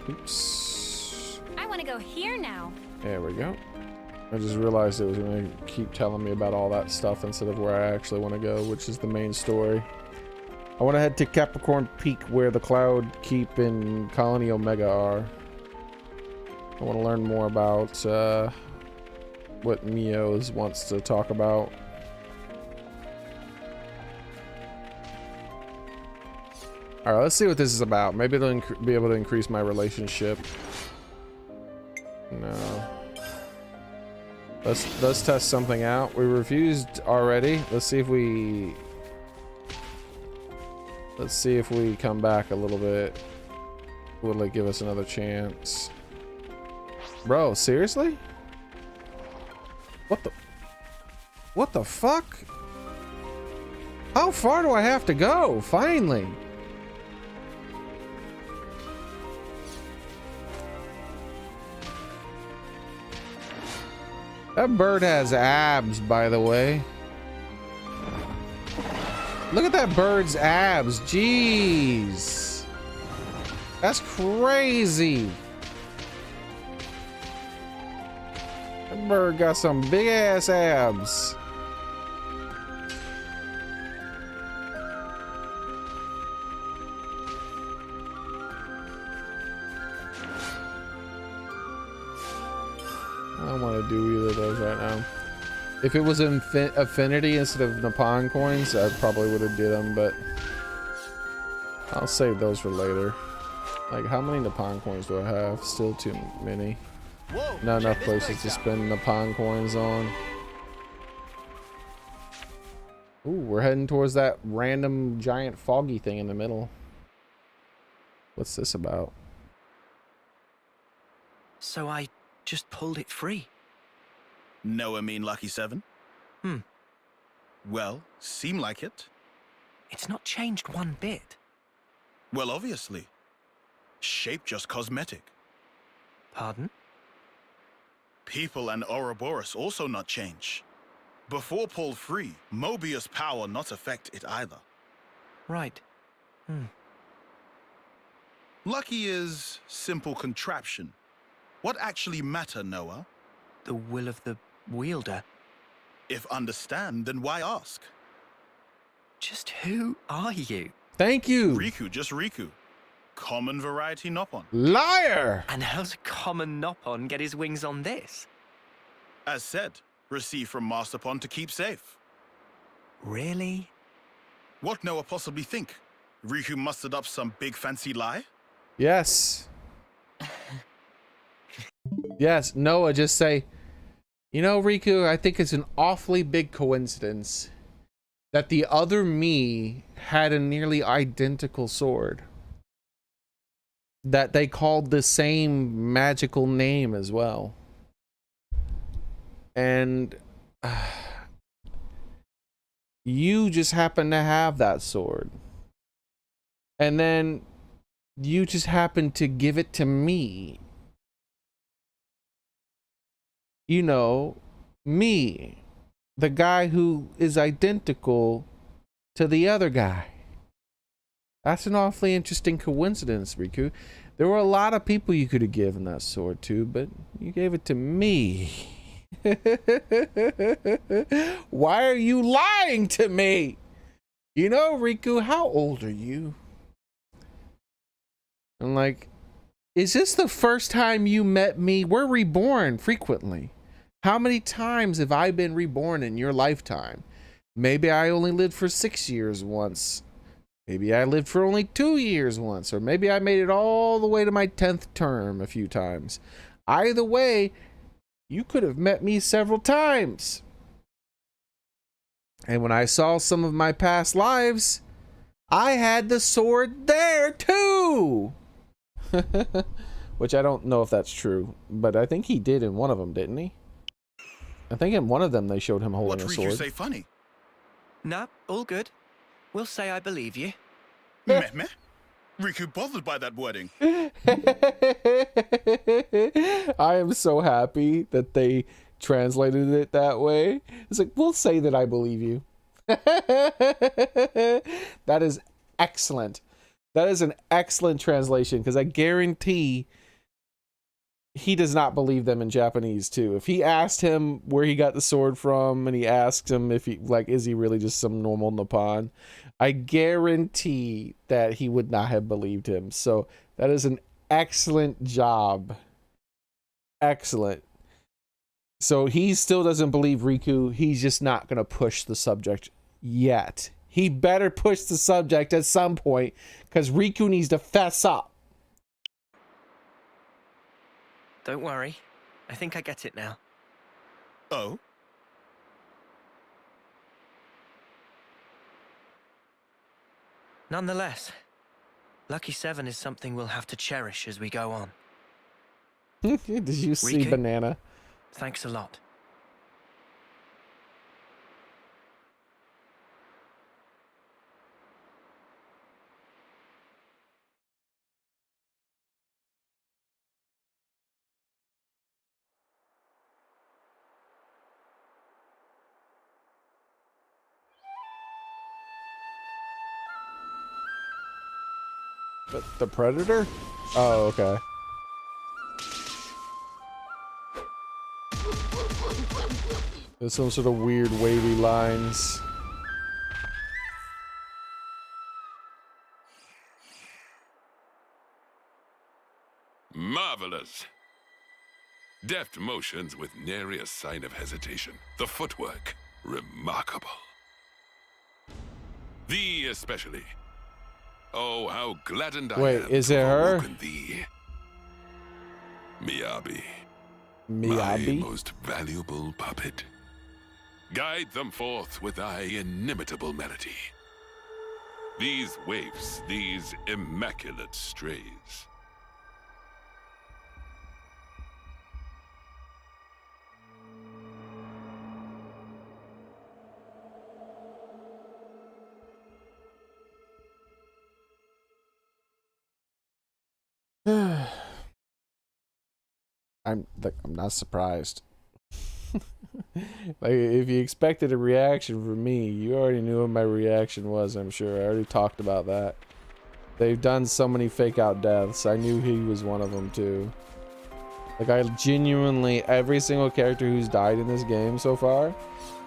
Oops. I want to go here now. There we go. I just realized it was going to keep telling me about all that stuff instead of where I actually want to go, which is the main story. I want to head to Capricorn Peak where the Cloud Keep and Colony Omega are. I want to learn more about what Mios wants to talk about. Alright, let's see what this is about. Maybe it'll be able to increase my relationship. No. Let's test something out. We refused already. Let's see if we come back a little bit. Will it give us another chance? Bro, seriously? What the fuck? How far do I have to go? Finally. That bird has abs, by the way. Look at that bird's abs. Jeez. That's crazy. That bird got some big ass abs. I don't want to do either of those right now. If it was affinity instead of Nippon coins, I probably would have did them, but I'll save those for later. Like, how many Nippon coins do I have? Still too many. Whoa, Not enough places to spend Nippon coins on. Ooh, we're heading towards that random giant foggy thing in the middle. What's this about? So I just pulled it free. No, I mean Lucky 7? Well, seem like it. It's not changed one bit. Well, obviously. Shape just cosmetic. Pardon? People and Ouroboros also not change. Before pulled free, Mobius power not affect it either. Right. Lucky is simple contraption. What actually matter, Noah? The will of the wielder. If understand, then why ask? Just who are you? Thank you. Riku, just Riku. Common variety Noppon. Liar! And how's a common Noppon get his wings on this? As said, received from Masterpon to keep safe. Really? What Noah possibly think? Riku mustered up some big fancy lie? Yes. Yes, Noah, just say, you know, Riku, I think it's an awfully big coincidence that the other me had a nearly identical sword. That they called the same magical name as well. And you just happen to have that sword. And then you just happen to give it to me. You know, me. the guy who is identical to the other guy. That's an awfully interesting coincidence, Riku. There were a lot of people you could have given that sword to, but you gave it to me. Why are you lying to me? You know, Riku, how old are you? I'm like, is this the first time you met me? We're reborn frequently. How many times have I been reborn in your lifetime? Maybe I only lived for 6 years once. Maybe I lived for only 2 years once. Or maybe I made it all the way to my 10th term a few times. Either way, you could have met me several times. And when I saw some of my past lives, I had the sword there too. Which I don't know if that's true, but I think he did in one of them, didn't he? I think in one of them they showed him holding a sword. What Riku say funny? Nah, all good. We'll say I believe you. Meh meh? Riku bothered by that wording. I am so happy that they translated it that way. It's like, we'll say that I believe you. That is excellent. That is an excellent translation, because I guarantee he does not believe them in Japanese too. If he asked him where he got the sword from, and he asked him if he, like, is he really just some normal Nippon, I guarantee that he would not have believed him. So that is an excellent job. Excellent. So he still doesn't believe Riku. He's just not going to push the subject yet. He better push the subject at some point, because Riku needs to fess up. Don't worry. I think I get it now. Oh? Nonetheless, Lucky 7 is something we'll have to cherish as we go on. Did you see Riku? Banana? Thanks a lot. The Predator? Oh, okay. There's some sort of weird wavy lines. Marvelous. Deft motions with nary a sign of hesitation. The footwork, remarkable. Thee especially. Oh, how gladdened I am. Wait, is to it have her? awoken thee. Miyabi. Miyabi? My most valuable puppet. Guide them forth with thy inimitable melody. These waifs, these immaculate strays. I'm not surprised. Like, if you expected a reaction from me, you already knew what my reaction was, I'm sure. I already talked about that. They've done so many fake out deaths. I knew he was one of them too. Like, I genuinely, every single character who's died in this game so far,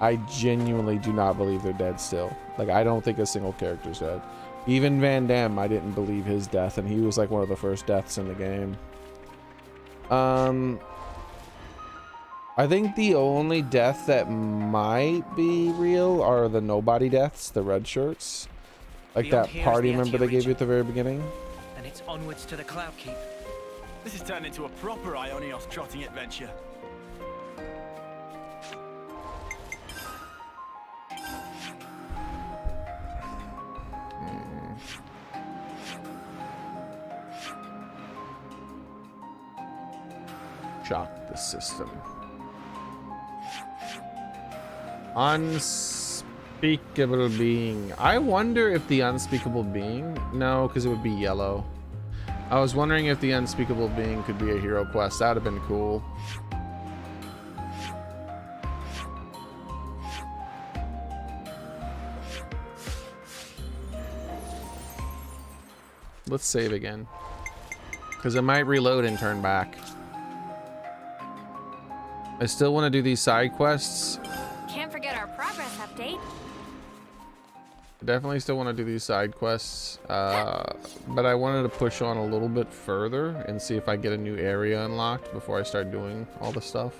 I genuinely do not believe they're dead still. Like, I don't think a single character's dead. Even Van Damme, I didn't believe his death, and he was like one of the first deaths in the game. I think the only death that might be real are the nobody deaths, the red shirts. Like Beyond that here is party the member they gave you anti-region. at the very beginning. And it's onwards to the Cloud Keep. This has turned into a proper Ionios trotting adventure. Shock the system. Unspeakable being. I wonder if the unspeakable being... No, because it would be yellow. I was wondering if the unspeakable being could be a hero quest. That would have been cool. Let's save again. Because it might reload and turn back. I still want to do these side quests. Can't forget our progress update. Definitely still want to do these side quests. But I wanted to push on a little bit further and see if I get a new area unlocked before I start doing all the stuff.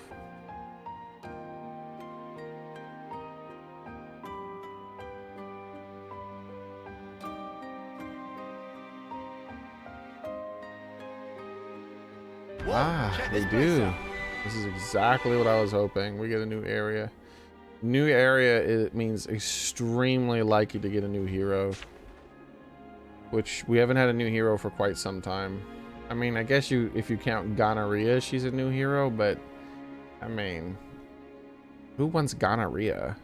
They do. This is exactly what I was hoping. We get a new area. New area, it means extremely likely to get a new hero. Which we haven't had a new hero for quite some time. I mean, I guess if you count Gonorrhea, she's a new hero, but I mean, who wants Gonorrhea?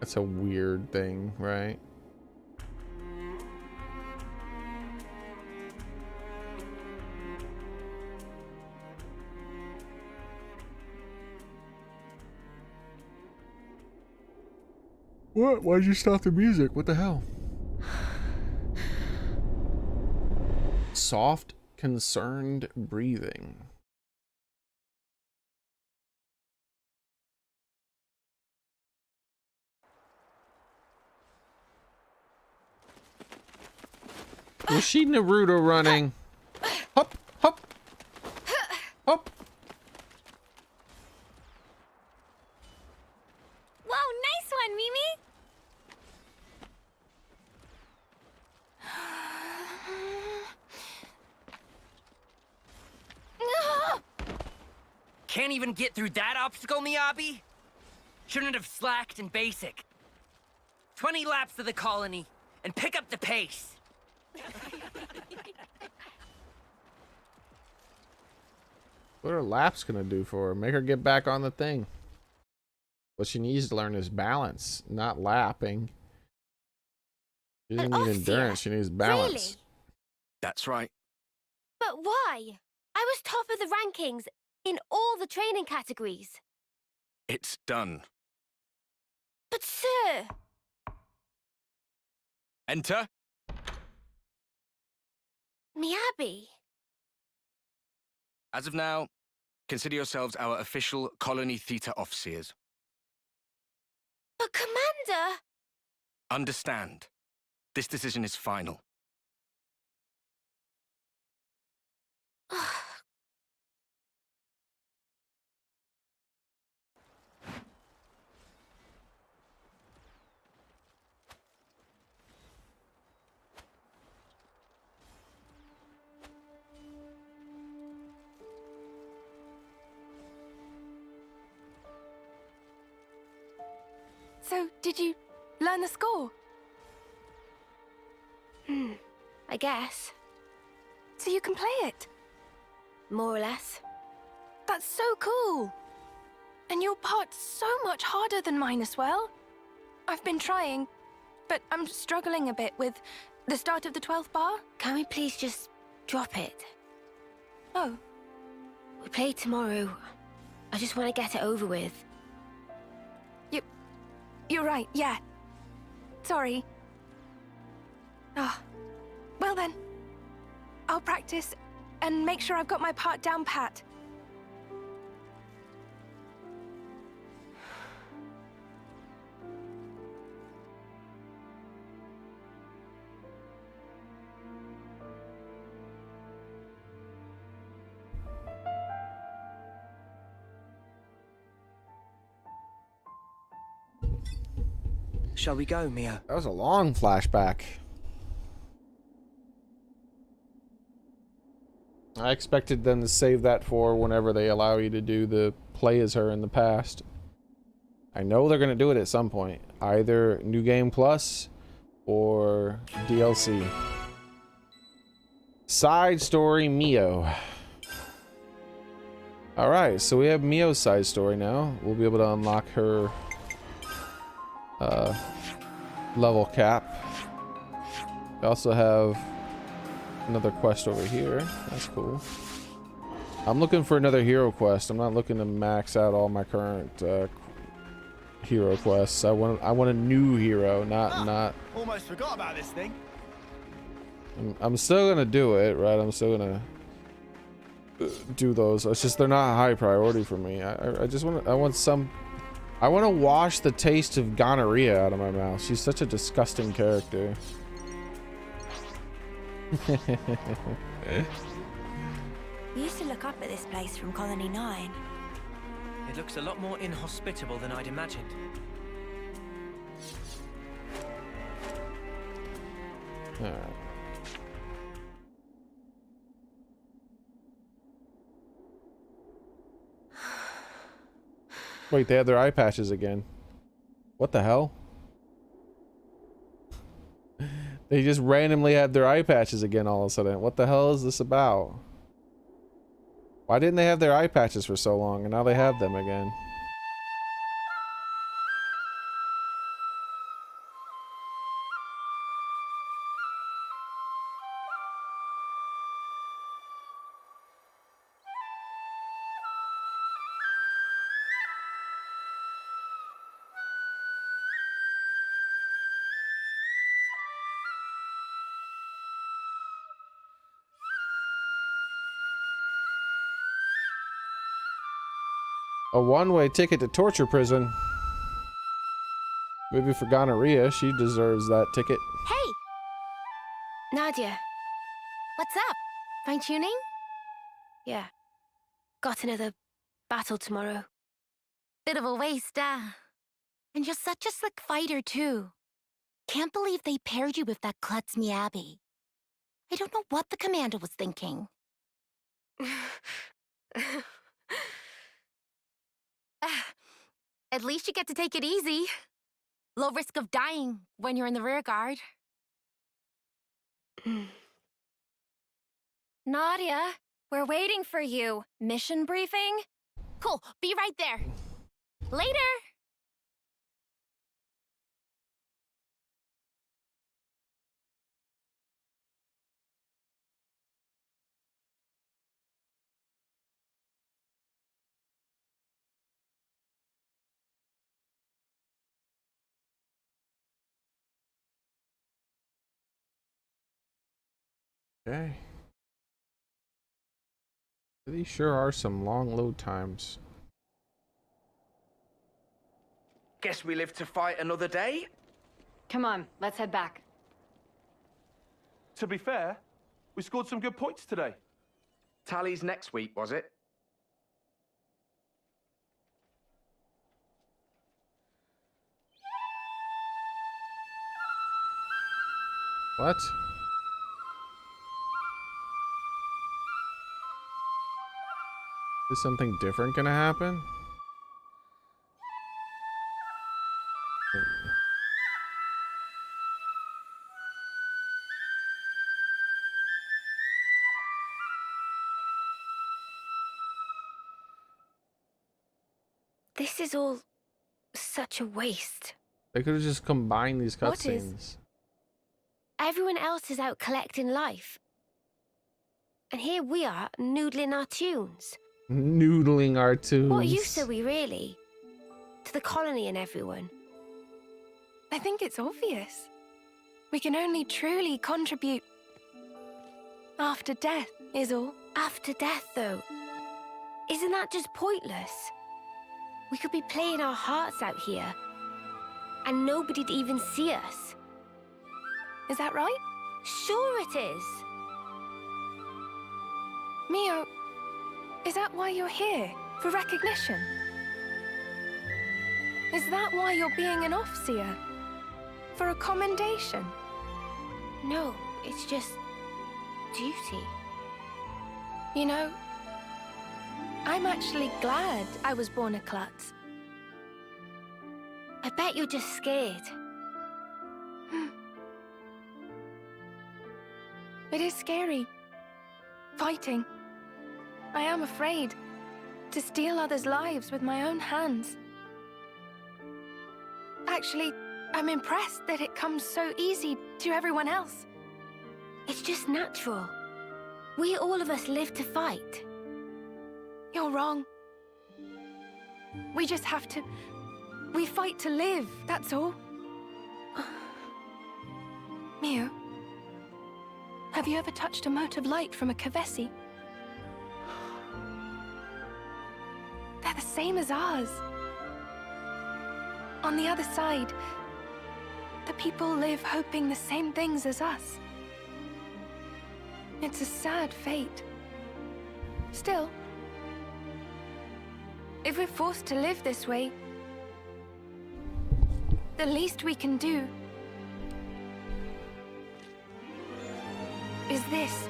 That's a weird thing, right? What? Why'd you stop the music? What the hell? Soft, concerned breathing. Was she Naruto running? Hop, hop, hop. Whoa, nice one, Mimi. Can't even get through that obstacle, Miyabi? Shouldn't have slacked in basic. 20 laps of the colony, and pick up the pace. What are laps gonna do for her? Make her get back on the thing. What she needs to learn is balance, not lapping. She doesn't need endurance, she needs balance. Really? That's right. But why? I was top of the rankings in all the training categories. It's done. But sir... Enter. Miyabi. As of now, consider yourselves our official Colony Theta officers. But Commander... Understand. This decision is final. So, did you learn the score? I guess. So you can play it? More or less. That's so cool. And your part's so much harder than mine as well. I've been trying, but I'm struggling a bit with the start of the 12th bar. Can we please just drop it? Oh. We play tomorrow. I just want to get it over with. You're right, yeah. Sorry. Oh. Well then. I'll practice and make sure I've got my part down pat. Shall we go, Mio? That was a long flashback. I expected them to save that for whenever they allow you to do the play as her in the past. I know they're going to do it at some point. Either New Game Plus or DLC. Side story Mio. Alright, so we have Mio's side story now. We'll be able to unlock her level cap. We also have another quest over here. That's cool. I'm looking for another hero quest. I'm not looking to max out all my current hero quests. I want a new hero, not Almost forgot about this thing. I'm still gonna do it, right? I'm still gonna do those. It's just they're not high priority for me. I just want I want to wash the taste of gonorrhea out of my mouth. She's such a disgusting character. We used to look up at this place from Colony 9. It looks a lot more inhospitable than I'd imagined. Alright. Wait, they have their eye patches again. What the hell? They just randomly had their eye patches again all of a sudden. What the hell is this about? Why didn't they have their eye patches for so long and now they have them again? A one-way ticket to torture prison. Maybe for gonorrhea, she deserves that ticket. Hey! Nadia. What's up? Fine tuning? Yeah. Got another battle tomorrow. Bit of a waste, And you're such a slick fighter, too. Can't believe they paired you with that klutz Miyabi. I don't know what the commander was thinking. At least you get to take it easy. Low risk of dying when you're in the rear guard. Nadia, we're waiting for you. Mission briefing? Cool, be right there. Later! Okay. These sure are some long load times. Guess we live to fight another day? Come on, let's head back. To be fair, we scored some good points today. Tallies next week, was it? What? Is something different gonna happen? This is all such a waste. They could have just combined these What is- cutscenes. Everyone else is out collecting life. And here we are, noodling our tunes. Noodling our tunes. What use are we really? To the colony and everyone. I think it's obvious. We can only truly contribute after death, is all. After death, though. Isn't that just pointless? We could be playing our hearts out here. And nobody'd even see us. Is that right? Sure it is. Mio, is that why you're here? For recognition? Is that why you're being an Offseer? For a commendation? No, it's just duty. You know, I'm actually glad I was born a klutz. I bet you're just scared. It is scary. Fighting. I am afraid to steal others' lives with my own hands. Actually, I'm impressed that it comes so easy to everyone else. It's just natural. We all of us live to fight. You're wrong. We just have to... We fight to live, that's all. Mio, Have you ever touched a mote of light from a Kavesi? They're the same as ours. On the other side, the people live hoping the same things as us. It's a sad fate. Still, if we're forced to live this way, the least we can do is this.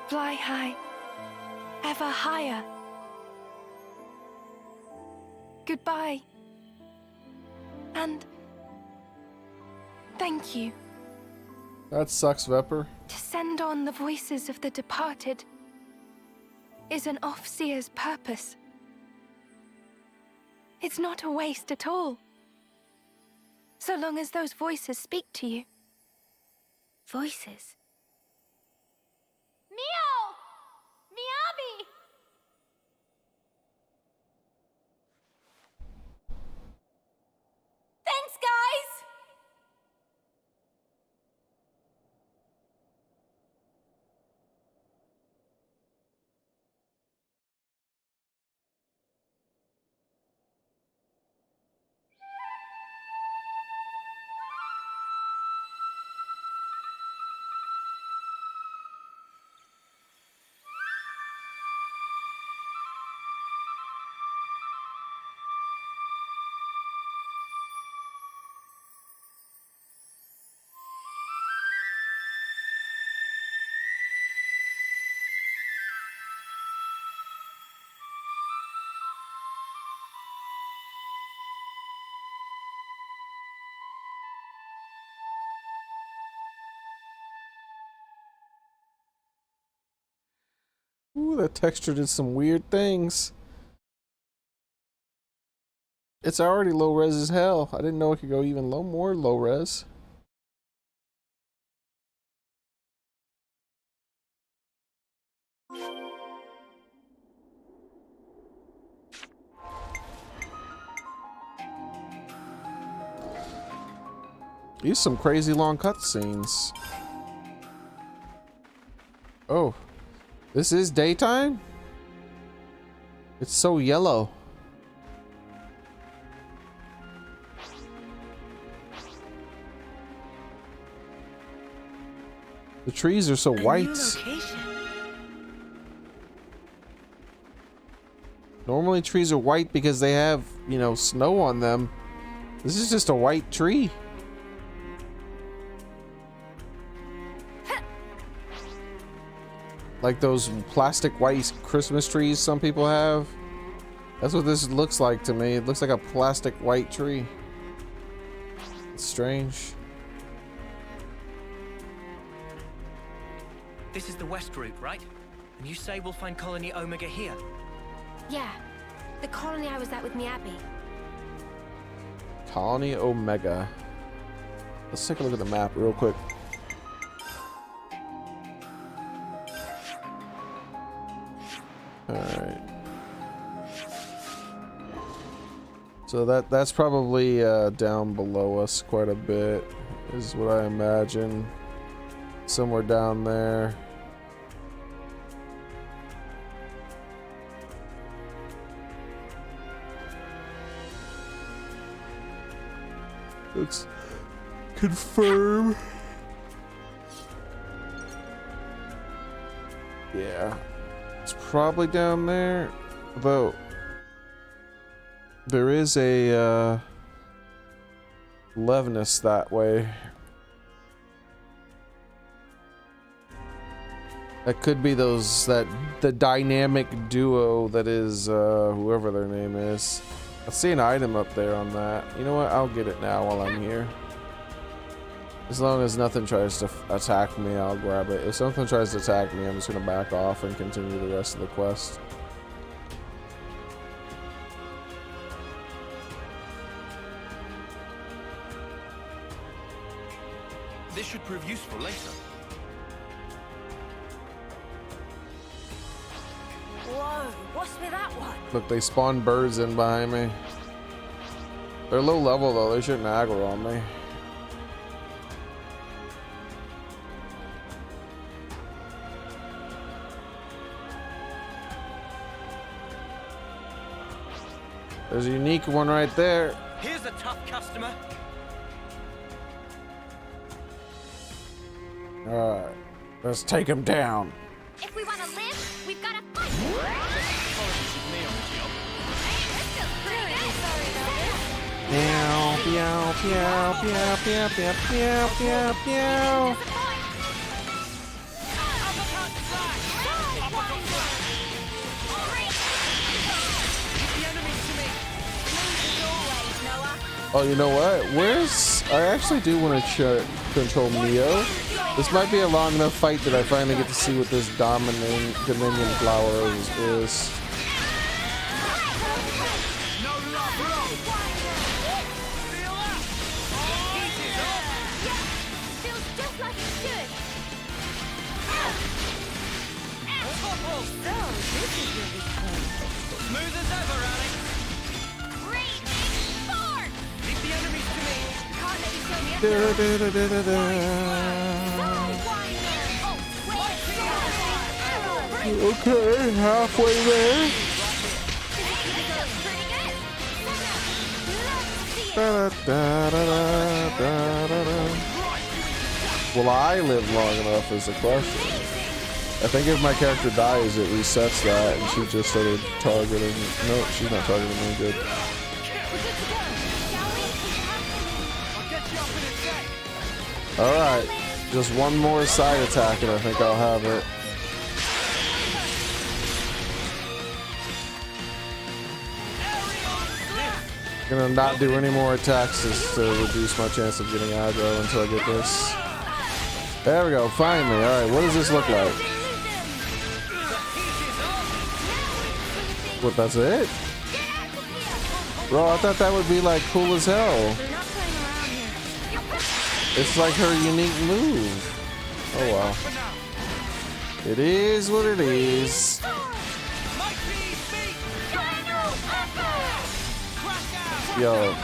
Fly high, ever higher. Goodbye. And thank you. That sucks, Vepper. To send on the voices of the departed is an Offseer's purpose. It's not a waste at all. So long as those voices speak to you. Voices? Mio! Miyabi! Thanks, guys! Ooh, that texture did some weird things. It's already low res as hell. I didn't know it could go even more low res. These some crazy long cutscenes. Oh, this is daytime? It's so yellow. The trees are so white. Normally trees are white because they have, you know, snow on them. This is just a white tree. Like those plastic white Christmas trees some people have. That's what this looks like to me. It looks like a plastic white tree. It's strange. This is the west route, right? And you say we'll find Colony Omega here? Yeah, the colony I was at with Miyabi. Colony Omega. Let's take a look at the map real quick. Alright. So that's probably down below us quite a bit, is what I imagine. Somewhere down there. Let's confirm. Yeah. It's probably down there. Although there is a Levinus that way. That could be the dynamic duo that is whoever their name is. I see an item up there on that. You know what? I'll get it now while I'm here. As long as nothing tries to attack me, I'll grab it. If something tries to attack me, I'm just gonna back off and continue the rest of the quest. This should prove useful later. Whoa, what's with that one? Look, they spawn birds in behind me. They're low level though, they shouldn't aggro on me. There's a unique one right there. Here's a tough customer. Alright, let's take him down. If we want to live, we've got to fight. Meow, meow, meow, meow, meow, meow, meow, meow, meow. Oh, you know what? I actually do want to control Neo. This might be a long enough fight that I finally get to see what this Dominion flower is. Smooth as ever, Alex. Leave the enemies to me. Can't let you show me Okay, halfway there. Will I live long enough is the question. I think if my character dies, it resets that, and she just started targeting. No, she's not targeting me. Good. All right, just one more side attack, and I think I'll have it. Gonna not do any more attacks just to reduce my chance of getting aggro until I get this. There we go, finally. All right, what does this look like? What, that's it? Bro, I thought that would be like cool as hell. It's like her unique move. Oh wow. It is what it is. Yo,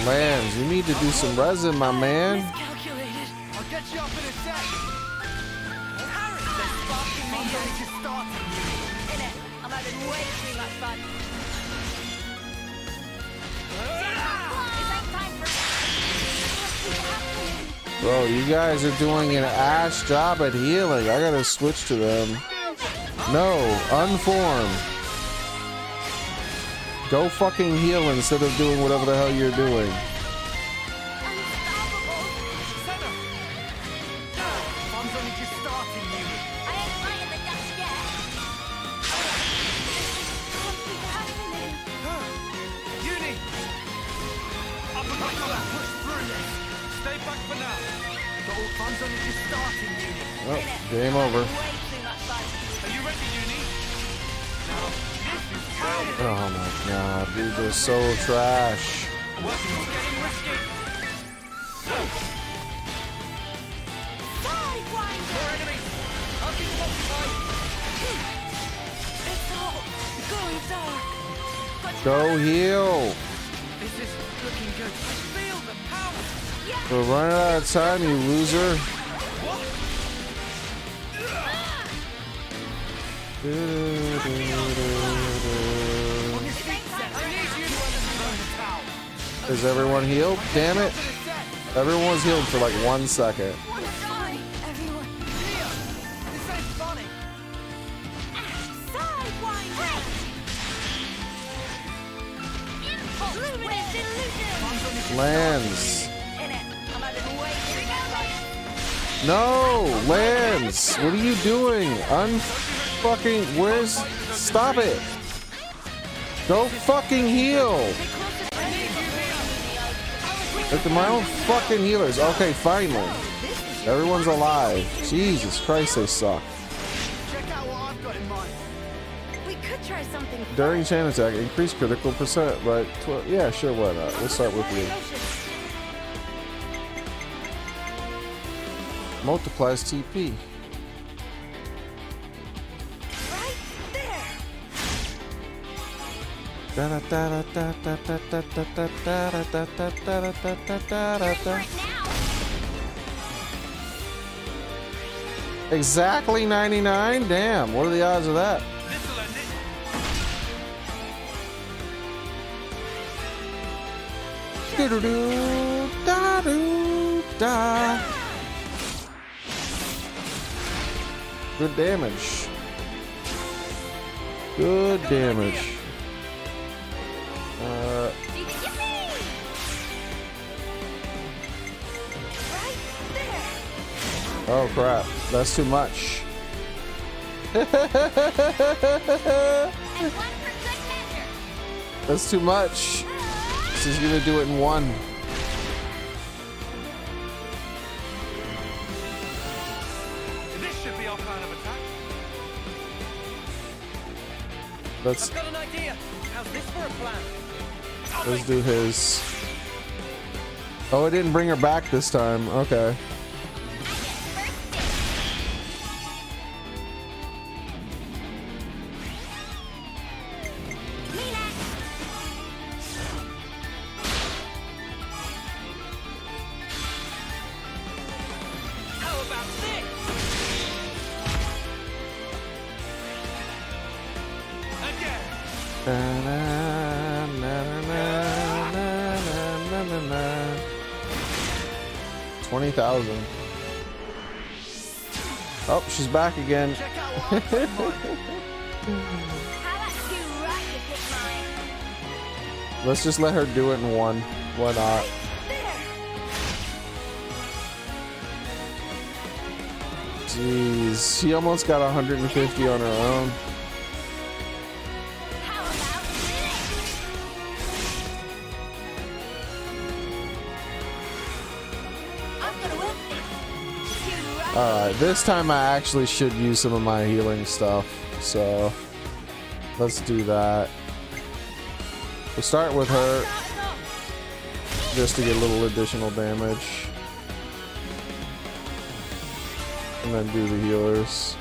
Lambs, you need to do some resin, my man. I'll get you up in a sec. I'm having way too much fun. Bro, you guys are doing an ass job at healing. I gotta switch to them. No, unform. Go fucking heal instead of doing whatever the hell you're doing. Oh, game over. Oh my god, dude, they're so trash. Go heal. This is looking good. I feel the power. We're running out of time, you loser. Is everyone healed? Damn it. Everyone's healed for like 1 second. Lands. No, Lance, what are you doing? Unfucking, where's, stop it. Go fucking heal. Look at my own fucking healers. Okay, finally. Everyone's alive. Jesus Christ, they suck. Check out what I've got in mind. We could try something. During chain attack, increase critical percent by 12. Yeah, sure, why not? We'll start with you. Multiplies TP. Right there. Exactly 99? Damn, what are the odds of that? Do-do-do, da-do-da. Good damage. Good damage. Oh crap, that's too much. That's too much. She's gonna do it in one. This should be our plan of attack. Let's I've got an idea. How's this for a plan? let's do his. Oh, it didn't bring her back this time. Okay. Oh, she's back again. Let's just let her do it in one. Why not? Jeez, she almost got 150 on her own. Alright, this time I actually should use some of my healing stuff, so let's do that. We'll start with her, just to get a little additional damage. And then do the healers.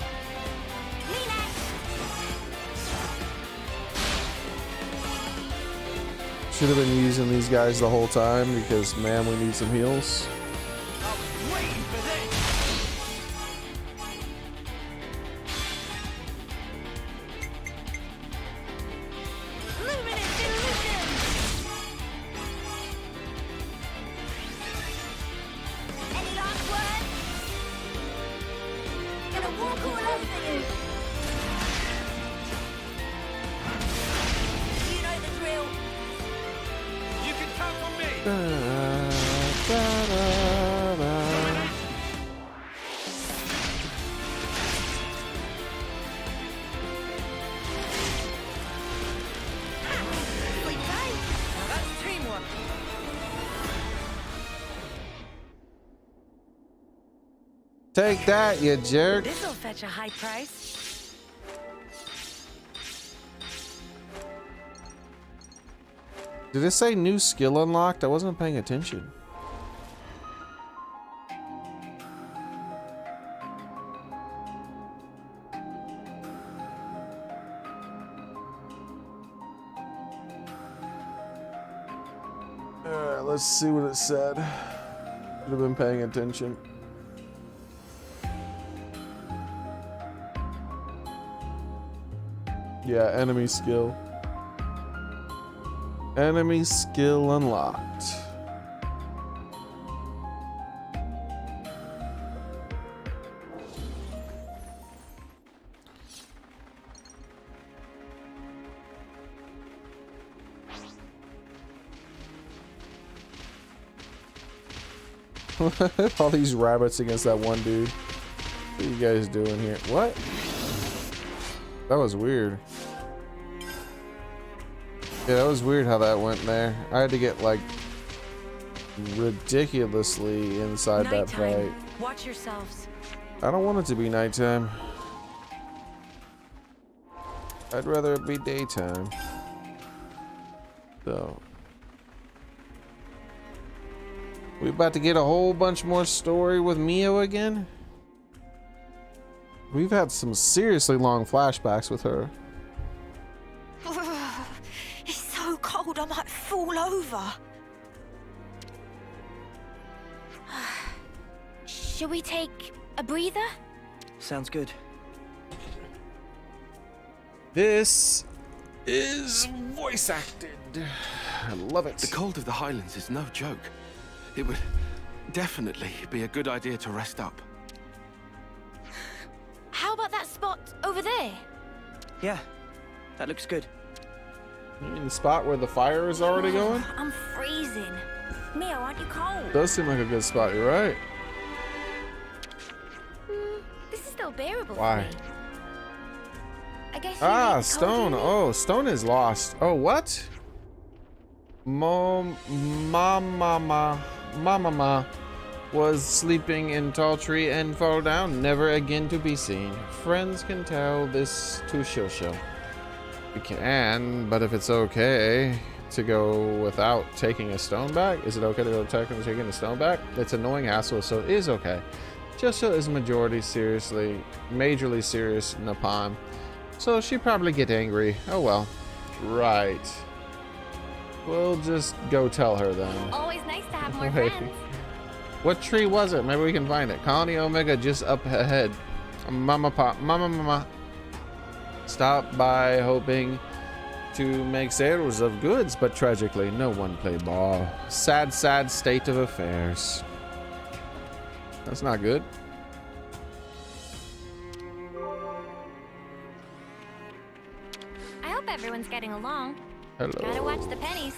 Should have been using these guys the whole time because, man, we need some heals. Take that, you jerk. This'll fetch a high price. Did it say new skill unlocked? I wasn't paying attention. Alright, let's see what it said. Should have been paying attention. Yeah, enemy skill. Enemy skill unlocked. All these rabbits against that one dude. What are you guys doing here? What? That was weird. Yeah, that was weird how that went there. I had to get like ridiculously inside that fight. Watch yourselves. I don't want it to be nighttime. I'd rather it be daytime. So we about to get a whole bunch more story with Mio again. We've had some seriously long flashbacks with her. It's so cold, I might fall over. Shall we take a breather? Sounds good. This is voice acted. I love it. The cold of the Highlands is no joke. It would definitely be a good idea to rest up. How about that spot over there? Yeah, that looks good. You mean the spot where the fire is already going? I'm freezing. Mio, aren't you cold? Does seem like a good spot, you're right. This is still bearable Why? for me. I guess Ah, stone. Oh, stone is lost. Oh, what? Mama was sleeping in tall tree and fell down, never again to be seen. Friends can tell this to Shosho. We can, but if it's okay to go without taking a stone back, is it okay to go taking a stone back? It's annoying hassle, so it is okay. Shosho is majorly majorly serious Nippon, so she'd probably get angry. Oh well. Right. We'll just go tell her then. Always nice to have more Wait. friends. What tree was it? Maybe we can find it. Colony Omega just up ahead. Mama. Stop by hoping to make sales of goods, but tragically no one played ball. Sad state of affairs. That's not good. I hope everyone's getting along. Hello. Gotta watch the pennies.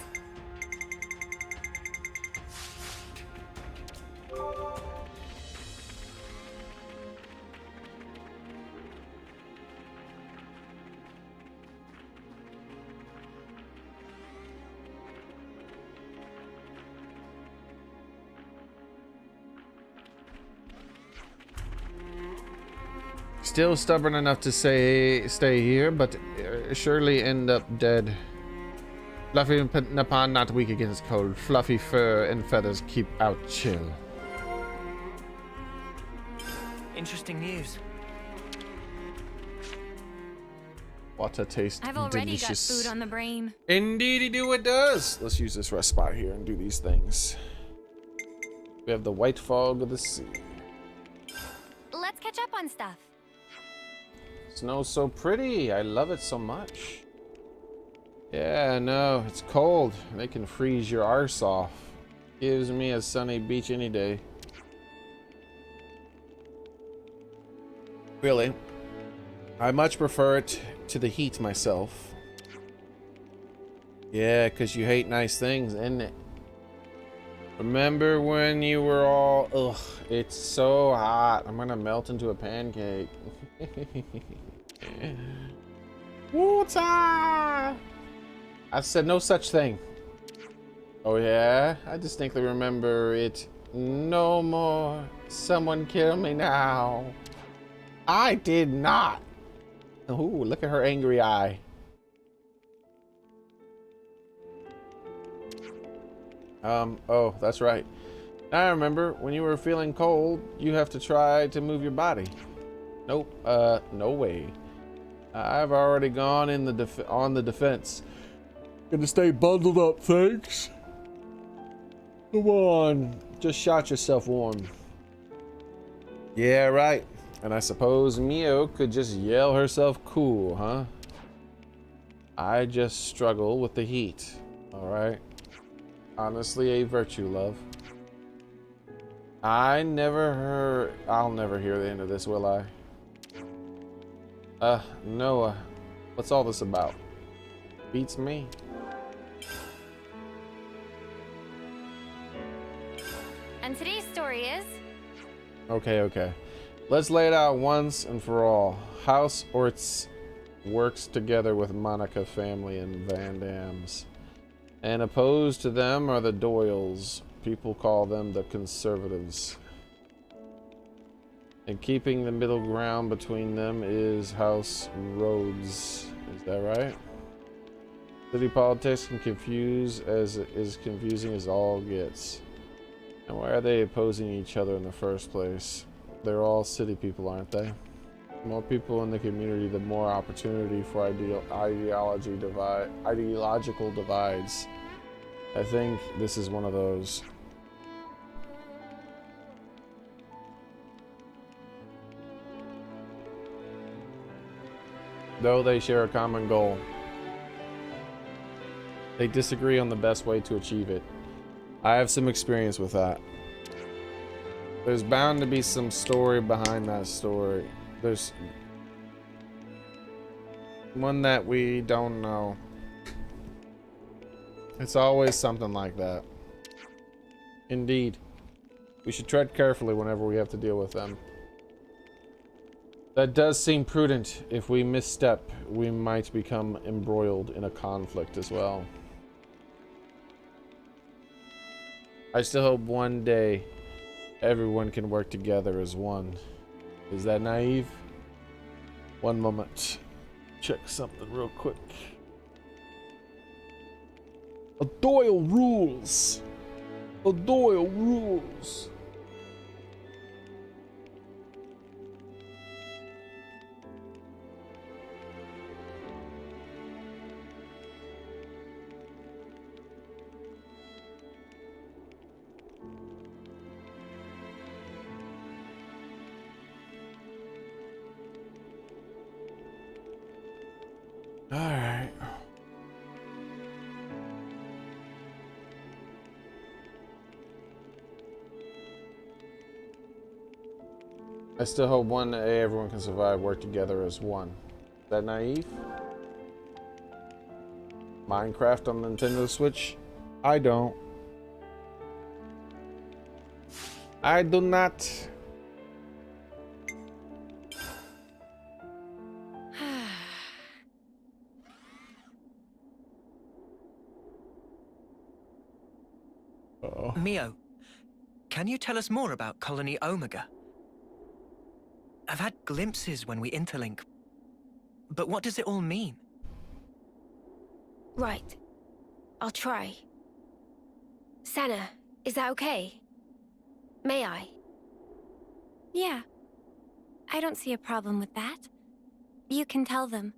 Still stubborn enough to stay here, but surely end up dead. Fluffy Nippon not weak against cold. Fluffy fur and feathers keep out chill. Interesting news. Water tastes I've already delicious. got food on the brain. Indeedy do it does. Let's use this rest spot here and do these things. We have the white fog of the sea. Let's catch up on stuff. Snow's so pretty. I love it so much. Yeah, no, it's cold. They can freeze your arse off. Gives me a sunny beach any day. Really, I much prefer it to the heat myself. Yeah, because you hate nice things, isn't it? Remember when you were all, ugh, it's so hot. I'm gonna melt into a pancake. Water! I said no such thing. Oh yeah? I distinctly remember it. No more. Someone kill me now. I did not. Ooh, look at her angry eye. Oh, that's right. Now I remember, when you were feeling cold, you have to try to move your body. Nope, no way. I've already gone in on the defense. Gonna stay bundled up, thanks. Come on, just shot yourself warm. Yeah, right. And I suppose Mio could just yell herself cool, huh? I just struggle with the heat, alright? Honestly, a virtue, love. I'll never hear the end of this, will I? Noah, what's all this about? Beats me. And today's story is. Okay. Let's lay it out once and for all. House Orts works together with Monica family and Van Dams. And opposed to them are the Doyles. People call them the Conservatives. And keeping the middle ground between them is House Rhodes. Is that right? City politics can confuse as confusing as all gets. And why are they opposing each other in the first place? They're all city people, aren't they? More people in the community, the more opportunity for ideological divides. I think this is one of those. Though they share a common goal, they disagree on the best way to achieve it. I have some experience with that. There's bound to be some story behind that story. There's one that we don't know. It's always something like that. Indeed. We should tread carefully whenever we have to deal with them. That does seem prudent. If we misstep, we might become embroiled in a conflict as well. I still hope one day everyone can work together as one. Is that naive? One moment. Check something real quick. A Doyle rules. A Doyle rules. All right. I still hope one day everyone can survive, work together as one. Is that naive? Minecraft on Nintendo Switch? I don't. I do not. Mio, can you tell us more about Colony Omega? I've had glimpses when we interlink, but what does it all mean? Right. I'll try. Sana, is that okay? May I? Yeah. I don't see a problem with that. You can tell them.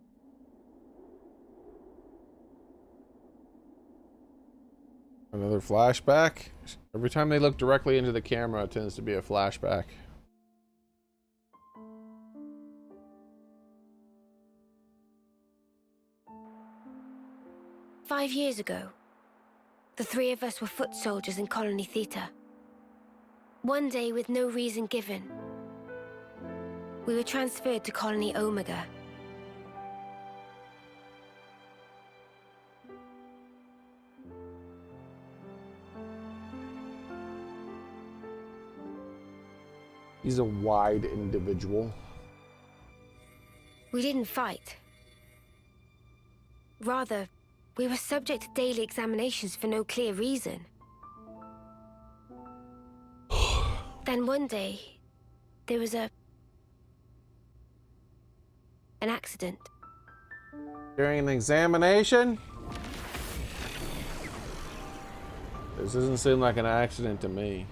Another flashback? Every time they look directly into the camera, it tends to be a flashback. "5 years ago, the three of us were foot soldiers in Colony Theta. One day, with no reason given, we were transferred to Colony Omega. He's a wide individual. We didn't fight. Rather, we were subject to daily examinations for no clear reason. Then one day, there was an accident. During an examination? This doesn't seem like an accident to me.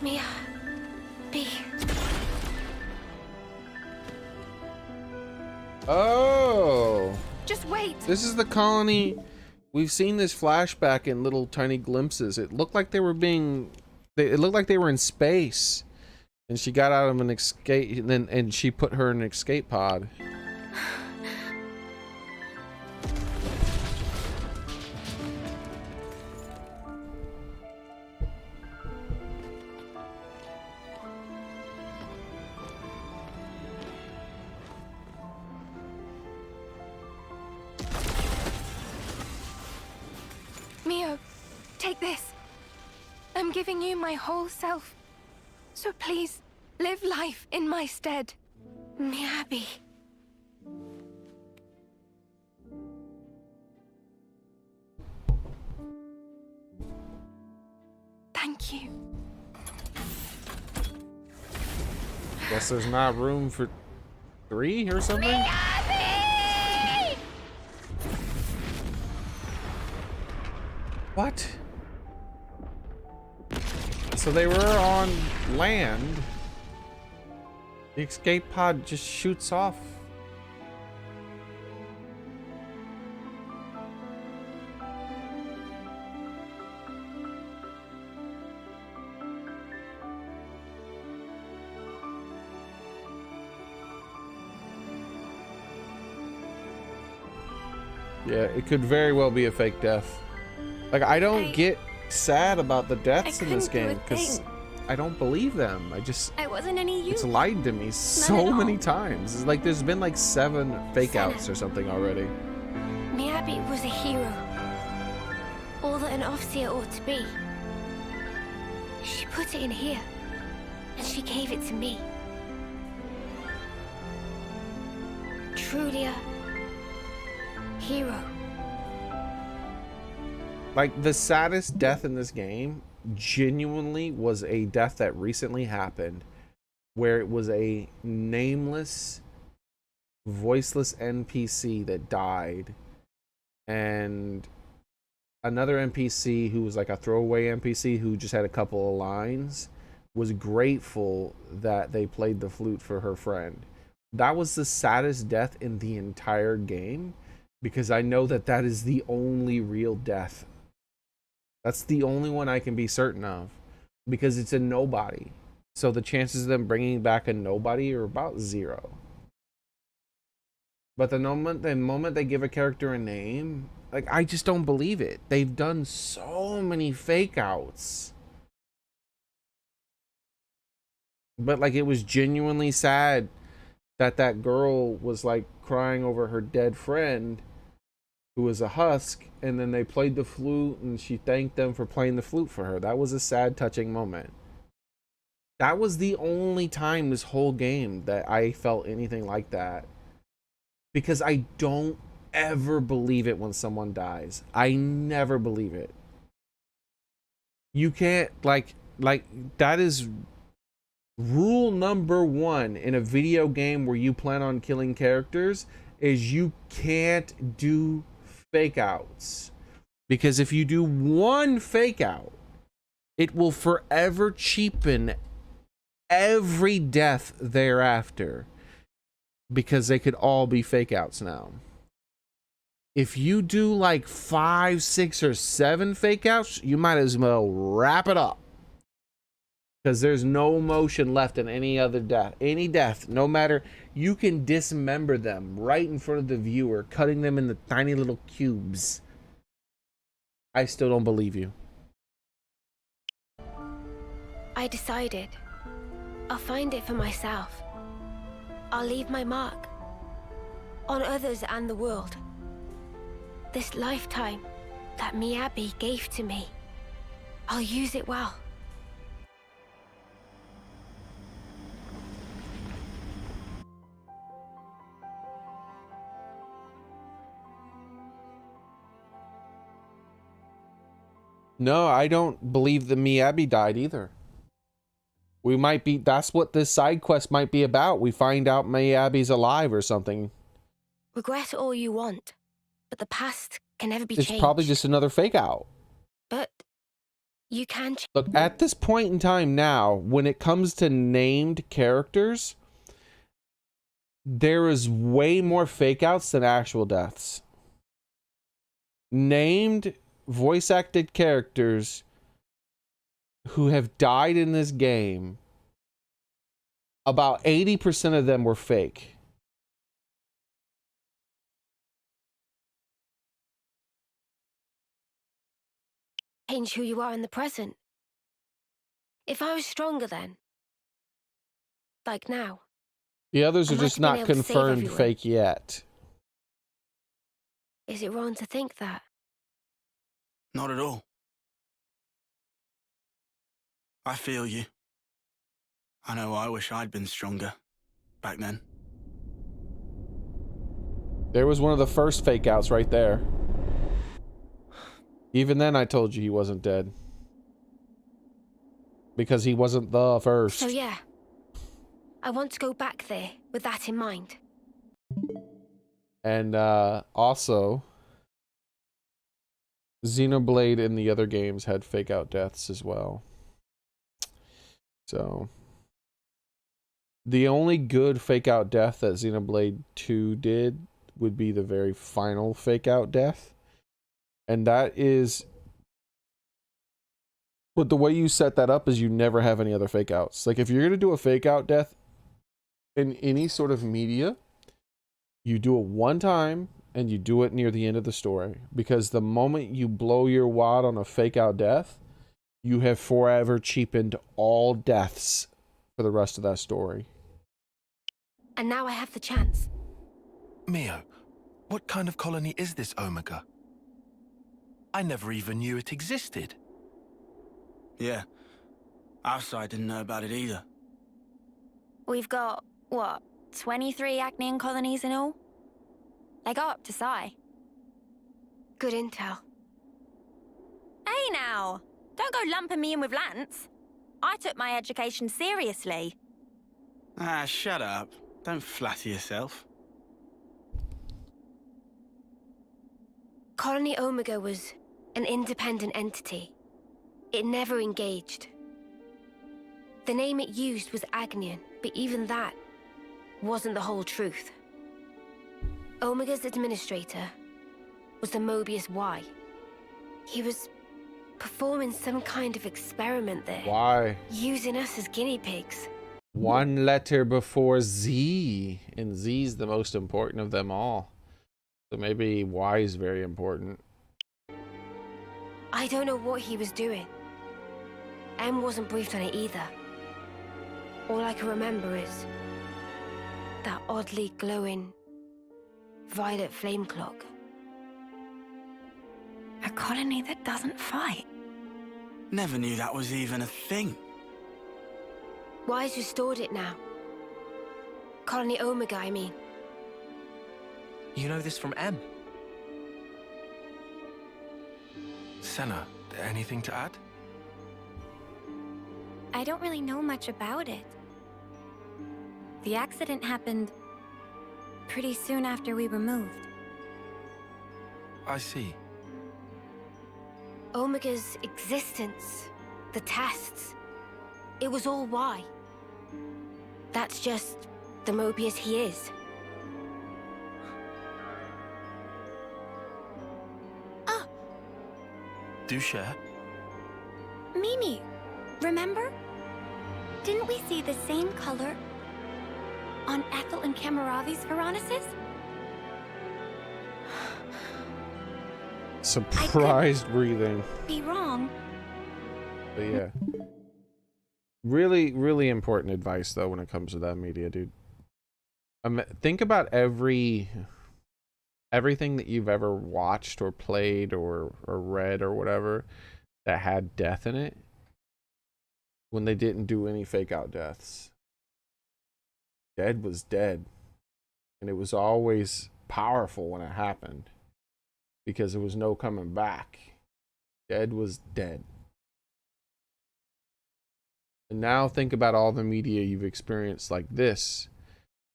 Mia, B. Oh! Just wait! This is the colony. We've seen this flashback in little tiny glimpses. It looked like they were being... It looked like they were in space. And she got out of an escape... And she put her in an escape pod. I'm giving you my whole self. So please, live life in my stead. Miyabi. Thank you. Guess there's not room for 3 or something? Miyabi! What? So they were on land. The escape pod just shoots off. Yeah, it could very well be a fake death. Like, I don't get sad about the deaths in this game because I don't believe them. I wasn't any use. It's lied to me so many times. It's like there's been like 7 fake outs or something already. Miyabi was a hero. All that an Offseer ought to be. She put it in here, and she gave it to me. Truly a hero. Like, the saddest death in this game genuinely was a death that recently happened where it was a nameless, voiceless NPC that died, and another NPC who was like a throwaway NPC who just had a couple of lines was grateful that they played the flute for her friend. That was the saddest death in the entire game, because I know that that is the only real death. That's the only one I can be certain of, because it's a nobody. So the chances of them bringing back a nobody are about 0. But the moment they give a character a name, like, I just don't believe it. They've done so many fake outs. But like, it was genuinely sad that that girl was like crying over her dead friend who was a husk, and then they played the flute and she thanked them for playing the flute for her. That was a sad, touching moment. That was the only time this whole game that I felt anything like that, because I don't ever believe it when someone dies. I never believe it. You can't, like that is rule number 1 in a video game where you plan on killing characters, is you can't do fake outs. Because if you do one fake out, it will forever cheapen every death thereafter, because they could all be fake outs now. If you do like 5, 6, or 7 fake outs, you might as well wrap it up, because there's no emotion left in any other death. Any death, no matter, you can dismember them right in front of the viewer, cutting them into tiny little cubes. I still don't believe you. I decided. I'll find it for myself. I'll leave my mark. On others and the world. This lifetime that Miyabi gave to me, I'll use it well. No, I don't believe the Miyabi died either. We might be, that's what this side quest might be about. We find out Miyabi's alive or something. Regret all you want, but the past can never be changed. It's probably just another fake out. But you can look, at this point in time now, when it comes to named characters, there is way more fake outs than actual deaths. Named voice acted characters who have died in this game, about 80% of them were fake. Change who you are in the present. If I was stronger then, like now. The others are just not confirmed fake yet. Is it wrong to think that? Not at all. I feel you. I know I wish I'd been stronger back then. There was one of the first fake outs right there. Even then I told you he wasn't dead. Because he wasn't the first. So yeah, I want to go back there with that in mind. And also, Xenoblade and the other games had fake out deaths as well. So, the only good fake out death that Xenoblade 2 did would be the very final fake out death. And that is... But the way you set that up is you never have any other fake outs. Like, if you're going to do a fake out death in any sort of media, you do it one time and you do it near the end of the story. Because the moment you blow your wad on a fake out death, you have forever cheapened all deaths for the rest of that story. And now I have the chance. Mio, what kind of colony is this Omega? I never even knew it existed. Yeah. Our side didn't know about it either. We've got, what, 23 Acnean colonies in all? They go up to Psy. Good intel. Hey now! Don't go lumping me in with Lance. I took my education seriously. Ah, shut up. Don't flatter yourself. Colony Omega was an independent entity. It never engaged. The name it used was Agnian, but even that wasn't the whole truth. Omega's administrator was the Mobius Y. He was performing some kind of experiment there. Why? Using us as guinea pigs. One letter before Z, and Z's the most important of them all. So maybe Y is very important. I don't know what he was doing. M wasn't briefed on it either. All I can remember is that oddly glowing violet flame clock. A colony that doesn't fight. Never knew that was even a thing. Why's restored it now? Colony Omega, I mean. You know this from M. Senna, anything to add? I don't really know much about it. The accident happened pretty soon after we were moved. I see. Omega's existence, the tests, it was all Y. That's just the Mobius he is. Do share. Mimi, remember? Didn't we see the same color on Ethel and Kamaravi's Veronicus? Surprised breathing. Be wrong. But yeah. Really, really important advice though when it comes to that media, dude. Think about everything that you've ever watched or played or read or whatever that had death in it when they didn't do any fake out deaths. Dead was dead. And it was always powerful when it happened because there was no coming back. Dead was dead. And now think about all the media you've experienced like this,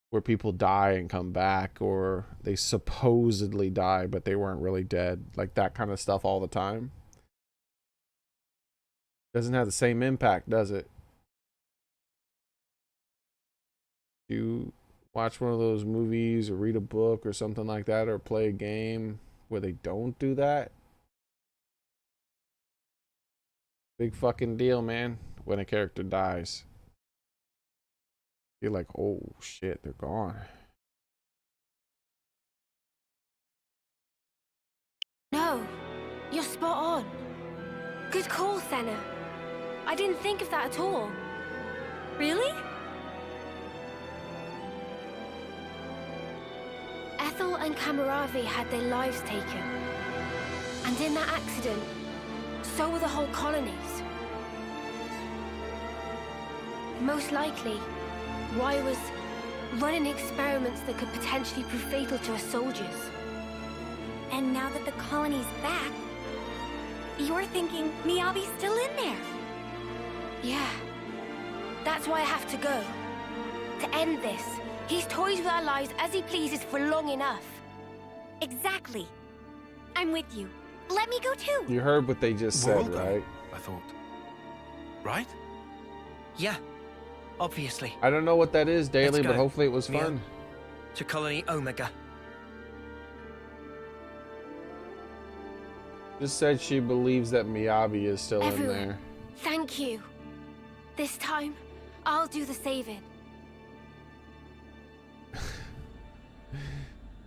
where people die and come back, or they supposedly die, but they weren't really dead. Like that kind of stuff all the time. Doesn't have the same impact, does it? You watch one of those movies or read a book or something like that, or play a game where they don't do that. Big fucking deal, man, when a character dies. You're like, oh shit, they're gone. No, you're spot on. Good call, Senna. I didn't think of that at all. Really? Ethel and Kamaravi had their lives taken. And in that accident, so were the whole colonies. Most likely, Y was running experiments that could potentially prove fatal to us soldiers. And now that the colony's back, you're thinking Miyabi's still in there? Yeah. That's why I have to go. To end this. He's toys with our lives as he pleases for long enough. Exactly. I'm with you. Let me go too. You heard what they just said, right? I thought. Right? Yeah, obviously. I don't know what that is, Daily, Let's but go, hopefully it was Mia. fun. To Colony Omega. Just said she believes that Miyabi is still Everyone, in there. thank you. This time, I'll do the saving.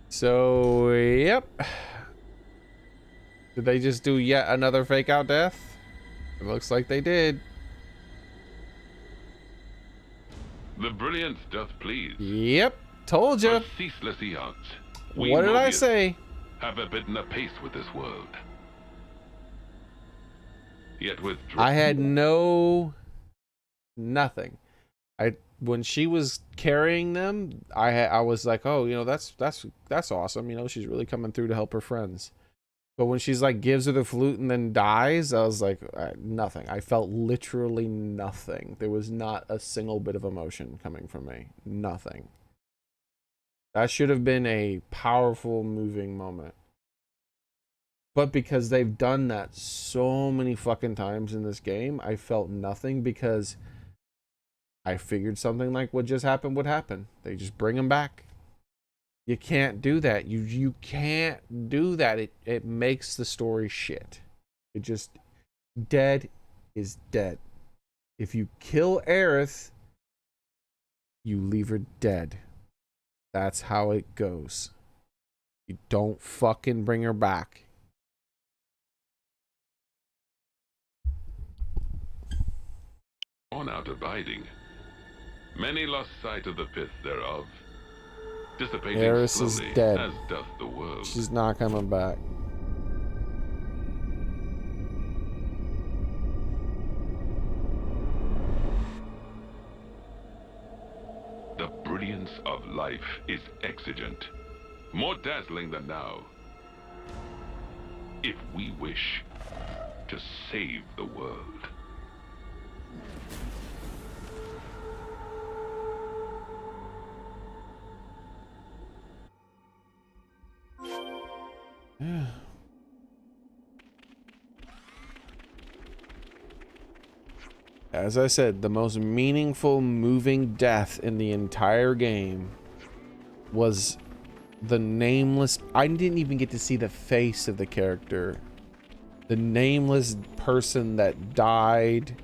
So, yep. Did they just do yet another fake out death? It looks like they did. The brilliance doth please. Yep, told you. For ceaseless eons. What did I say? Have forbidden apace with this world. Yet with I had nothing. When she was carrying them, I was like, oh, you know, that's awesome. You know, she's really coming through to help her friends. But when she's like gives her the flute and then dies, I was like, nothing. I felt literally nothing. There was not a single bit of emotion coming from me. Nothing. That should have been a powerful, moving moment. But because they've done that so many fucking times in this game, I felt nothing because I figured something like what just happened would happen. They just bring him back. You can't do that. You can't do that. It makes the story shit. It just, dead is dead. If you kill Aerith, you leave her dead. That's how it goes. You don't fucking bring her back. On out abiding. Many lost sight of the pith thereof. Dissipating Aerith is slowly, dead. as doth the world. She's not coming back. The brilliance of life is exigent, more dazzling than now. If we wish to save the world. Yeah. As I said, the most meaningful, moving death in the entire game was the nameless... I didn't even get to see the face of the character. The nameless person that died,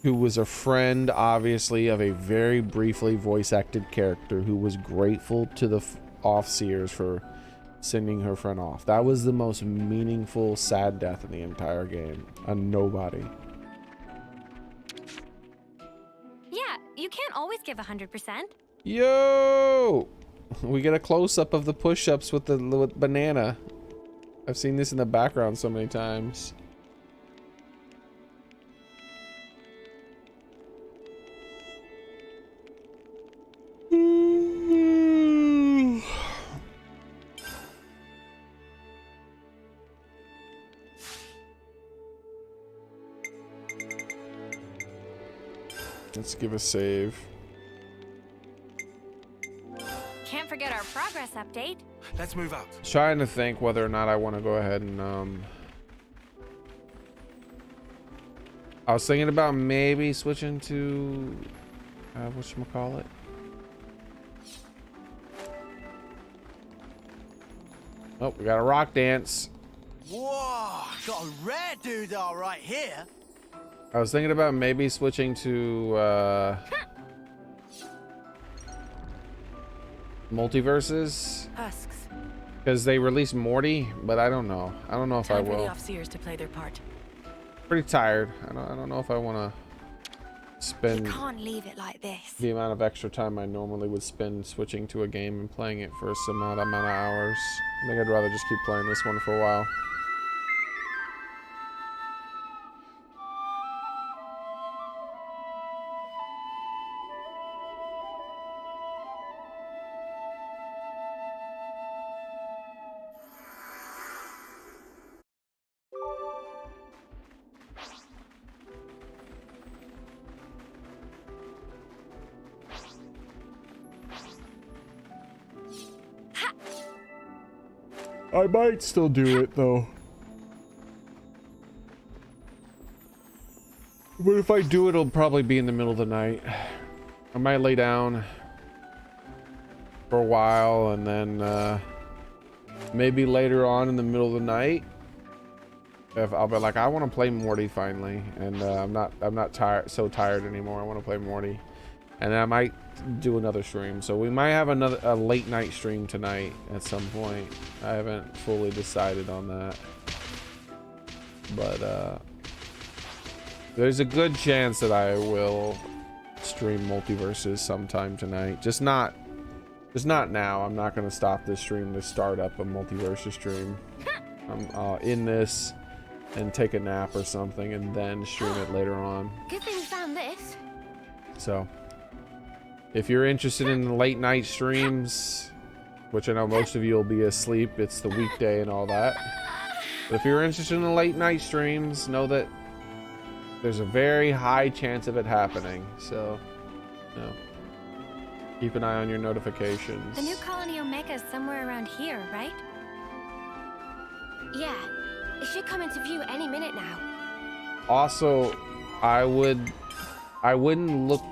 who was a friend, obviously, of a very briefly voice-acted character who was grateful to the Offseers for sending her friend off. That was the most meaningful, sad death in the entire game. A nobody. Yeah, you can't always give 100%. Yo! We get a close-up of the push-ups with the banana. I've seen this in the background so many times. Let's give a save. Can't forget our progress update. Let's move out. Trying to think whether or not I want to go ahead and I was thinking about maybe switching to whatchamacallit. Oh, we got a rock dance. Whoa, got a rare doodah right here. I was thinking about maybe switching to MultiVersus. Husks. Because they released Morty, but I don't know. I don't know if I Time for the will. Offseers to play their part. Pretty tired. I don't know if I want to spend You can't leave it like this. the amount of extra time I normally would spend switching to a game and playing it for some amount of hours. I think I'd rather just keep playing this one for a while. I might still do it though. But if I do it, it'll probably be in the middle of the night. I might lay down for a while and then maybe later on in the middle of the night, if I'll be like, I want to play Morty finally, and I'm not so tired anymore. I want to play Morty, and then I might do another stream. So we might have a late night stream tonight at some point. I haven't fully decided on that, but there's a good chance that I will stream MultiVersus sometime tonight. Just not now. I'm not gonna stop this stream to start up a MultiVersus stream. I'm in this and take a nap or something and then stream it later on. Good thing we found this. So if you're interested in the late night streams, which I know most of you will be asleep, it's the weekday and all that, but if you're interested in the late night streams, know that there's a very high chance of it happening. So, you know, keep an eye on your notifications. The new colony Omega is somewhere around here, right? Yeah, it should come into view any minute now. Also, I wouldn't look.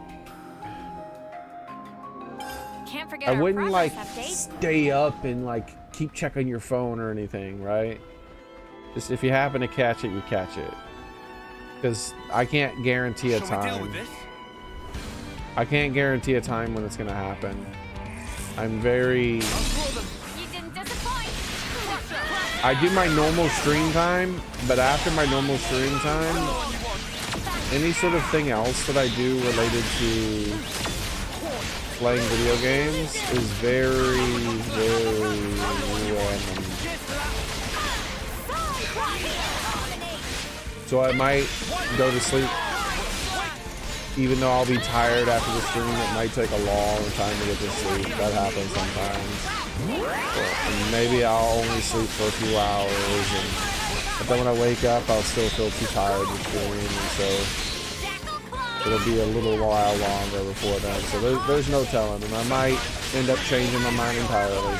Can't forget I our wouldn't like progress update. stay up and like keep checking your phone or anything, right? Just if you happen to catch it, you catch it. Because I can't guarantee a time. I can't guarantee a time when it's gonna happen. I'm very. I do my normal stream time, but after my normal stream time, any sort of thing else that I do related to playing video games is very, very random. So I might go to sleep, even though I'll be tired after the stream. It might take a long time to get to sleep. That happens sometimes. And maybe I'll only sleep for a few hours, but then when I wake up, I'll still feel too tired to stream, and so it'll be a little while longer before then. So there's no telling, and I might end up changing my mind entirely.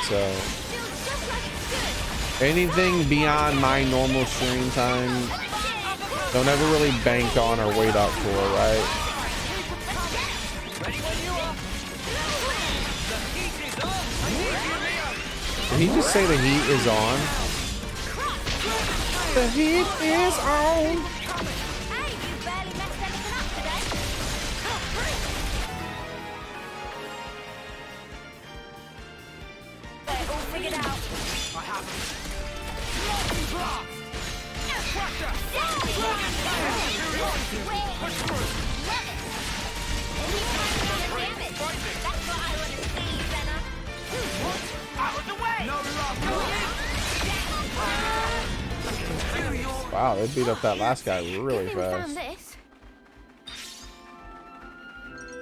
So anything beyond my normal stream time, don't ever really bank on or wait up for, right? Did he just say the heat is on? The heat is on. Wow, they beat up that last guy really fast.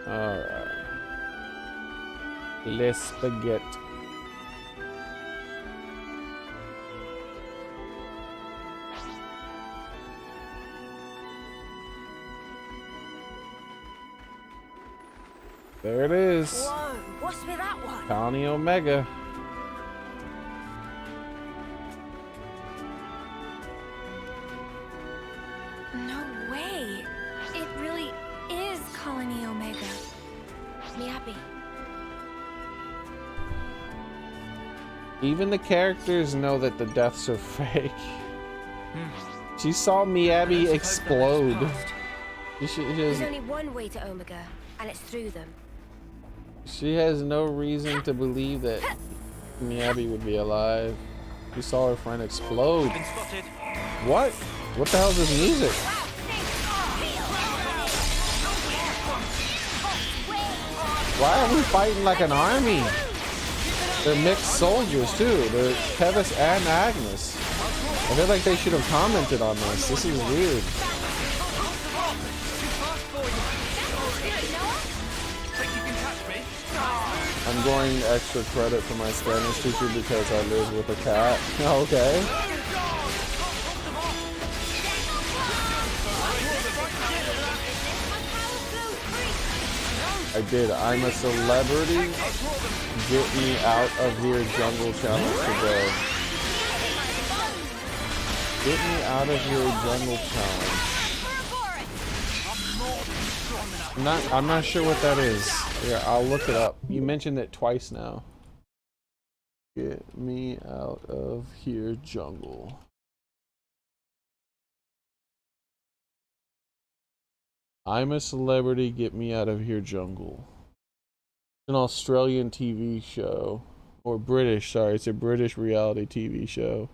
Alright. Let's forget. There it is. Whoa, what's with that one? Colony Omega. No way. It really is Colony Omega. Miyabi. Even the characters know that the deaths are fake. She saw Miyabi explode. There's only one way to Omega, and it's through them. She has no reason to believe that Miyabi would be alive. She saw her friend explode. What? What the hell is this music? Why are we fighting like an army? They're mixed soldiers too. They're Tevis and Agnes. I feel like they should have commented on this. This is weird. I'm going extra credit for my Spanish teacher because I live with a cat. Okay. I did. I'm a celebrity. Get me out of here jungle challenge today. Get me out of here jungle challenge. I'm not sure what that is. Here, I'll look it up. You mentioned it twice now. Get me out of here jungle. I'm a celebrity, get me out of here jungle. An Australian TV show. Or British, sorry, it's a British reality TV show.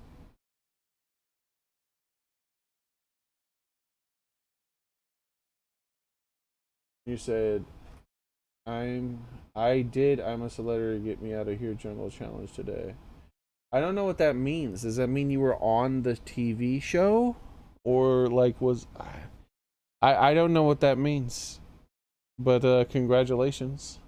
You said, I'm a celebrity, get me out of here jungle challenge today. I don't know what that means. Does that mean you were on the TV show? Or like was... I don't know what that means, but congratulations.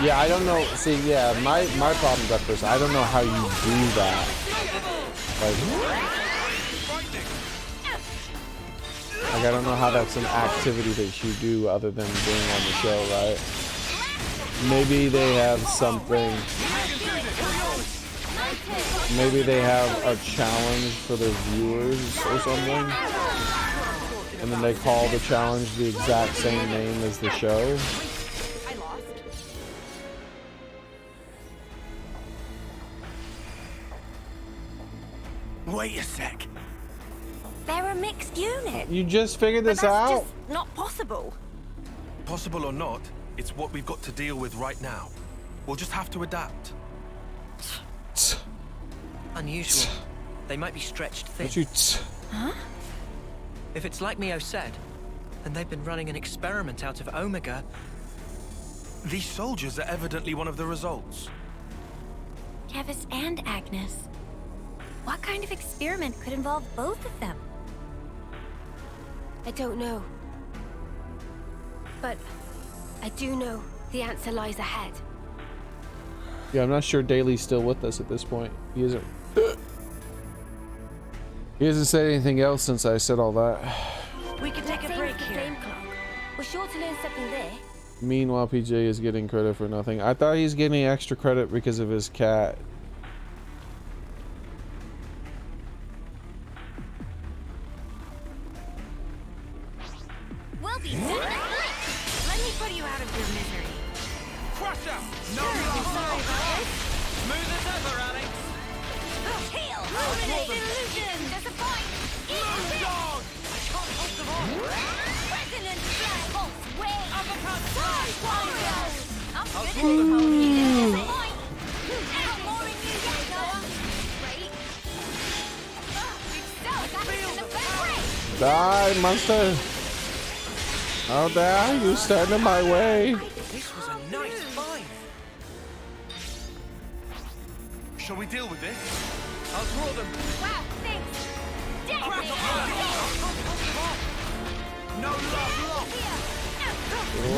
Yeah, I don't know. See, yeah, my problem with this, I don't know how you do that. Like I don't know how that's an activity that you do other than being on the show, right? Maybe they have something. Maybe they have a challenge for their viewers or something. And then they call the challenge the exact same name as the show. Wait a sec. They're a mixed unit. You just figured this out? That's just not possible. Possible or not, it's what we've got to deal with right now. We'll just have to adapt. Unusual. They might be stretched thin. Huh? If it's like Mio said, then they've been running an experiment out of Omega. These soldiers are evidently one of the results. Kevis and Agnes. What kind of experiment could involve both of them? I don't know. But I do know the answer lies ahead. Yeah, I'm not sure Daly's still with us at this point. He isn't. He hasn't said anything else since I said all that. We could take a break here. We're sure to learn something there. Meanwhile, PJ is getting credit for nothing. I thought he's getting extra credit because of his cat. We'll be set. Let me put you out of your misery. Crusher! No, sorry about this. Smooth as ever, Alex. Heal! Illuminate illusion! Disappoint! Eat dog! I can't hold them on! Resonance flash! Pulse wave! Uppercut! Sidewinder! I'm good at disappoint! Outmooring you yet, Noah! Great! So, that's in the first race! Die, monster! How dare you stand in my way? This was a nice fight. Shall we deal with this? I'll draw them. Wow, thanks! No love lost!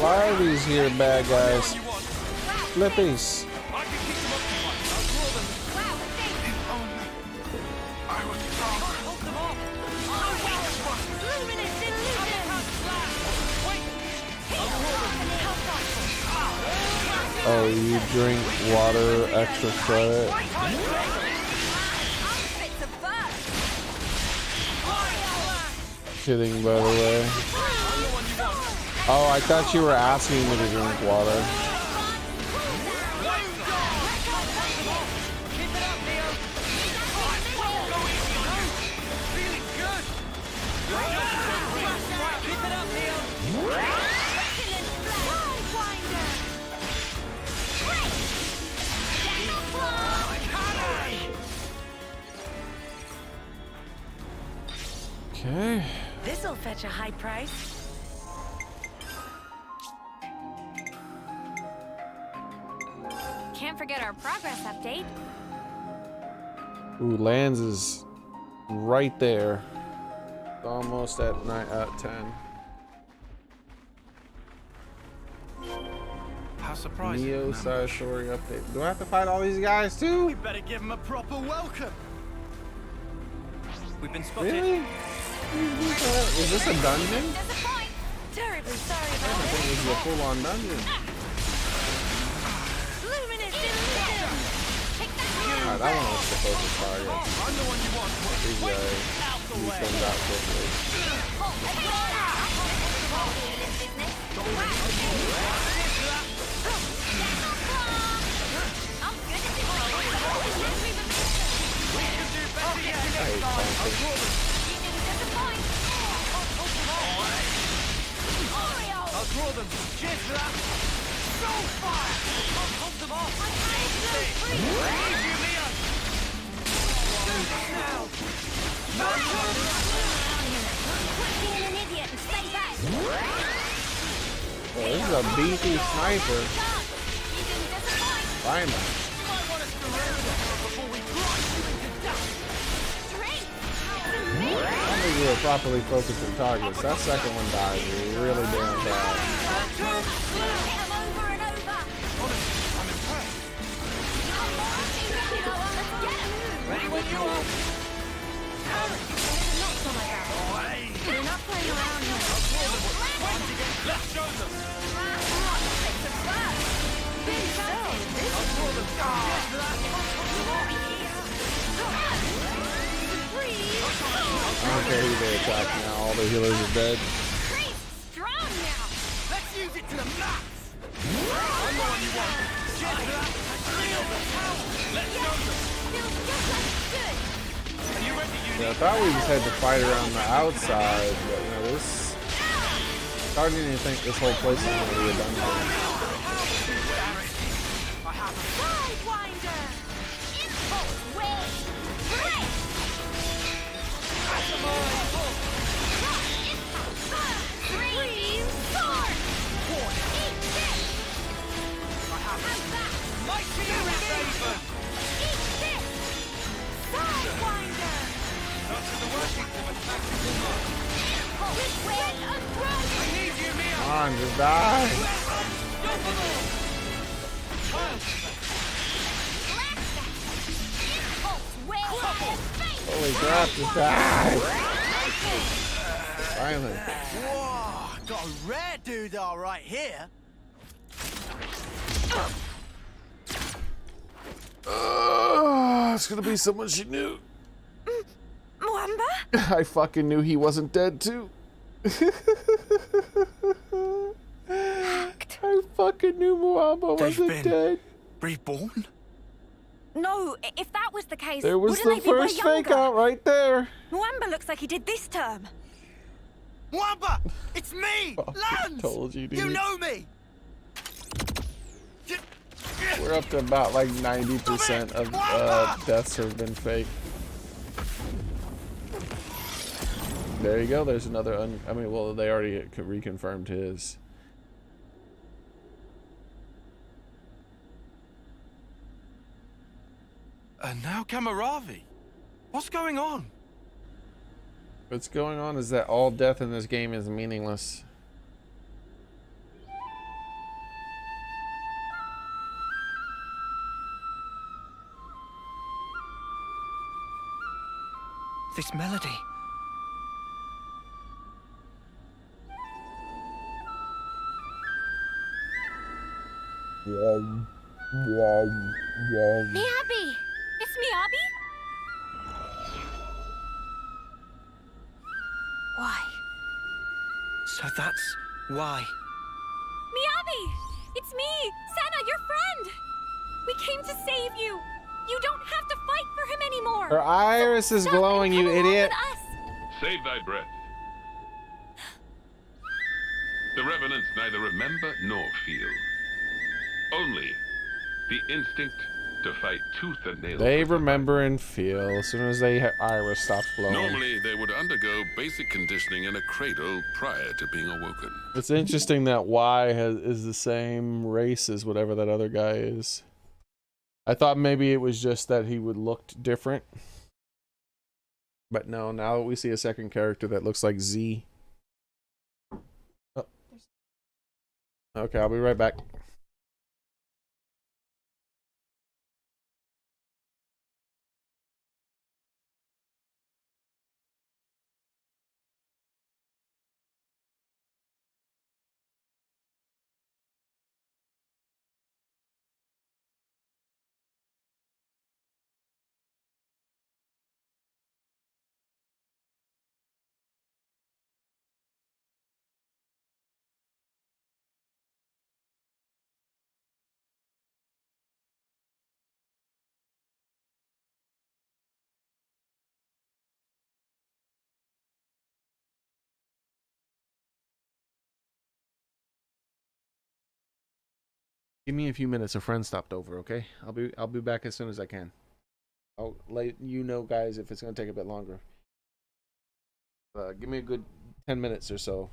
Larvy's here, bad guys. Flippies. I can keep them occupied. I'll draw them. Wow, thanks! I was strong. Hold them off! Luminous illusion! Oh, you drink water, extra credit. Kidding, by the way. Oh, I thought you were asking me to drink water. Okay. This'll fetch a high price. Can't forget our progress update. Ooh, lands is right there. Almost at 9 out of 10. How surprising. Neo size story update. Do I have to fight all these guys too? We better give him a proper welcome. We've been spotted. Really? Is this a dungeon? Terribly sorry I about think this is a full-on dungeon. Luminous illusion. Take that. Alright, that one was the focus target. I'm the one you want. These guys, these send out quickly. I hate punching. I'll draw them. Cheers for that. Soul fire. I'll hold them off. Need you, Mia. Do this now. Quit being an idiot and stay back. Oh, this is a beefy sniper. Finally. Might want us to remember before we grind you into dust. I don't think we were properly focusing targets. That second one died really damn fast. Ready when you are. You're not playing around here. Let's show them. I don't care who they attack now. All the healers are dead. Strong now. Let's use it to the max. I'm the one you want. Cheers for that. Let's show them. Feels just like good. Are you ready, you? Yeah, I thought we just had to fight around the outside, but you know, this starting to think this whole place is going to be a dungeon. Sidewinder. Impulse wave. Break. Green sword. Eat this. Have that. Mighty Raven. Eat this. Sidewinder. Not to the working of a tactical mark. This way unbroken. I need you, Mia. Come on, just die. Holy crap, just die. Finally. Whoa, got a rare doodah right here. It's gonna be someone she knew. Mwamba? I fucking knew he wasn't dead too. I fucking knew Mwamba wasn't dead. Reborn? No, if that was the case, There was the wouldn't they be way first fake younger? out right there. Mwamba looks like he did this term. Mwamba, it's me, Lance. Told you, dude. You know me. We're up to about like 90% of deaths have been fake. There you go. There's another. I mean, well, they already reconfirmed his. And now Kamaravi. What's going on? What's going on is that all death in this game is meaningless. This melody. Miyabi! It's Miyabi? Why? So that's why. Miyabi! It's me, Senna, your friend! We came to save you! You don't have to fight for him anymore! Her iris is glowing, you idiot. Save thy breath. The Revenants neither remember nor feel. Only the instinct to fight tooth and nail. They remember and feel as soon as they iris stops glowing. Normally, they would undergo basic conditioning in a cradle prior to being awoken. It's interesting that Y is the same race as whatever that other guy is. I thought maybe it was just that he would look different. But no, now we see a second character that looks like Z. Oh. Okay, I'll be right back. Give me a few minutes. A friend stopped over, okay? I'll be back as soon as I can. I'll let you know, guys, if it's gonna take a bit longer. Give me a good 10 minutes or so.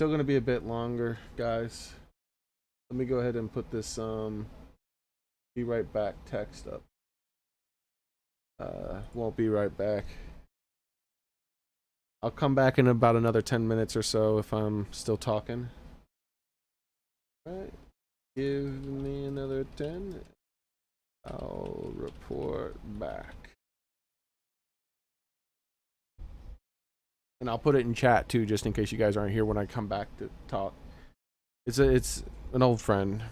still going to be a bit longer, guys. Let me go ahead and put this be right back text up. Won't be right back. I'll come back in about another 10 minutes or so if I'm still talking. All right. Give me another 10. I'll report back. And I'll put it in chat too, just in case you guys aren't here when I come back to talk. It's an old friend.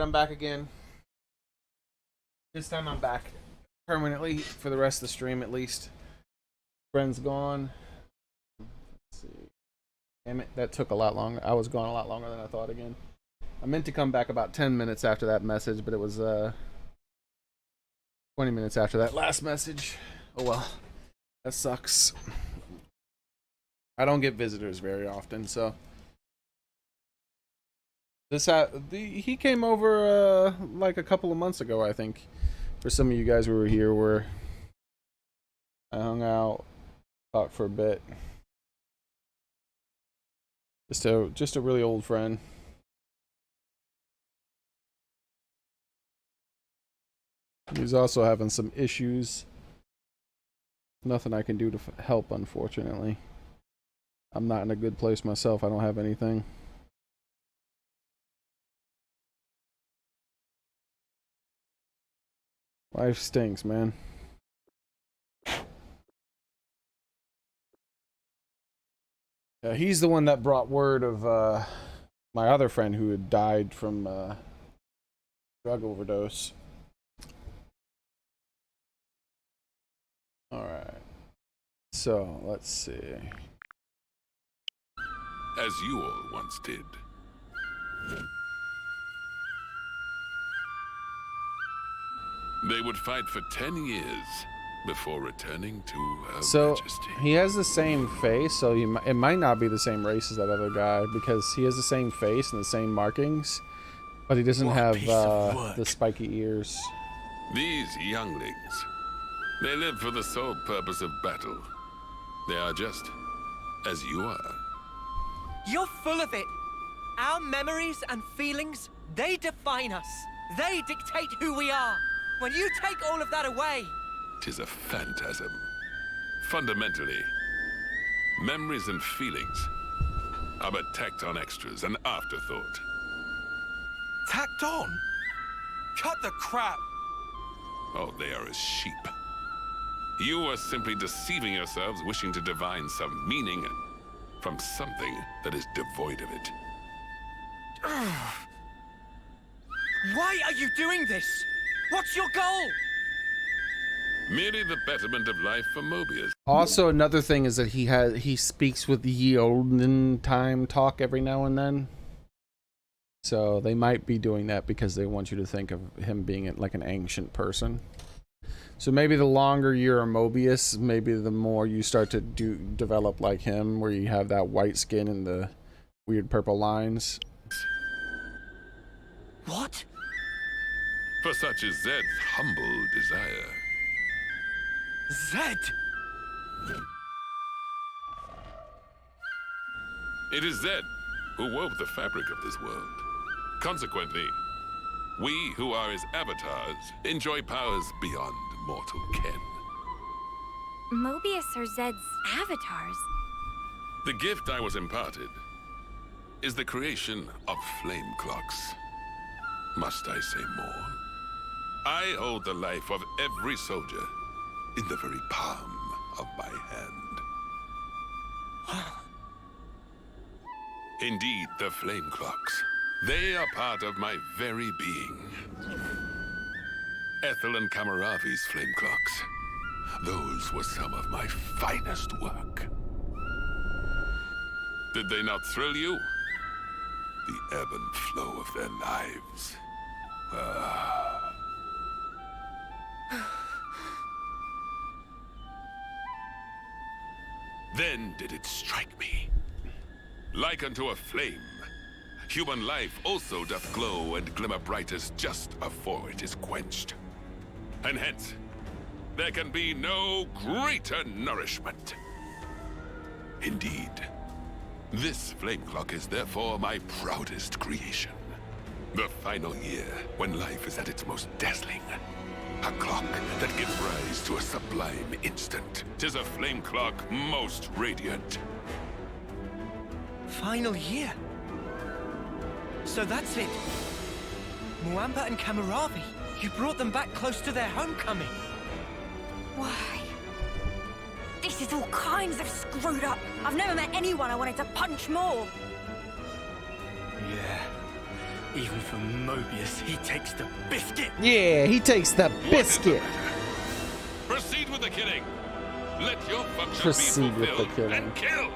I'm back again. This time I'm back permanently for the rest of the stream at least. Friend's gone. Let's see. Damn it, that took a lot longer. I was gone a lot longer than I thought again. I meant to come back about 10 minutes after that message, but it was 20 minutes after that last message. Oh well. That sucks. I don't get visitors very often, so he came over like a couple of months ago, I think. For some of you guys who were here, where I hung out, talked for a bit. Just a really old friend. He's also having some issues. Nothing I can do to help, unfortunately. I'm not in a good place myself. I don't have anything. Life stinks, man. Yeah, he's the one that brought word of my other friend who had died from drug overdose. Alright. So, let's see. As you all once did. They would fight for 10 years before returning to Her Majesty. He has the same face, so it might not be the same race as that other guy, because he has the same face and the same markings, but he doesn't have the spiky ears. These younglings, they live for the sole purpose of battle. They are just as you are. You're full of it. Our memories and feelings, they define us. They dictate who we are. When you take all of that away... 'Tis a phantasm. Fundamentally, memories and feelings are but tacked on extras, an afterthought. Tacked on? Cut the crap! Oh, they are as sheep. You are simply deceiving yourselves, wishing to divine some meaning from something that is devoid of it. Why are you doing this? What's your goal? Merely the betterment of life for Mobius. Also, another thing is that he speaks with the olden time talk every now and then. So they might be doing that because they want you to think of him being like an ancient person. So maybe the longer you're a Mobius, maybe the more you start to develop like him, where you have that white skin and the weird purple lines. What? For such is Zed's humble desire. Zed! It is Zed who wove the fabric of this world. Consequently, we who are his avatars enjoy powers beyond mortal ken. Mobius are Zed's avatars. The gift I was imparted is the creation of flame clocks. Must I say more? I hold the life of every soldier in the very palm of my hand. Indeed, the flame clocks. They are part of my very being. Ethel and Kamaravi's flame clocks. Those were some of my finest work. Did they not thrill you? The ebb and flow of their lives. Then did it strike me. Like unto a flame, human life also doth glow and glimmer brightest just afore it is quenched. And hence, there can be no greater nourishment. Indeed, this flame clock is therefore my proudest creation. The final year, when life is at its most dazzling. A clock that gives rise to a sublime instant. 'Tis a flame clock most radiant. Final year? So that's it. Muamba and Kamaravi, you brought them back close to their homecoming. Why? This is all kinds of screwed up. I've never met anyone I wanted to punch more. Even for Mobius, he takes the biscuit. Yeah, he takes the biscuit. Proceed with the killing. Let your function Proceed be with the fulfilled killing. and kill.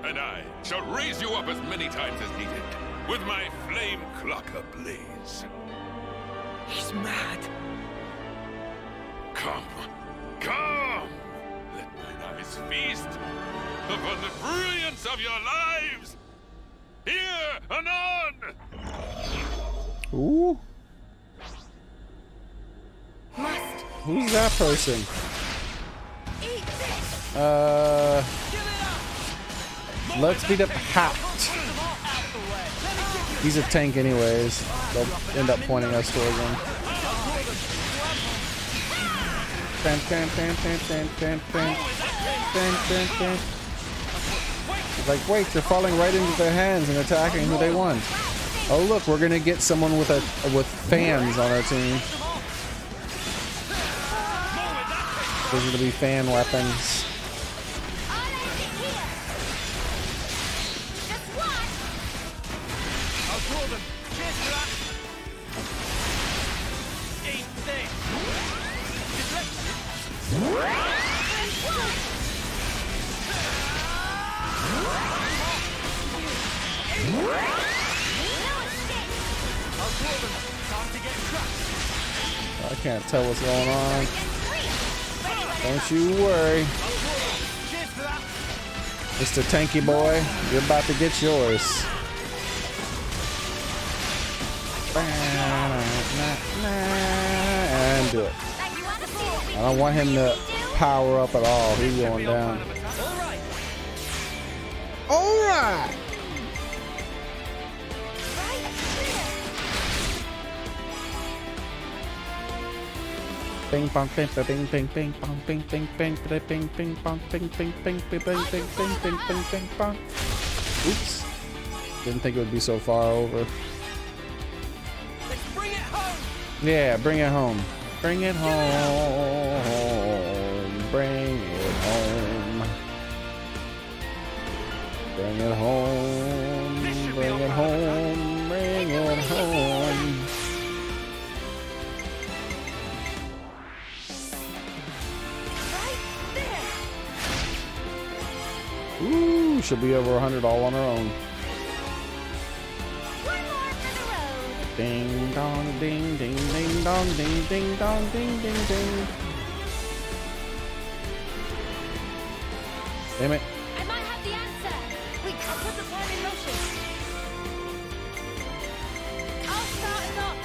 And I shall raise you up as many times as needed with my flame clock ablaze. He's mad. Come, come. Let mine eyes feast upon the brilliance of your lives. Here, anon. Ooh. Who's that person? Let's beat up Hat. He's a tank anyways. They'll end up pointing us towards him. It's like, wait, you're falling right into their hands and attacking who they want. Oh look, we're gonna get someone with fans on our team. Those are gonna be fan weapons. I can't tell what's going on. Don't you worry. Mr. Tanky Boy, you're about to get yours. And do it. I don't want him to power up at all. He's going down. Alright! Bing bong bing bing bing bing bong bing bing bing bing bing bing bong bing bing bing bing bing bing bing bing bing bing bong. Oops. Didn't think it would be so far over. Let's bring it home. Yeah, bring it home. Bring it home. Bring it home. Bring it home. Bring it home. Bring it home. Ooh, she'll be over 100 all on her own. Ding dong, ding ding ding dong, ding ding dong, ding ding ding. Damn it. I might have the answer. I'll put the plan in motion. I'll start it up.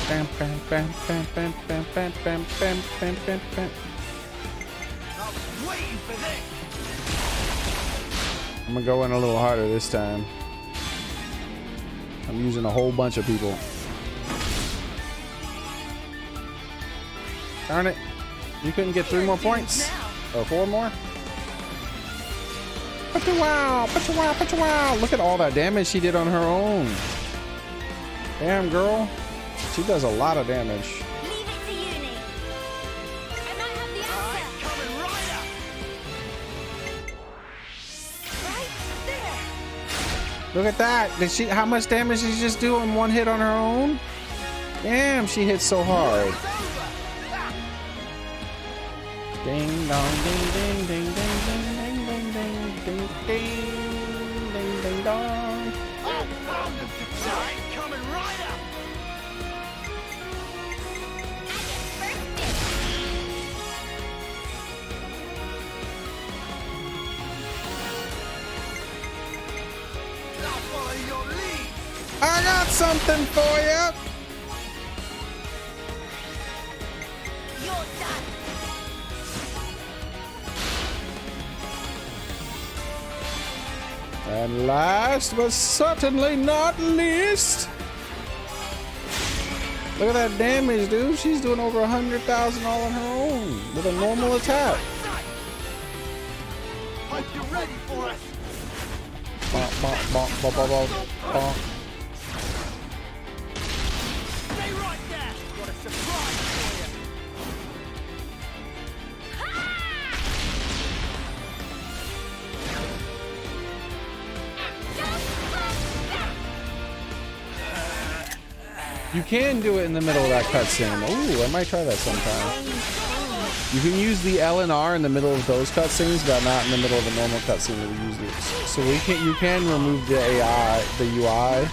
Bam bam bam bam bam bam bam bam bam bam bam bam. I was waiting for this. I'm gonna go in a little harder this time. I'm using a whole bunch of people. Darn it. You couldn't get 3 more points? Or 4 more? Wow! Wow! Look at all that damage she did on her own. Damn, girl. She does a lot of damage. Leave it to uni. I might have the answer. Coming right up. Right there. Look at that. Did she? How much damage did she just do in 1 hit on her own? Damn, she hit so hard. Ding dong, ding ding ding ding ding ding ding ding ding ding ding dong. Coming right up. I got something for you. You're done. And last but certainly not least, look at that damage, dude. She's doing over 100,000 all on her own with a normal attack. Hope you're ready for us. Bonk, bonk, bonk, bonk, bonk, bonk, bonk. Stay right there. Got a surprise for you. You can do it in the middle of that cutscene. Ooh, I might try that sometime. You can use the L and R in the middle of those cutscenes, but not in the middle of a normal cutscene that we usually. So you can remove the AI, the UI,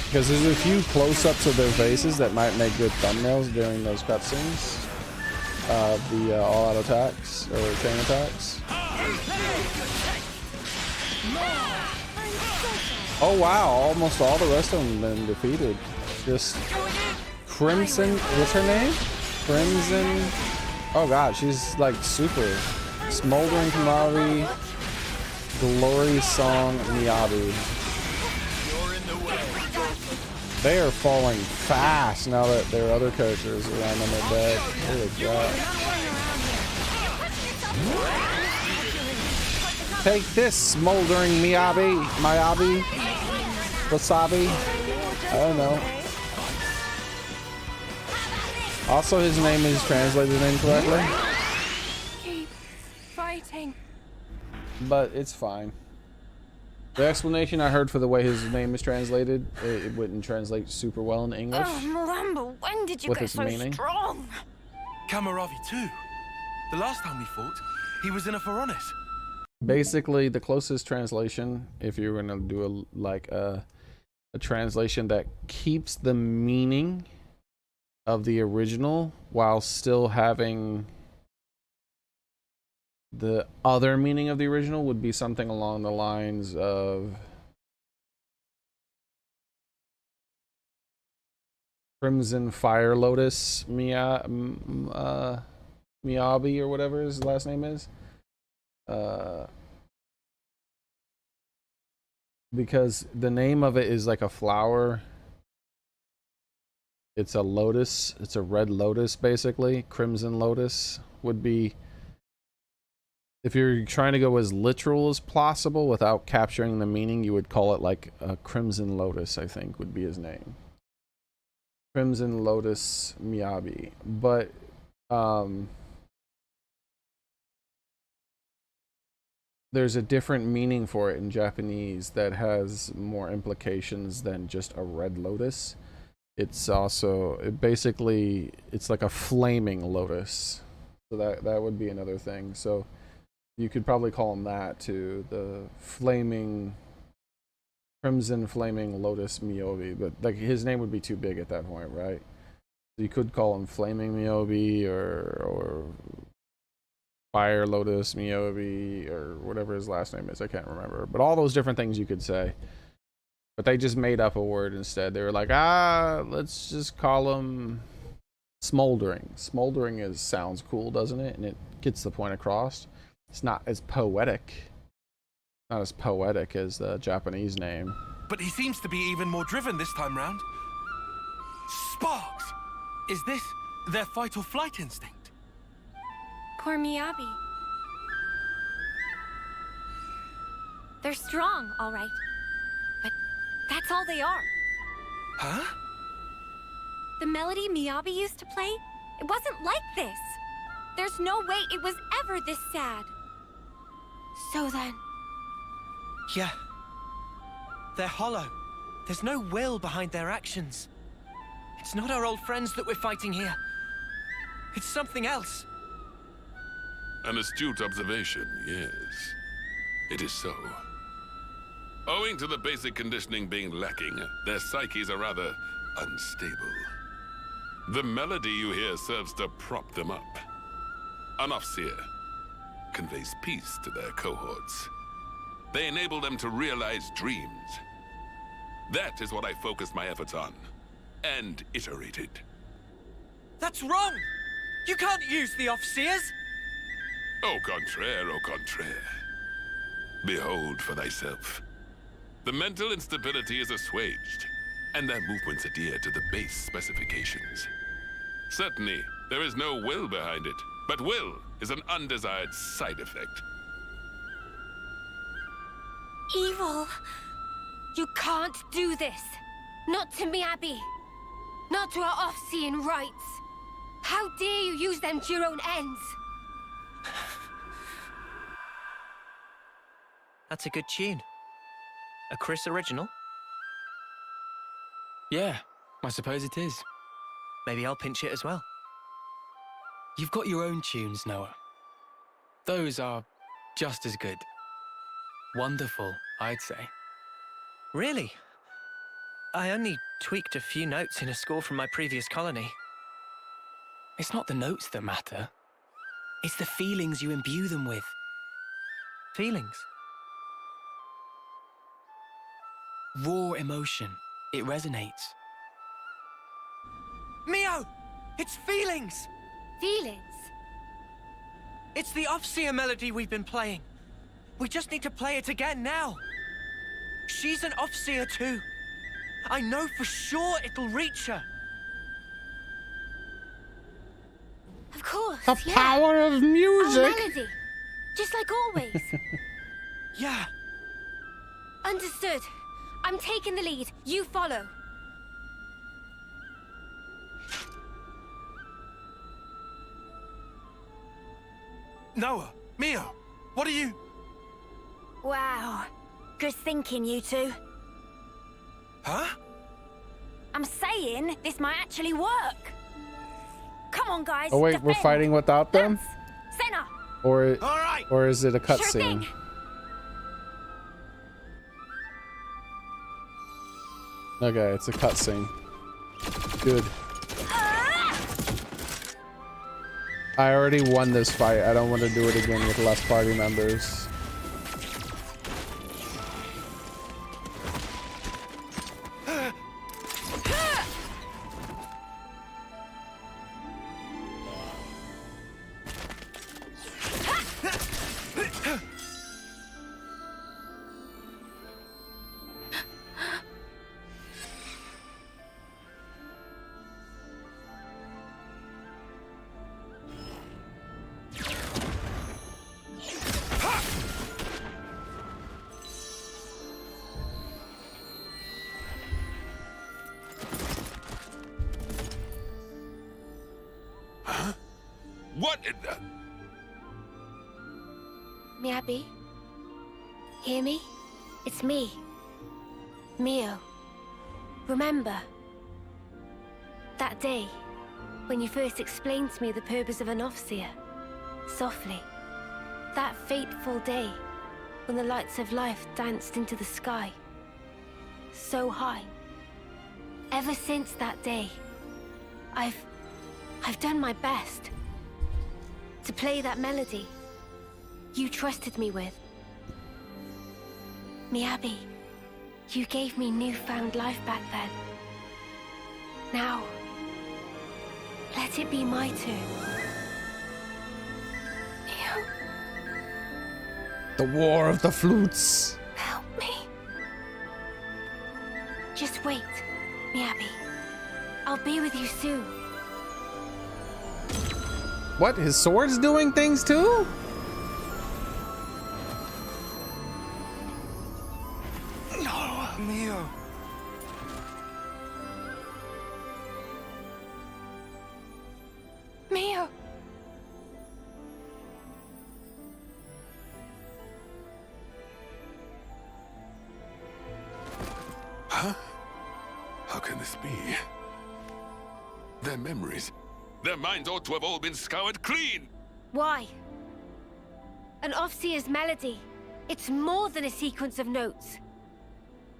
because there's a few close-ups of their faces that might make good thumbnails during those cutscenes. The all-out attacks or chain attacks. Oh wow! Almost all the rest of them have been defeated. Just Crimson. What's her name? Crimson. Oh god, she's like super. Smoldering Kamari. Glory Song Miyabi. They are falling fast now that their other characters around them are dead. Holy crap. Take this, Smoldering Miyabi. Wasabi. I don't know. Also, his name is translated incorrectly. Keep fighting. But it's fine. The explanation I heard for the way his name is translated, it wouldn't translate super well in English. Oh, Miranda, when did you With get its so meaning. strong? Kamaravi too. The last time we fought, he was in a Pharaonis. Basically, the closest translation, if you're gonna do a translation that keeps the meaning of the original while still having the other meaning of the original, would be something along the lines of Crimson Fire Lotus Miyabi or whatever his last name is. Because the name of it is like a flower. It's a lotus. It's a red lotus, basically. Crimson lotus would be, if you're trying to go as literal as possible without capturing the meaning, you would call it like a Crimson Lotus, I think would be his name. Crimson Lotus Miyabi. But there's a different meaning for it in Japanese that has more implications than just a red lotus. It's also, basically, it's like a flaming lotus. So that would be another thing. So you could probably call him that too. The Crimson Flaming Lotus Miyabi. But like his name would be too big at that point, right? So you could call him Flaming Miyabi or Fire Lotus Miyabi or whatever his last name is. I can't remember. But all those different things you could say. But they just made up a word instead. They were like, let's just call him Smoldering. Smoldering sounds cool, doesn't it? And it gets the point across. It's not as poetic. Not as poetic as the Japanese name. But he seems to be even more driven this time round. Sparks! Is this their fight or flight instinct? Poor Miyabi. They're strong, all right. But that's all they are. Huh? The melody Miyabi used to play, it wasn't like this. There's no way it was ever this sad. So then... Yeah. They're hollow. There's no will behind their actions. It's not our old friends that we're fighting here. It's something else. An astute observation, yes. It is so. Owing to the basic conditioning being lacking, their psyches are rather unstable. The melody you hear serves to prop them up. An Ofseer conveys peace to their cohorts. They enable them to realize dreams. That is what I focused my efforts on, and iterated. That's wrong! You can't use the Ofseers! Au contraire, au contraire. Behold for thyself. The mental instability is assuaged, and their movements adhere to the base specifications. Certainly, there is no will behind it, but will is an undesired side effect. Evil! You can't do this! Not to Miyabi! Not to our off-seeing rights! How dare you use them to your own ends! That's a good tune. A Chris original? Yeah, I suppose it is. Maybe I'll pinch it as well. You've got your own tunes, Noah. Those are just as good. Wonderful, I'd say. Really? I only tweaked a few notes in a score from my previous colony. It's not the notes that matter. It's the feelings you imbue them with. Feelings? Raw emotion. It resonates. Mio! It's feelings! Feelings? It's the Offseer melody we've been playing. We just need to play it again now. She's an Offseer too. I know for sure it'll reach her. Of course, The power of music! Our melody. Just like always. Yeah. Understood. I'm taking the lead. You follow. Noah, Mio, what are you... Wow. Good thinking, you two. Huh? I'm saying this might actually work. Come on, guys. Oh wait, defend. we're fighting without them? Senna. Or is it a Sure cutscene? thing. Okay, it's a cutscene. Good. I already won this fight. I don't want to do it again with less party members. What in the... Miyabi? Hear me? It's me. Mio. Remember? That day, when you first explained to me the purpose of an Offseer. Softly. That fateful day, when the lights of life danced into the sky. So high. Ever since that day, I've done my best to play that melody you trusted me with. Miyabi, you gave me newfound life back then. Now, let it be my turn. Mio, The War of the Flutes. help me. Just wait, Miyabi. I'll be with you soon. What? His sword's doing things too? No, Mio. Mio! Huh? How can this be? Their memories, their minds ought to have all been scoured clean. Why? An Offseer's melody. It's more than a sequence of notes.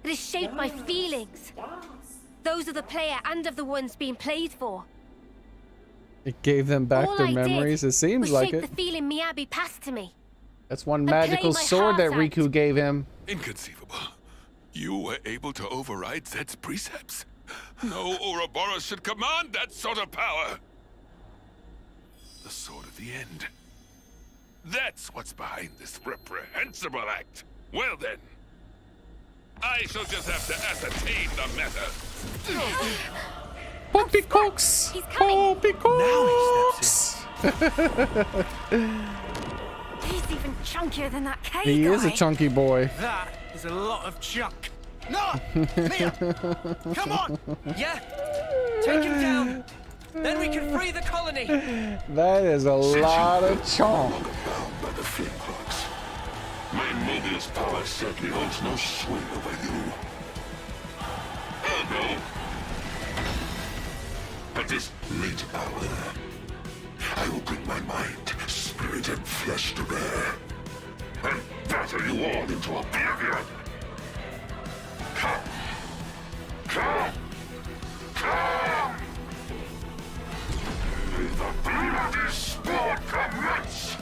It is shaped by feelings. Those of the player and of the ones being played for. It gave them back All their I memories. did It seems was like shape it. the feeling Miyabi passed to me. That's one play magical my sword that heart out. Riku gave him. Inconceivable. You were able to override Zed's precepts. No Ouroboros should command that sort of power. The Sword of the End. That's what's behind this reprehensible act. Well then, I shall just have to ascertain the matter. Poppycocks! He's coming! Poppycocks! He's even chunkier than that K He guy. is a chunky boy. That is a lot of chunk. No! Mia! Come on! Yeah? Take him down. Then we can free the colony. That is a lot of chunk. Bound by the flame hawks. My Mobius power certainly holds no sway over you. Ergo, this late hour, I will bring my mind, spirit, and flesh to bear, and batter you all into oblivion. Come! Come! Come! May the bloody sport commence!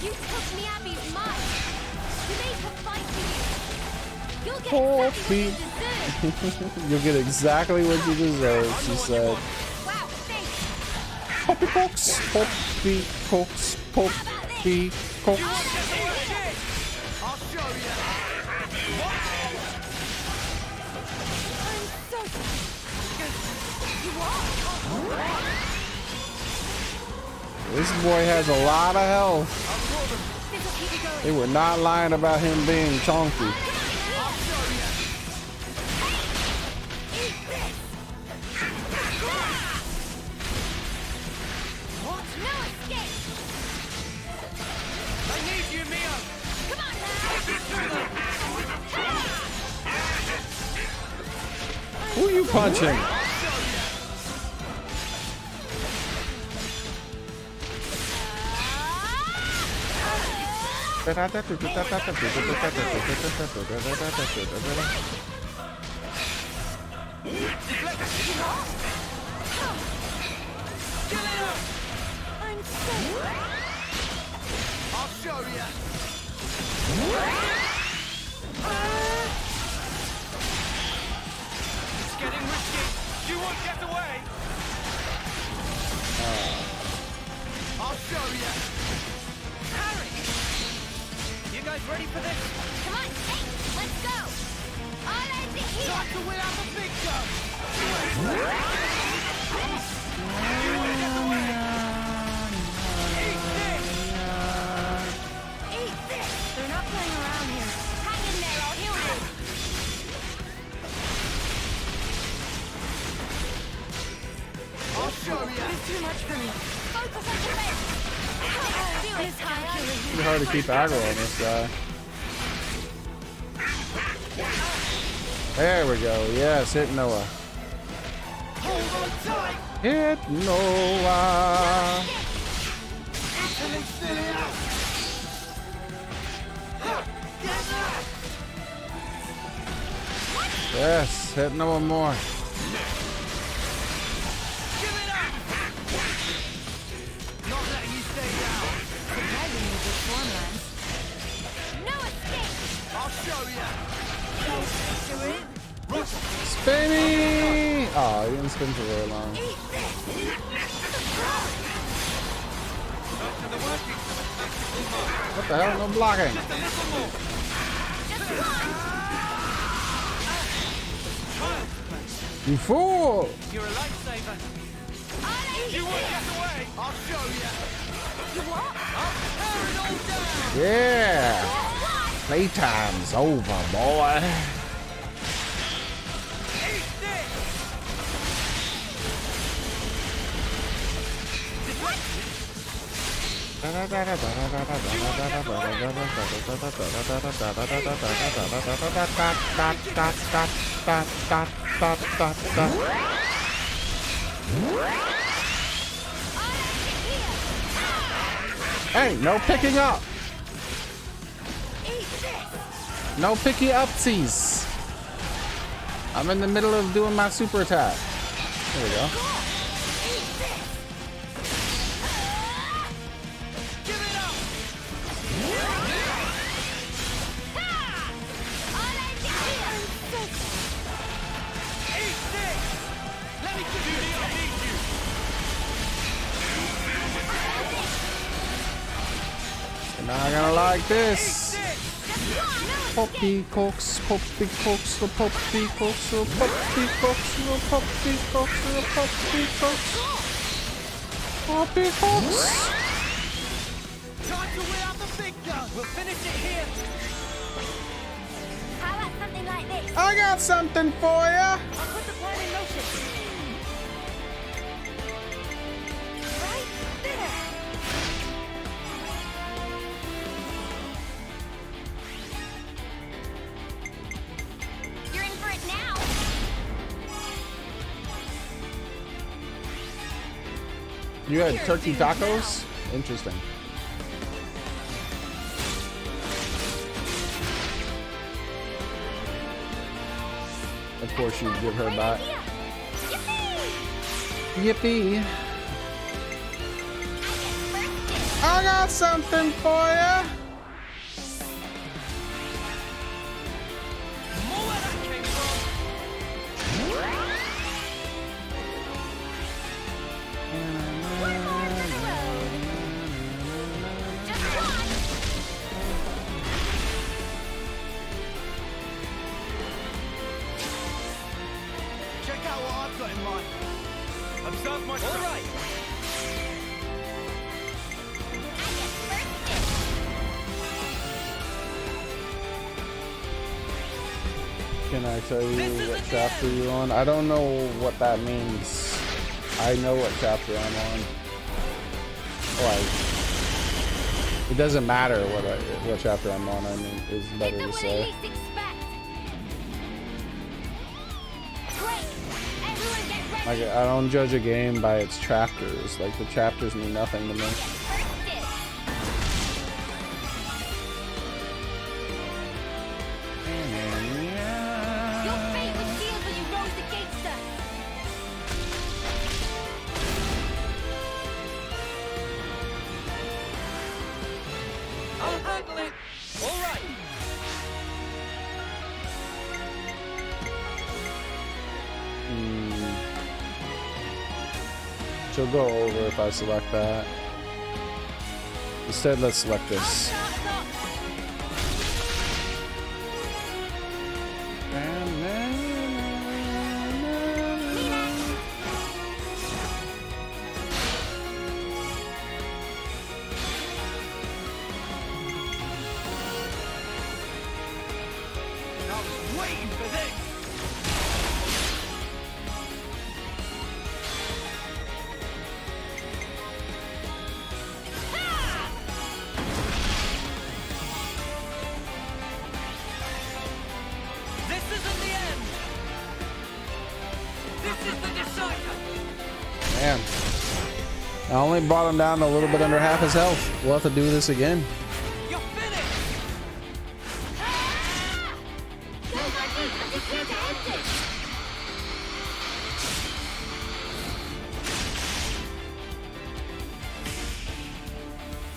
You took Miyabi's mind. You made her fight for you. You'll get Poppy. You'll get exactly what you deserve, she said. Wow, thanks. Poppy Cox, Poppy Cox, Poppy Cox. I'll show you. I'm so... You are? This boy has a lot of health. They were not lying about him being chunky. I need you, Mio. Come on now. Who are you punching? I'll show you. It's getting risky. You won't get away. I'll show you. Harry! You guys ready for this? Come on, hey, let's go. I'll end it here. Time to win out the big gun. You won't get away. Eat this. Eat this. They're not playing around here. Hang in there, I'll heal you. I'll show you. It's too much for me. Focus on defense. Do it, Tyler. It's hard to keep aggro on this guy. There we go. Yes, hit Noah. Hold on tight. Hit Noah. Yes, hit Noah more. Not letting you stay down. Surprisingly good form, Lance. No escape. I'll show you. Spinny! Oh, he didn't spin for very long. What the hell? No blocking. You fool! You're a lifesaver. You won't get away. I'll show you. You what? I'll tear it all down. Yeah! Playtime's over, boy. Eat this. Hey, no picking up. No picky upsies. I'm in the middle of doing my super attack. There we go. You're not gonna like this. Poppy cocks, poppy cocks, the poppy cocks, the poppy cocks, the poppy cocks, the poppy cocks. Poppy cocks. Time to win out the big gun. We'll finish it here. How about something like this? I got something for ya. I'll put the plan in motion. Right there. You had turkey tacos? Interesting. Of course you'd give her back. Yippee! I got something for you! Check out what I've got in mind. Observe my all right. Can I tell you what chapter you're on? I don't know what that means. I know what chapter I'm on. Like, it doesn't matter what chapter I'm on. I mean, it's better to say. Like, I don't judge a game by its chapters. Like, the chapters mean nothing to me. I'll handle it. All right. She'll go over if I select that. Instead, let's select this. I was waiting for this. This isn't the end. This is the decider. Man. I only brought him down a little bit under half his health. We'll have to do this again. You're finished.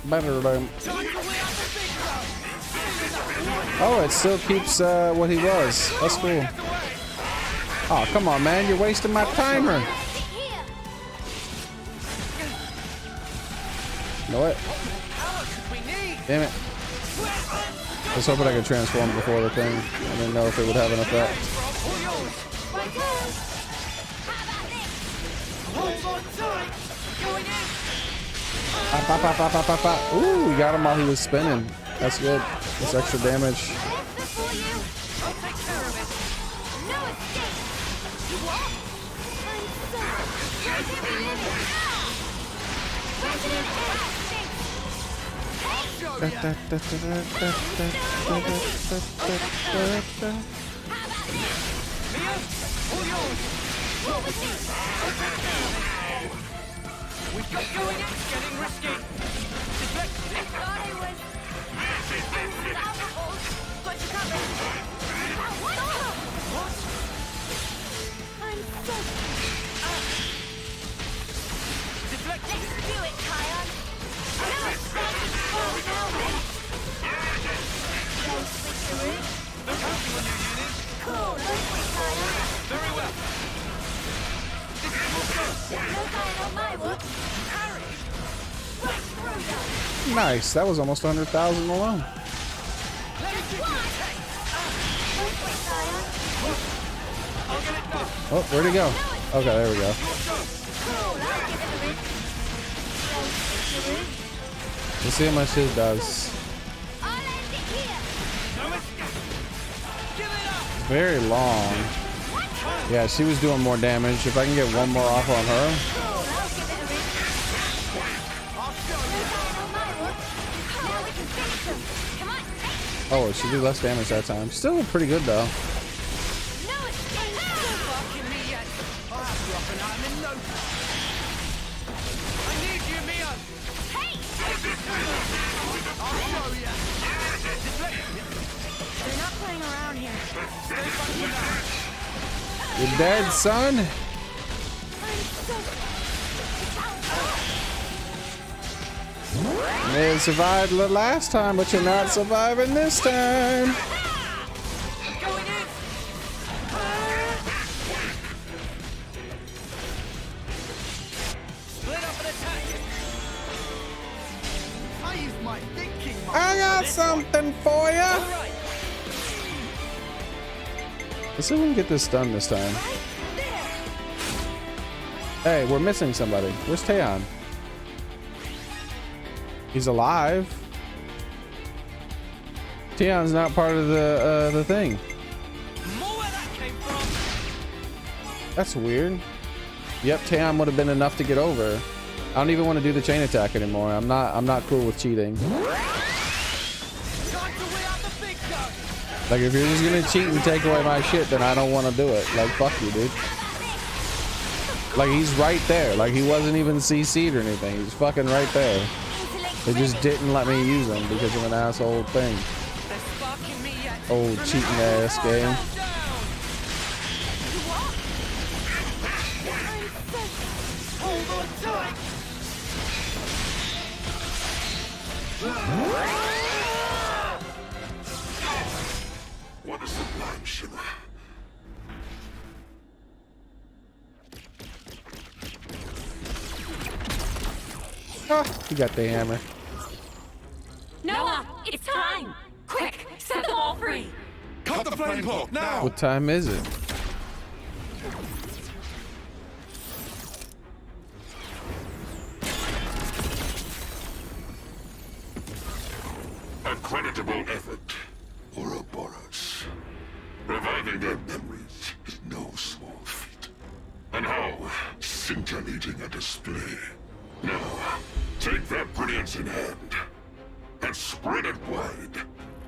Better than. Oh, it still keeps what he was. That's cool. Oh, come on, man. You're wasting my timer. You know what? Damn it. I was hoping I could transform before the thing. I didn't know if it would have an effect. Ooh, we got him while he was spinning. That's good. That's extra damage. We've got going. It's getting risky. Nice. That was almost 100,000 alone. Oh, where'd he go? Okay, there we go. Let's see how much it does. Very long. Yeah, she was doing more damage. If I can get one more off on her. Oh, she did less damage that time. Still pretty good though. I They're not playing around here. You're dead, son. You may have survived the last time, but you're not surviving this time. I got something for you. Let's see if we can get this done this time. Hey, we're missing somebody. Where's Taeon? He's alive. Taeon's not part of the thing. That's weird. Yep, Taeon would have been enough to get over. I don't even want to do the chain attack anymore. I'm not cool with cheating. Like, if you're just gonna cheat and take away my shit, then I don't want to do it. Like, fuck you, dude. Like, he's right there. Like, he wasn't even CC'd or anything. He's fucking right there. They just didn't let me use him because of an asshole thing. Old cheating ass game. What is the blind shimmer? Oh, he got the hammer. Noah, it's time! Quick, set them all free! Cut the flame clock now! What time is it? A creditable effort, Ouroboros. Reviving their memories is no small feat. And how scintillating a display. Now, take that brilliance in hand and spread it wide,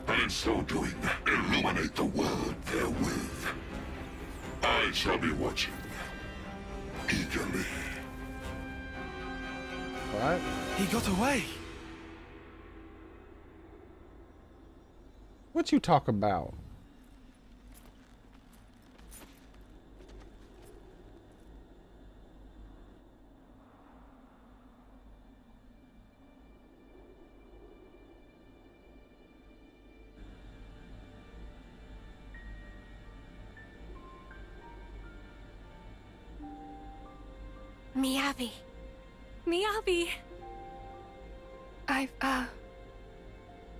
and in so doing, illuminate the world therewith. I shall be watching eagerly. What? He got away. What you talk about? Miyabi. Miyabi.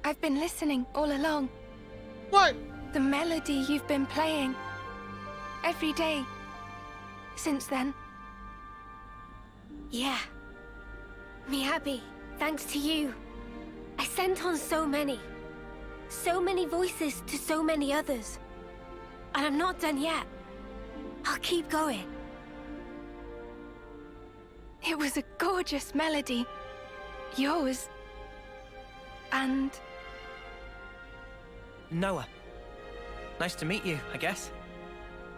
I've been listening all along. What? The melody you've been playing every day since then. Yeah. Miyabi, thanks to you. I sent on so many voices to so many others. And I'm not done yet. I'll keep going. It was a gorgeous melody. Yours. And... Noah. Nice to meet you, I guess.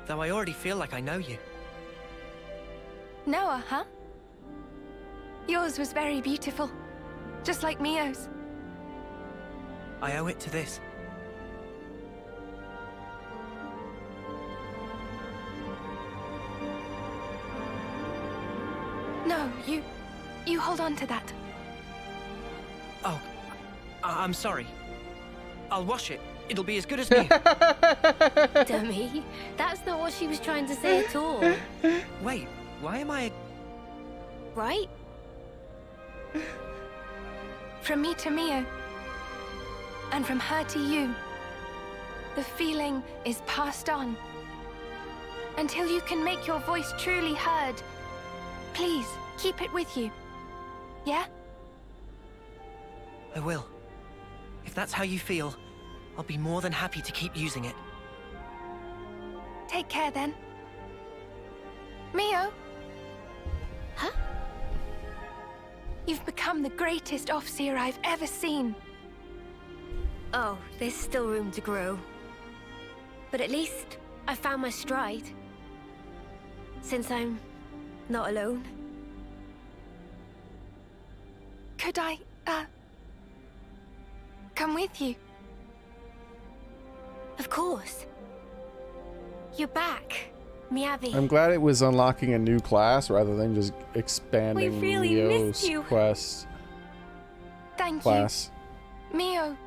Though I already feel like I know you. Noah, huh? Yours was very beautiful. Just like Mio's. I owe it to this. No, you hold on to that. Oh, I'm sorry. I'll wash it. It'll be as good as new. Dummy. That's not what she was trying to say at all. Wait, why am I... Right? From me to Mio. And from her to you. The feeling is passed on. Until you can make your voice truly heard. Please, keep it with you. Yeah? I will. If that's how you feel, I'll be more than happy to keep using it. Take care then. Mio? Huh? You've become the greatest Offseer I've ever seen. Oh, there's still room to grow. But at least I found my stride. Since I'm not alone. Could I, come with you? Of course. You're back, Miyabi. I'm glad it was unlocking a new class rather than just expanding We really Mio's missed you. quest Thank class. you. Mio,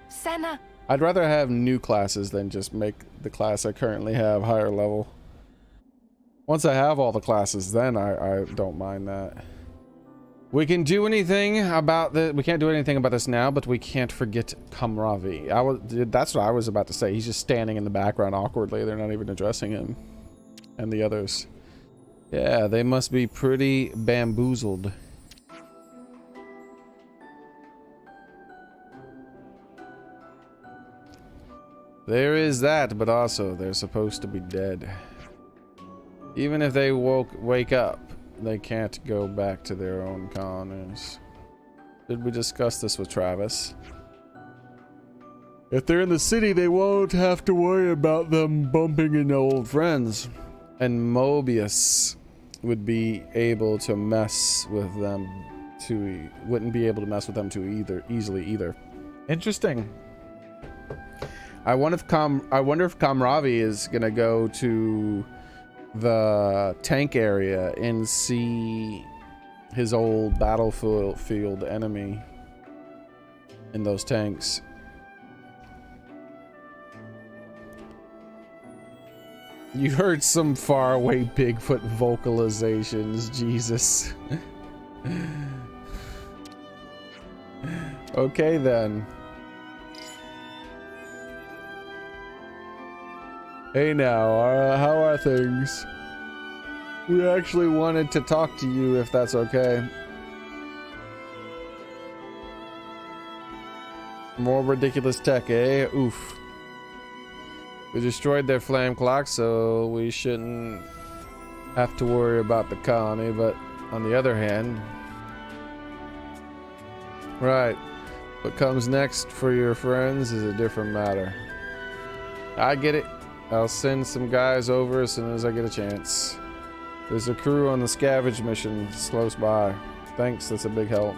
Senna. I'd rather have new classes than just make the class I currently have higher level. Once I have all the classes, then I don't mind that. We can do anything about the. We can't do anything about this now, but we can't forget Kamravi. That's what I was about to say. He's just standing in the background awkwardly. They're not even addressing him, and the others. Yeah, they must be pretty bamboozled. There is that, but also they're supposed to be dead. Even if they wake up, they can't go back to their own colonies. Did we discuss this with Travis? If they're in the city, they won't have to worry about them bumping into old friends. And Mobius would be able to mess with them wouldn't be able to mess with them too easily either. Interesting. I wonder if Kamravi is gonna go to the tank area and see his old battlefield enemy in those tanks. You heard some faraway Bigfoot vocalizations, Jesus. Okay then. Hey now, how are things? We actually wanted to talk to you if that's okay. More ridiculous tech, eh? Oof. We destroyed their flame clock, so we shouldn't have to worry about the colony, but on the other hand... Right. What comes next for your friends is a different matter. I get it. I'll send some guys over as soon as I get a chance. There's a crew on the scavenge mission close by. Thanks, that's a big help.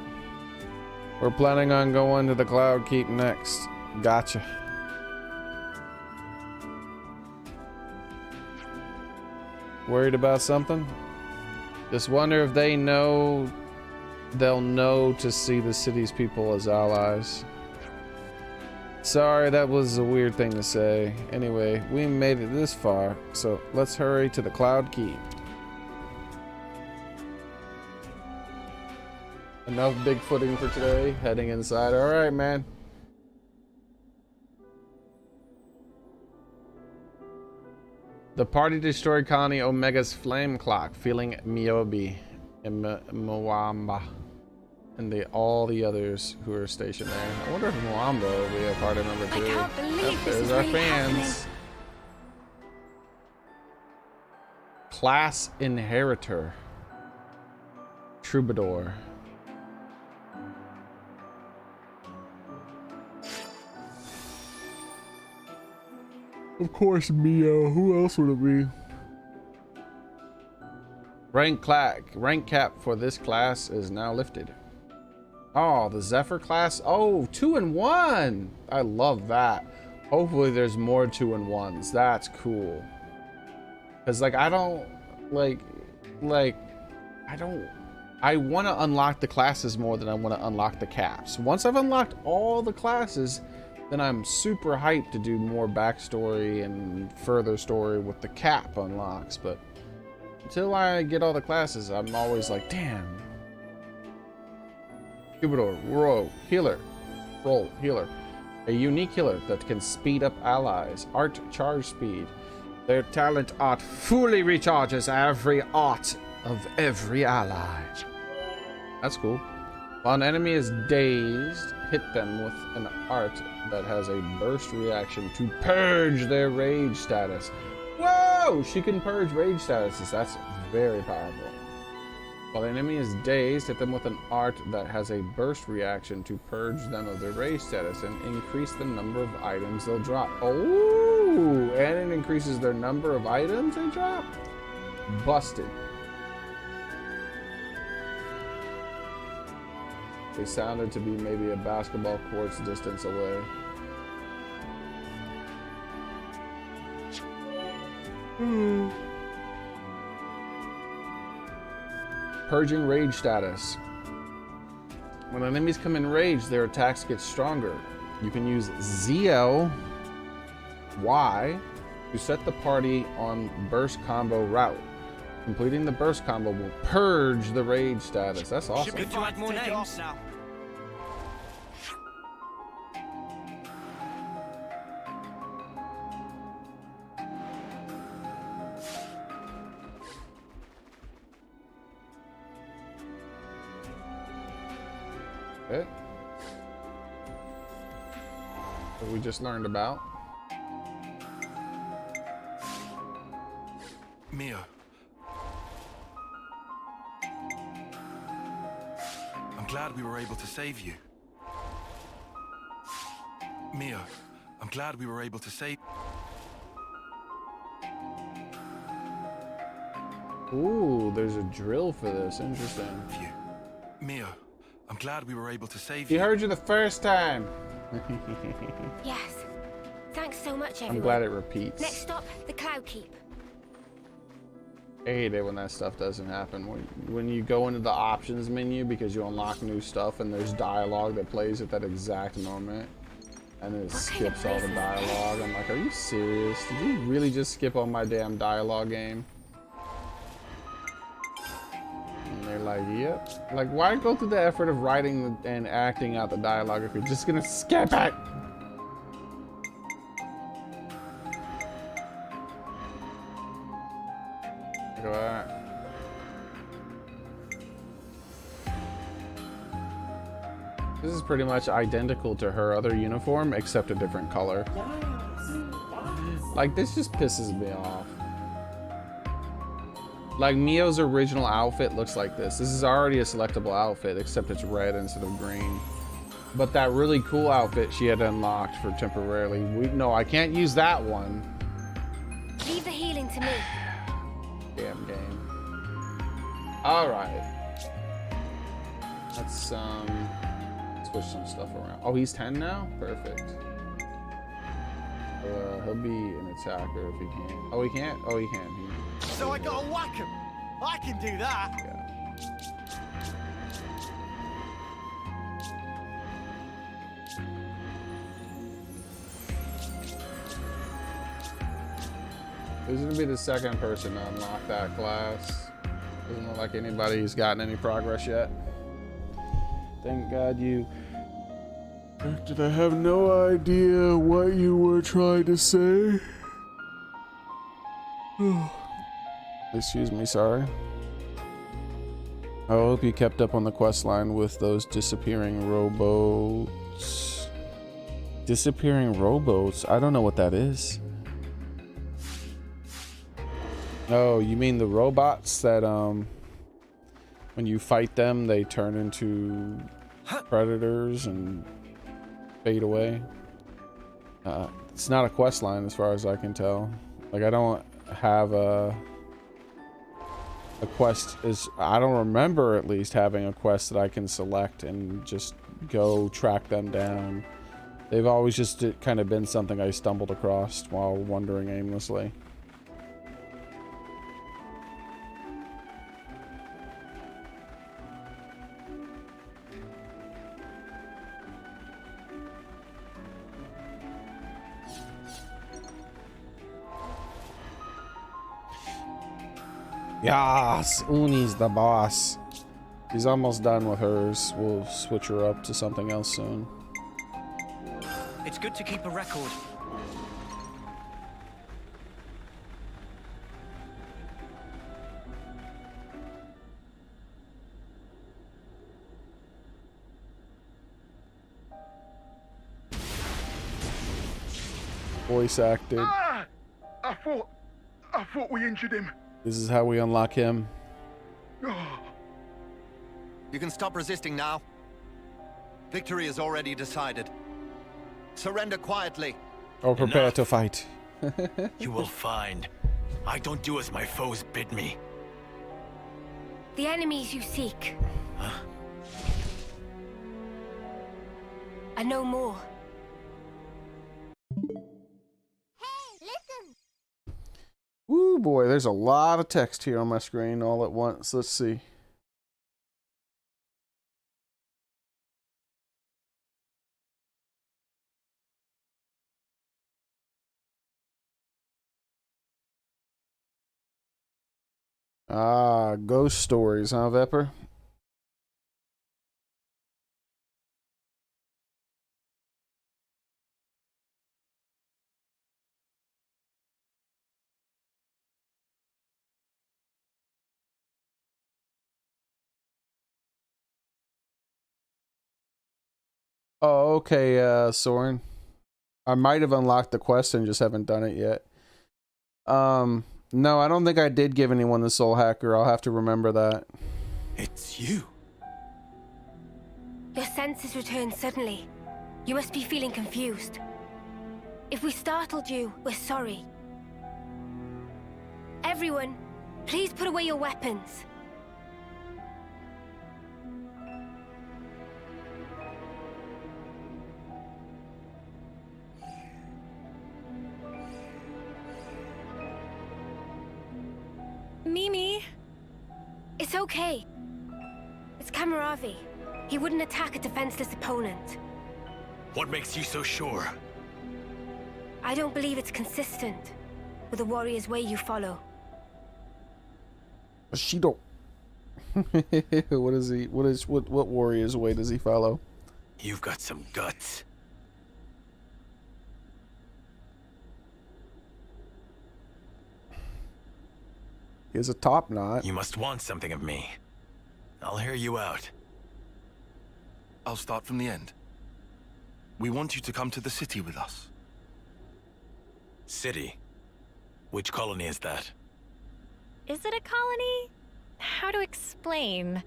We're planning on going to the Cloud Keep next. Gotcha. Worried about something? Just wonder if they'll know to see the city's people as allies. Sorry, that was a weird thing to say. Anyway, we made it this far, so let's hurry to the Cloud Keep. Enough bigfooting for today. Heading inside. Alright, man. The party destroyed Colony Omega's flame clock, feeling Miyobi and Mwamba. And all the others who are stationed there. I wonder if Mwamba will be a part of number 2. I can't believe this There's is our really fans. happening. Class Inheritor. Troubadour. Of course, Mio. Who else would it be? Rank cap for this class is now lifted. Oh, the Zephyr class. Oh, 2 and 1. I love that. Hopefully there's more 2 and 1s. That's cool. Cause like I don't I want to unlock the classes more than I want to unlock the caps. Once I've unlocked all the classes, then I'm super hyped to do more backstory and further story with the cap unlocks. But until I get all the classes, I'm always like, damn. Troubadour, roll, healer. A unique healer that can speed up allies. Art charge speed. Their talent art fully recharges every art of every ally. That's cool. While an enemy is dazed, hit them with an art that has a burst reaction to purge their rage status. Whoa! She can purge rage statuses. That's very powerful. While the enemy is dazed, hit them with an art that has a burst reaction to purge them of their rage status and increase the number of items they'll drop. Oh! And it increases their number of items they drop? Busted. They sounded to be maybe a basketball court's distance away. Purging rage status. When enemies come in rage, their attacks get stronger. You can use ZL Y to set the party on burst combo route. Completing the burst combo will purge the rage status. That's awesome. Good to add more names. It. What we just learned about. Mio. I'm glad we were able to save you. Mio, I'm glad we were able to save... Ooh, there's a drill for this. Interesting. Mio, I'm glad we were able to save you. He heard you the first time. Yes. Thanks so much, everyone. I'm glad it repeats. Next stop, the Cloud Keep. I hate it when that stuff doesn't happen. When you go into the options menu because you unlock new stuff and there's dialogue that plays at that exact moment. And then it skips all the dialogue. I'm like, are you serious? Did you really just skip all my damn dialogue game? And they're like, yep. Like, why go through the effort of writing and acting out the dialogue if you're just gonna skip it? Look at that. This is pretty much identical to her other uniform, except a different color. Like, this just pisses me off. Like, Mio's original outfit looks like this. This is already a selectable outfit, except it's red instead of green. But that really cool outfit she had unlocked for temporarily. No, I can't use that one. Leave the healing to me. Damn game. Alright. Let's, switch some stuff around. Oh, he's 10 now? Perfect. He'll be an attacker if he can. Oh, he can't? Oh, he can. So I gotta whack him. I can do that. Yeah. Who's gonna be the second person to unlock that class? Doesn't look like anybody's gotten any progress yet. Thank God you... Did I have no idea what you were trying to say? Excuse me, sorry. I hope you kept up on the quest line with those disappearing rowboats. Disappearing rowboats? I don't know what that is. Oh, you mean the robots that, when you fight them, they turn into predators and fade away? It's not a quest line as far as I can tell. Like, I don't have a quest I don't remember at least having a quest that I can select and just go track them down. They've always just kind of been something I stumbled across while wandering aimlessly. Yes, Uni's the boss. He's almost done with hers. We'll switch her up to something else soon. It's good to keep a record. Voice acted. Ah! I thought we injured him. This is how we unlock him. You can stop resisting now. Victory is already decided. Surrender quietly. Or prepare to fight. You will find. I don't do as my foes bid me. The enemies you seek. Huh? I know more. Ooh boy, there's a lot of text here on my screen all at once. Let's see. Ah, ghost stories, huh, Vepper? Oh, okay, Soren. I might have unlocked the quest and just haven't done it yet. No, I don't think I did give anyone the soul hacker. I'll have to remember that. It's you. Your senses returned suddenly. You must be feeling confused. If we startled you, we're sorry. Everyone, please put away your weapons. Mimi. It's okay. It's Kamaravi. He wouldn't attack a defenseless opponent. What makes you so sure? I don't believe it's consistent with the warrior's way you follow. Shido. What warrior's way does he follow? You've got some guts. He has a top knot. You must want something of me. I'll hear you out. I'll start from the end. We want you to come to the city with us. City? Which colony is that? Is it a colony? How to explain?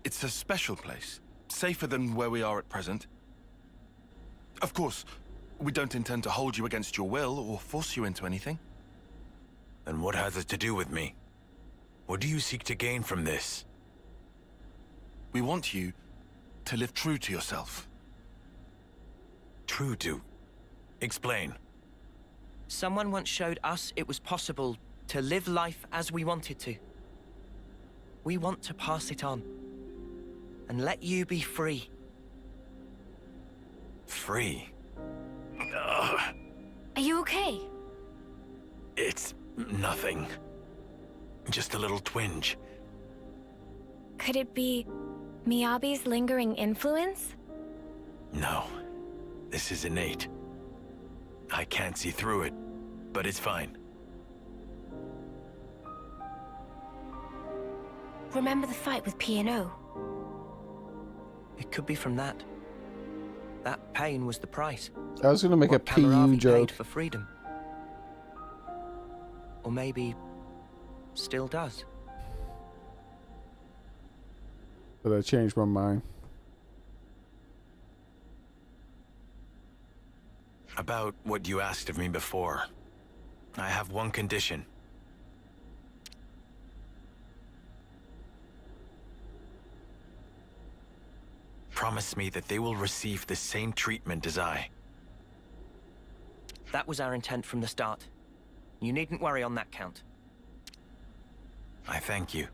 It's a special place. Safer than where we are at present. Of course, we don't intend to hold you against your will or force you into anything. Then what has it to do with me? What do you seek to gain from this? We want you to live true to yourself. True to? Explain. Someone once showed us it was possible to live life as we wanted to. We want to pass it on and let you be free. Free? Are you okay? It's nothing. Just a little twinge. Could it be Miyabi's lingering influence? No. This is innate. I can't see through it, but it's fine. Remember the fight with P&O? It could be from that. That pain was the price. I was gonna make a PU Kamaravi joke. paid for freedom. Or maybe still does. But I changed my mind. About what you asked of me before. I have one condition. Promise me that they will receive the same treatment as I. That was our intent from the start. You needn't worry on that count. I thank you.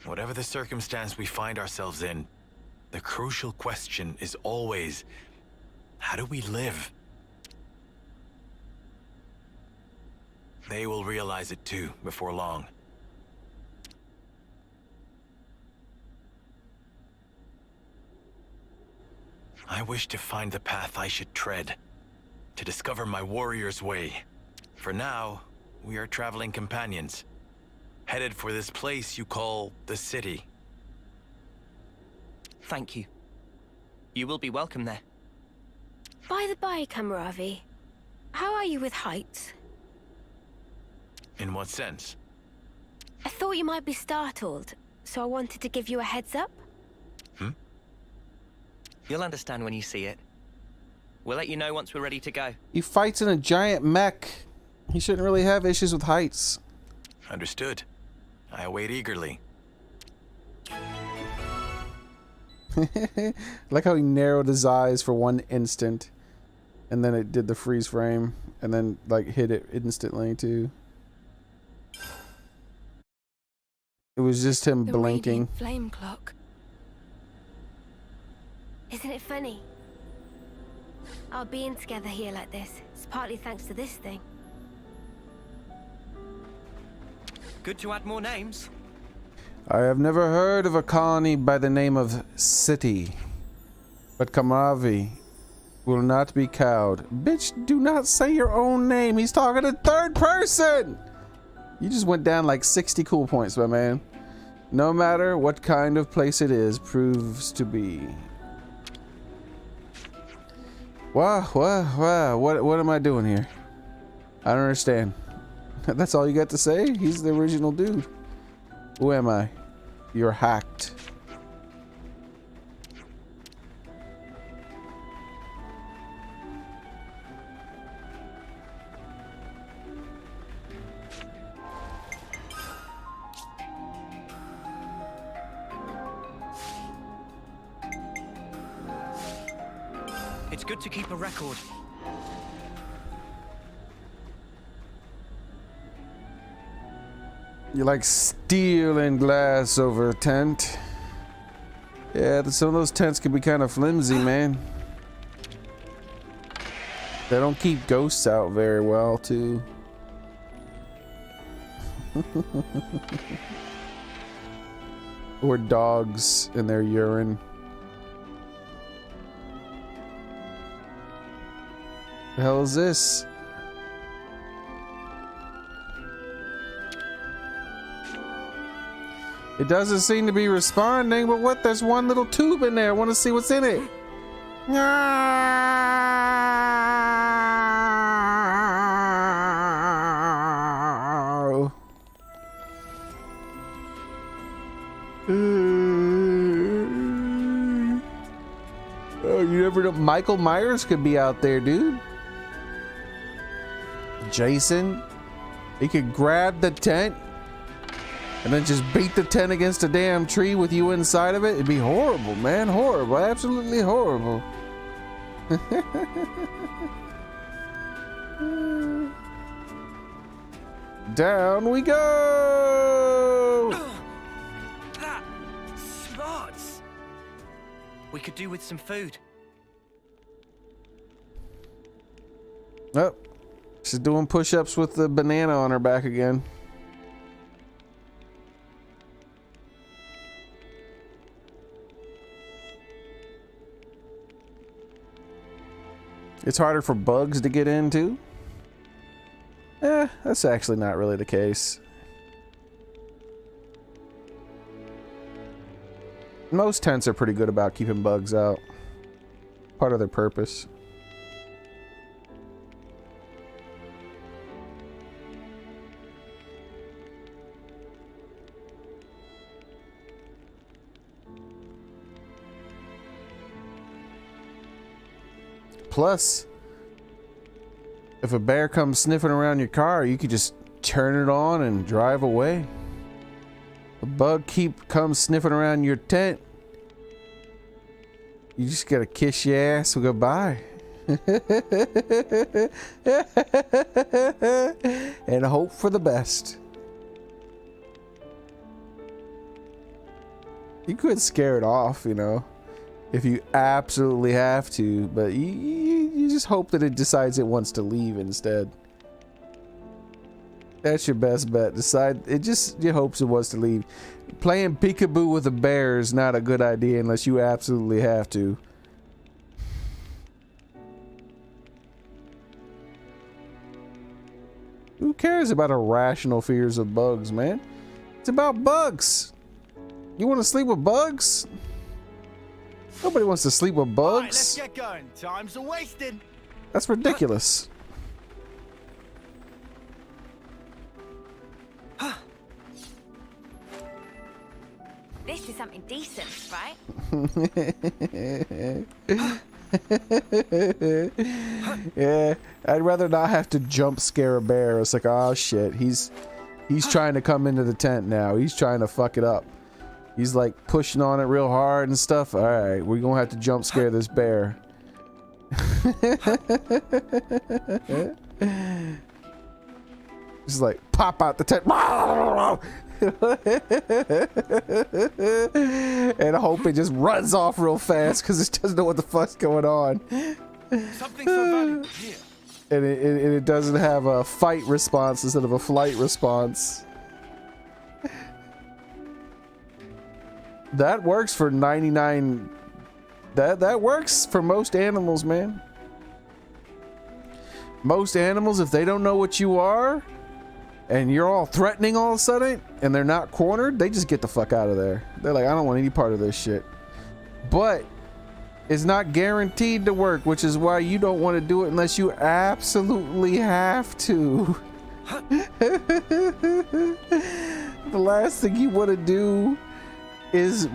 Whatever the circumstance we find ourselves in, the crucial question is always, how do we live? They will realize it too, before long. I wish to find the path I should tread, to discover my warrior's way. For now, we are traveling companions, headed for this place you call the city. Thank you. You will be welcome there. By the by, Kamaravi, how are you with heights? In what sense? I thought you might be startled, so I wanted to give you a heads up. You'll understand when you see it. We'll let you know once we're ready to go. He fights in a giant mech. He shouldn't really have issues with heights. Understood. I await eagerly. Like how he narrowed his eyes for one instant, and then it did the freeze frame, and then like hit it instantly too. It was just him The blinking. radiant flame clock. Isn't it funny? Our being together here like this is partly thanks to this thing. Good to add more names. I have never heard of a colony by the name of City, but Kamavi will not be cowed. Bitch, do not say your own name. He's talking in third person. You just went down like 60 cool points, my man. No matter what kind of place it is, proves to be. Wow, what am I doing here? I don't understand. That's all you got to say? He's the original dude. Who am I? You're hacked. It's good to keep a record. You like stealing glass over a tent? Yeah, some of those tents can be kind of flimsy, man. They don't keep ghosts out very well, too. Or dogs in their urine. The hell is this? It doesn't seem to be responding, but what? There's one little tube in there. I want to see what's in it. No. Oh, you never know. Michael Myers could be out there, dude. Jason. He could grab the tent and then just beat the tent against a damn tree with you inside of it. It'd be horrible, man. Horrible. Absolutely horrible. Down we go! That smarts. We could do with some food. Oh, she's doing push-ups with the banana on her back again. It's harder for bugs to get into. That's actually not really the case. Most tents are pretty good about keeping bugs out. Part of their purpose. Plus, if a bear comes sniffing around your car, you could just turn it on and drive away. A bug comes sniffing around your tent, you just gotta kiss your ass and goodbye. And hope for the best. You could scare it off, you know, if you absolutely have to, but you just hope that it decides it wants to leave instead. That's your best bet. You hopes it wants to leave. Playing peekaboo with a bear is not a good idea unless you absolutely have to. Who cares about irrational fears of bugs, man? It's about bugs. You want to sleep with bugs? Nobody wants to sleep with bugs. Right, let's get going. Time's a wasting. That's ridiculous. This is something decent, right? Yeah, I'd rather not have to jump scare a bear. It's like, oh shit, he's trying to come into the tent now. He's trying to fuck it up. He's like pushing on it real hard and stuff. All right, we're gonna have to jump scare this bear. Just like pop out the tent. And I hope it just runs off real fast because it doesn't know what the fuck's going on. Something so valuable here. And it doesn't have a fight response instead of a flight response. That works for 99. That works for most animals, man. Most animals, if they don't know what you are, and you're all threatening all of a sudden, and they're not cornered, they just get the fuck out of there. They're like, I don't want any part of this shit. But it's not guaranteed to work, which is why you don't want to do it unless you absolutely have to. The last thing you want to do is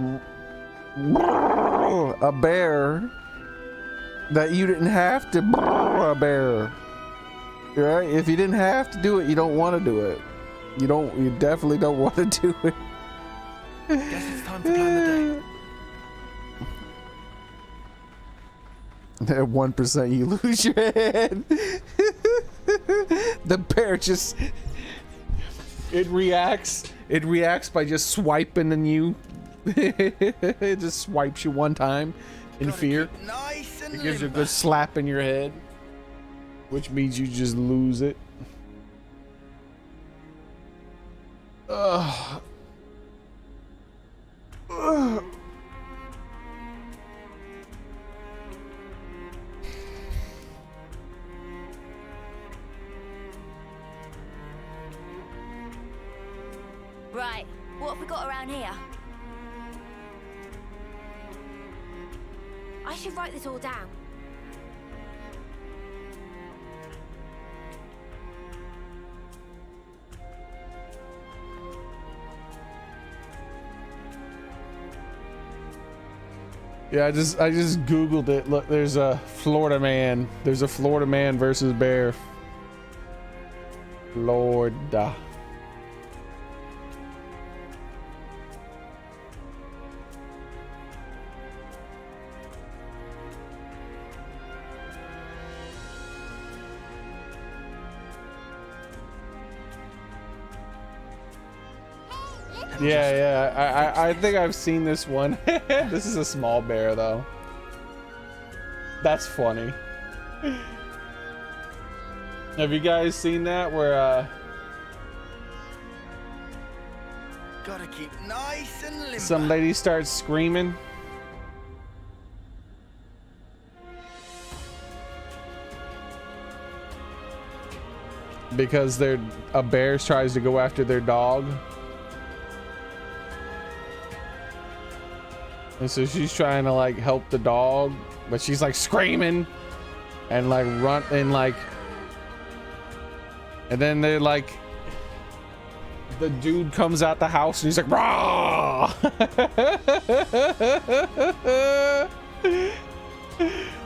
a bear that you didn't have to a bear. Right? If you didn't have to do it, you don't want to do it. You definitely don't want to do it. Guess it's time to plan the day. At 1% you lose your head. The bear just it reacts by just swiping on you. It just swipes you one time in fear. Nice and it gives you a good slap in your head, which means you just lose it. Ugh. Ugh. Right, what have we got around here? I should write this all down. Yeah, I just googled it. Look, there's a Florida man. There's a Florida man versus bear. Florida. Yeah, I think I've seen this one. This is a small bear though. That's funny. Have you guys seen that where gotta keep nice and limber. Some lady starts screaming? Because a bear tries to go after their dog. And so she's trying to like help the dog, but she's like screaming and like run and like, and then they're like, the dude comes out the house and he's like, rah!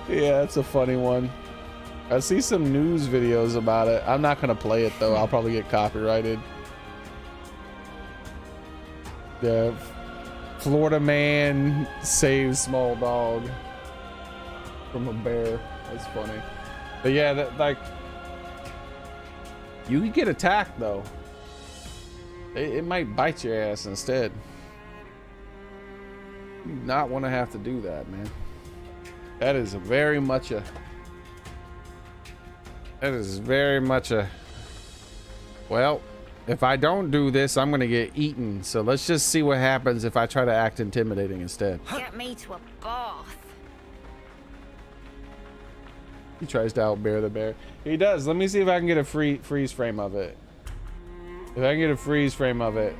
Yeah, it's a funny one. I see some news videos about it. I'm not gonna play it though. I'll probably get copyrighted. Yeah. Florida man saves small dog from a bear. That's funny. But yeah, like you could get attacked though. It might bite your ass instead. You do not want to have to do that, man. That is very much a. Well, if I don't do this, I'm gonna get eaten. So let's just see what happens if I try to act intimidating instead. Get me to a bath. He tries to outbear the bear. He does. Let me see if I can get a freeze frame of it. If I can get a freeze frame of it,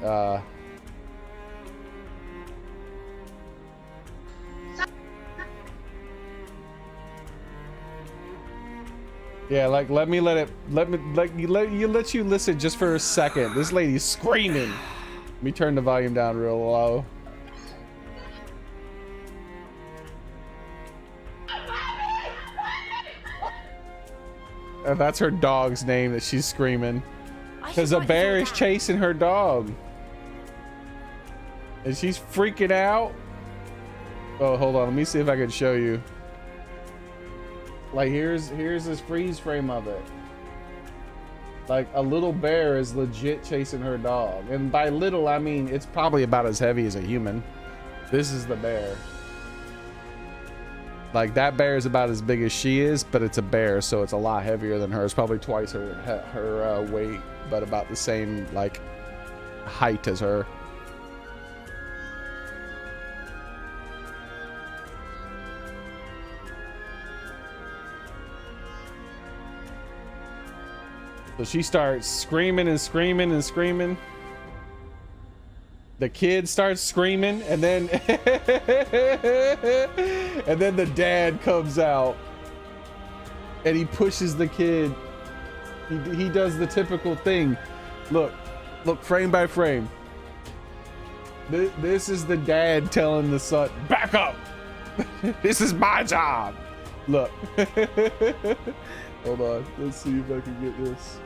yeah, like let you listen just for a second. This lady's screaming. Let me turn the volume down real low. And that's her dog's name that she's screaming. Because a bear is chasing her dog. And she's freaking out. Oh, hold on. Let me see if I can show you. Like, here's this freeze frame of it. Like, a little bear is legit chasing her dog. And by little, I mean it's probably about as heavy as a human. This is the bear. Like, that bear is about as big as she is, but it's a bear, so it's a lot heavier than her. It's probably twice her weight, but about the same, like, height as her. So she starts screaming and screaming and screaming. The kid starts screaming, and then the dad comes out and he pushes the kid. He does the typical thing. Look frame by frame. This is the dad telling the son, back up. This is my job. Look. Hold on. Let's see if I can get this.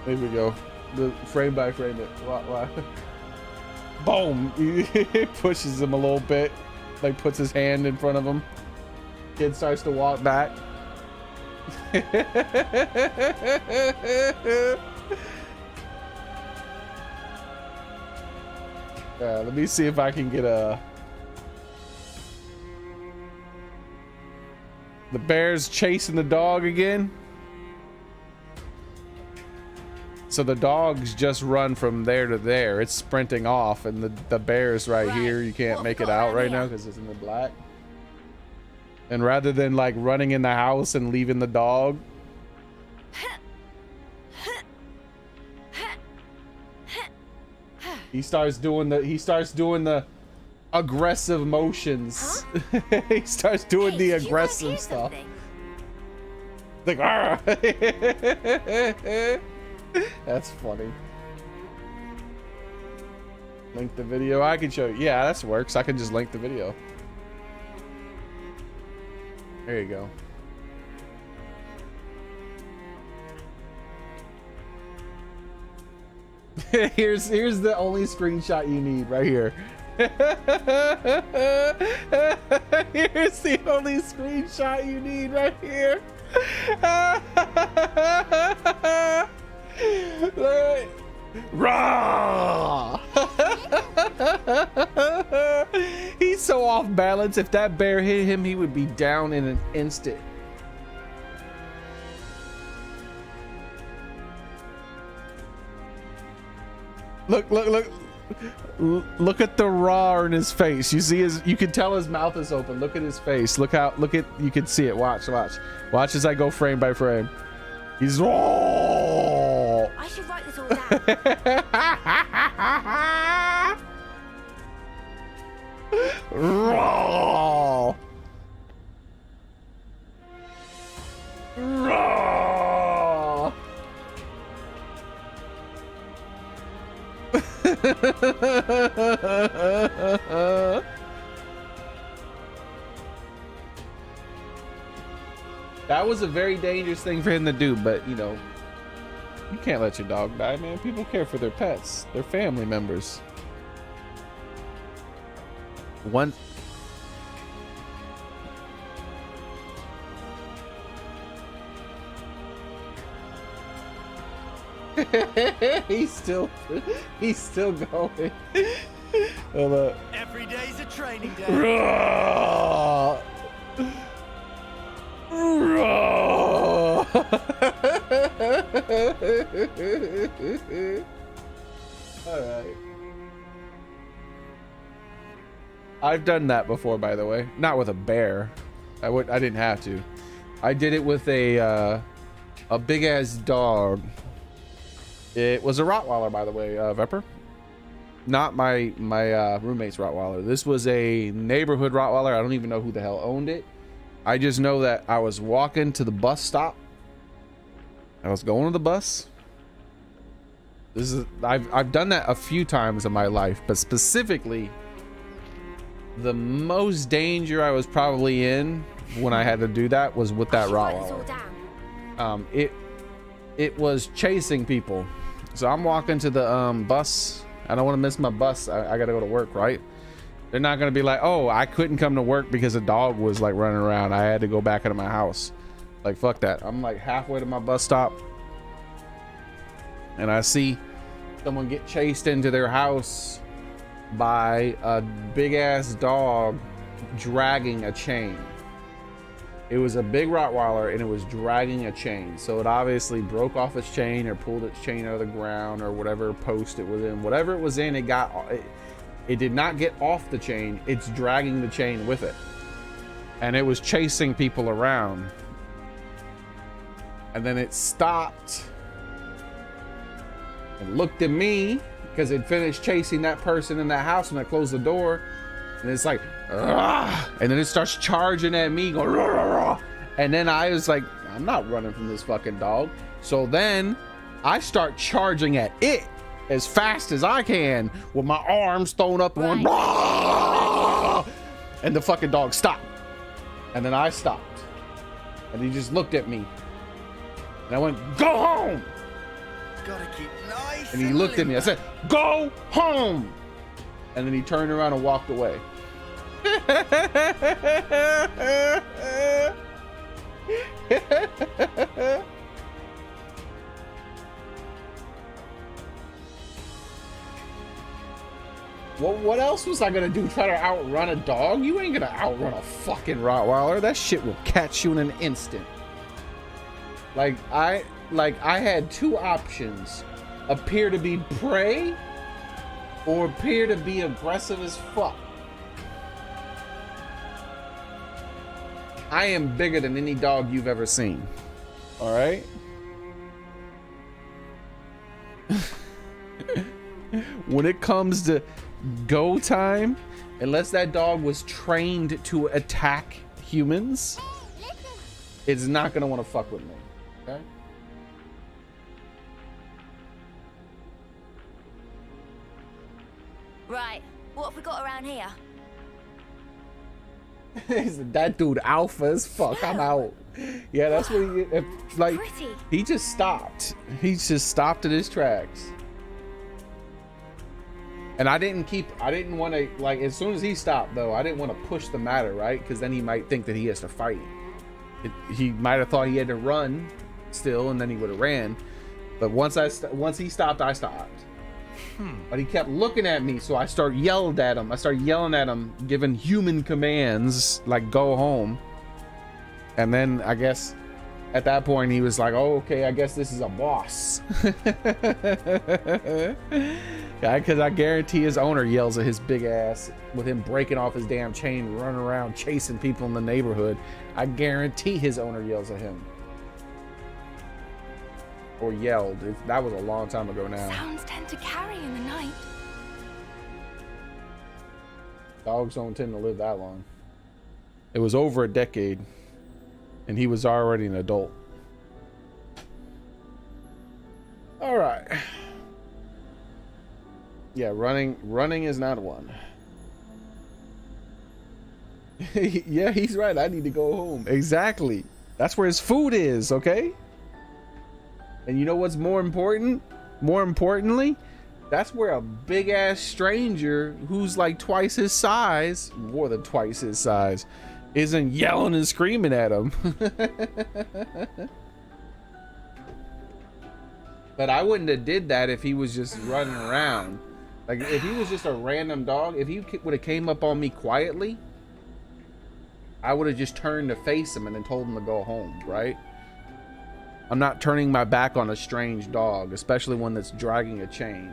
There we go. The frame by frame it. Why? Boom! He pushes him a little bit. Like, puts his hand in front of him. Kid starts to walk back. Let me see if I can get a... The bear's chasing the dog again. So the dog's just run from there to there. It's sprinting off, and the bear's right here. You can't make it out right now because it's in the black. And rather than like running in the house and leaving the dog, he starts doing the aggressive motions. Huh? He starts doing the aggressive stuff. Like, that's funny. Link the video. I can show you. Yeah, that works. I can just link the video. There you go. Here's the only screenshot you need right here. Here's the only screenshot you need right here. Raw. He's so off balance. If that bear hit him, he would be down in an instant. Look at the raw in his face. You see you can tell his mouth is open. Look at his face. You can see it. Watch as I go frame by frame. He's raw. I should write this all down. Raw. Raw. That was a very dangerous thing for him to do, but you know, you can't let your dog die, man. People care for their pets, their family members. One. he's still going. Hold up. Every day's a training day. Raw. Raw. All right. I've done that before, by the way. Not with a bear. I didn't have to. I did it with a big ass dog. It was a Rottweiler, by the way, Vepper. Not my roommate's Rottweiler. This was a neighborhood Rottweiler. I don't even know who the hell owned it. I just know that I was walking to the bus stop. I was going to the bus. I've done that a few times in my life, but specifically, the most danger I was probably in when I had to do that was with that Rottweiler. it was chasing people. So I'm walking to the bus. I don't want to miss my bus. I gotta go to work, right? They're not gonna be like, oh, I couldn't come to work because a dog was like running around. I had to go back into my house. Like, fuck that. I'm like halfway to my bus stop, and I see someone get chased into their house by a big ass dog dragging a chain. It was a big Rottweiler and it was dragging a chain. So it obviously broke off its chain or pulled its chain out of the ground or whatever post it was in. Whatever it was in, it did not get off the chain. It's dragging the chain with it. And it was chasing people around. And then it stopped and looked at me because it finished chasing that person in that house, and I closed the door. And it's like, "Argh!" And then it starts charging at me, going, "Rah, rah, rah." And then I was like, I'm not running from this fucking dog. So then I start charging at it as fast as I can with my arms thrown up and going, "Rah!" And the fucking dog stopped. And then I stopped. And he just looked at me. And I went, go home. Gotta keep nice. And he looked at me. I said, go home. And then he turned around and walked away. What else was I gonna do? Try to outrun a dog? You ain't gonna outrun a fucking Rottweiler. That shit will catch you in an instant. Like I had two options: appear to be prey or appear to be aggressive as fuck. I am bigger than any dog you've ever seen. All right. When it comes to go time, unless that dog was trained to attack humans, it's not gonna want to fuck with me. Okay. Right, what have we got around here? That dude alpha as fuck. I'm out. Yeah, that's what he like. He just stopped. He just stopped at his tracks. And I didn't want to, like, as soon as he stopped though, I didn't want to push the matter, right? Because then he might think that he has to fight. He might have thought he had to run still, and then he would have ran. But once he stopped, I stopped. But he kept looking at me, so I started yelling at him, giving human commands like go home. And then I guess at that point he was like, oh, okay, I guess this is a boss. Because I guarantee his owner yells at his big ass with him breaking off his damn chain, running around chasing people in the neighborhood. I guarantee his owner yells at him. Or yelled. That was a long time ago now. Sounds tend to carry in the night. Dogs don't tend to live that long. It was over a decade, and he was already an adult. All right. Yeah, running is not one. Yeah, he's right. I need to go home. Exactly. That's where his food is, okay? And you know what's more important? More importantly, that's where a big ass stranger who's like twice his size, more than twice his size, isn't yelling and screaming at him. But I wouldn't have did that if he was just running around. Like if he was just a random dog, if he would have came up on me quietly, I would have just turned to face him and then told him to go home, right? I'm not turning my back on a strange dog, especially one that's dragging a chain.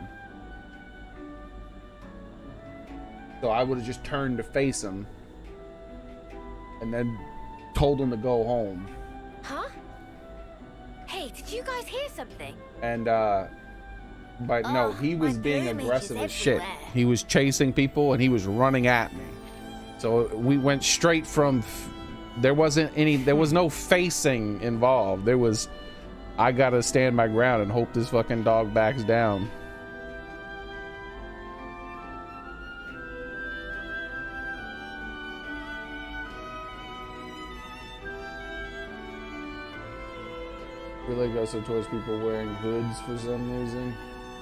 So I would have just turned to face him and then told him to go home. Huh? Hey, did you guys hear something? And but no, he was being aggressive as shit. He was chasing people and he was running at me. So we went straight from there was no facing involved. There was, I gotta stand my ground and hope this fucking dog backs down. Really goes towards people wearing hoods for some reason.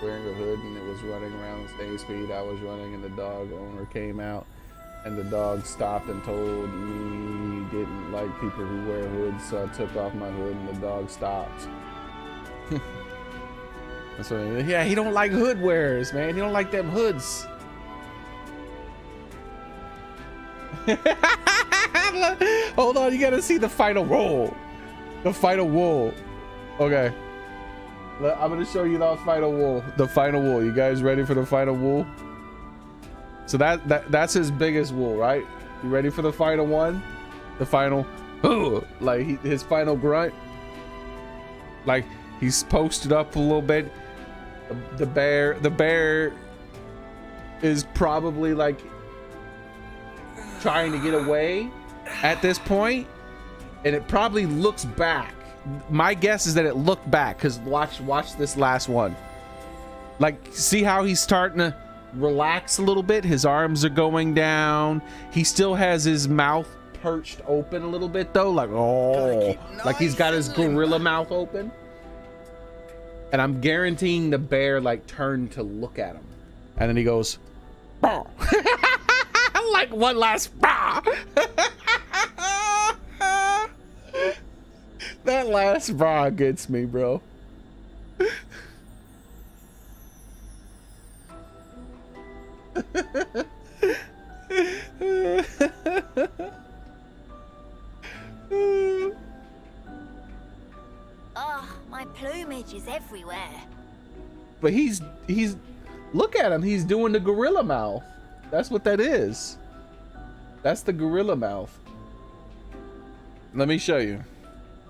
Wearing a hood, and it was running around the same speed I was running, and the dog owner came out, and the dog stopped and told me he didn't like people who wear hoods, so I took off my hood and the dog stopped. That's what yeah, he don't like hood wearers, man. He don't like them hoods. Hold on, you gotta see the final roll. The final wool. Okay. I'm gonna show you the final wool. The final wool. You guys ready for the final wool? So that's his biggest wool, right? You ready for the final one? The final, like his final grunt. Like he's posted up a little bit. The bear is probably like trying to get away at this point, and it probably looks back. My guess is that it looked back, because watch this last one. Like, see how he's starting to relax a little bit? His arms are going down. He still has his mouth perched open a little bit though, like like he's got his gorilla mouth open. And I'm guaranteeing the bear like turned to look at him, and then he goes, bah. Like one last bah. That last bra gets me, bro. Oh, my plumage is everywhere. But he's look at him. He's doing the gorilla mouth. That's what that is. That's the gorilla mouth. Let me show you.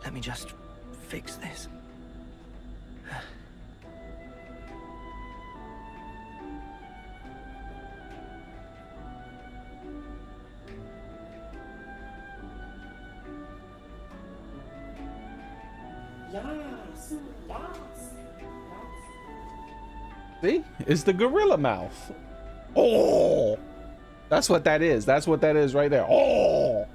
Let me just fix this. See? It's the gorilla mouth. Oh! That's what that is. That's what that is right there. Oh!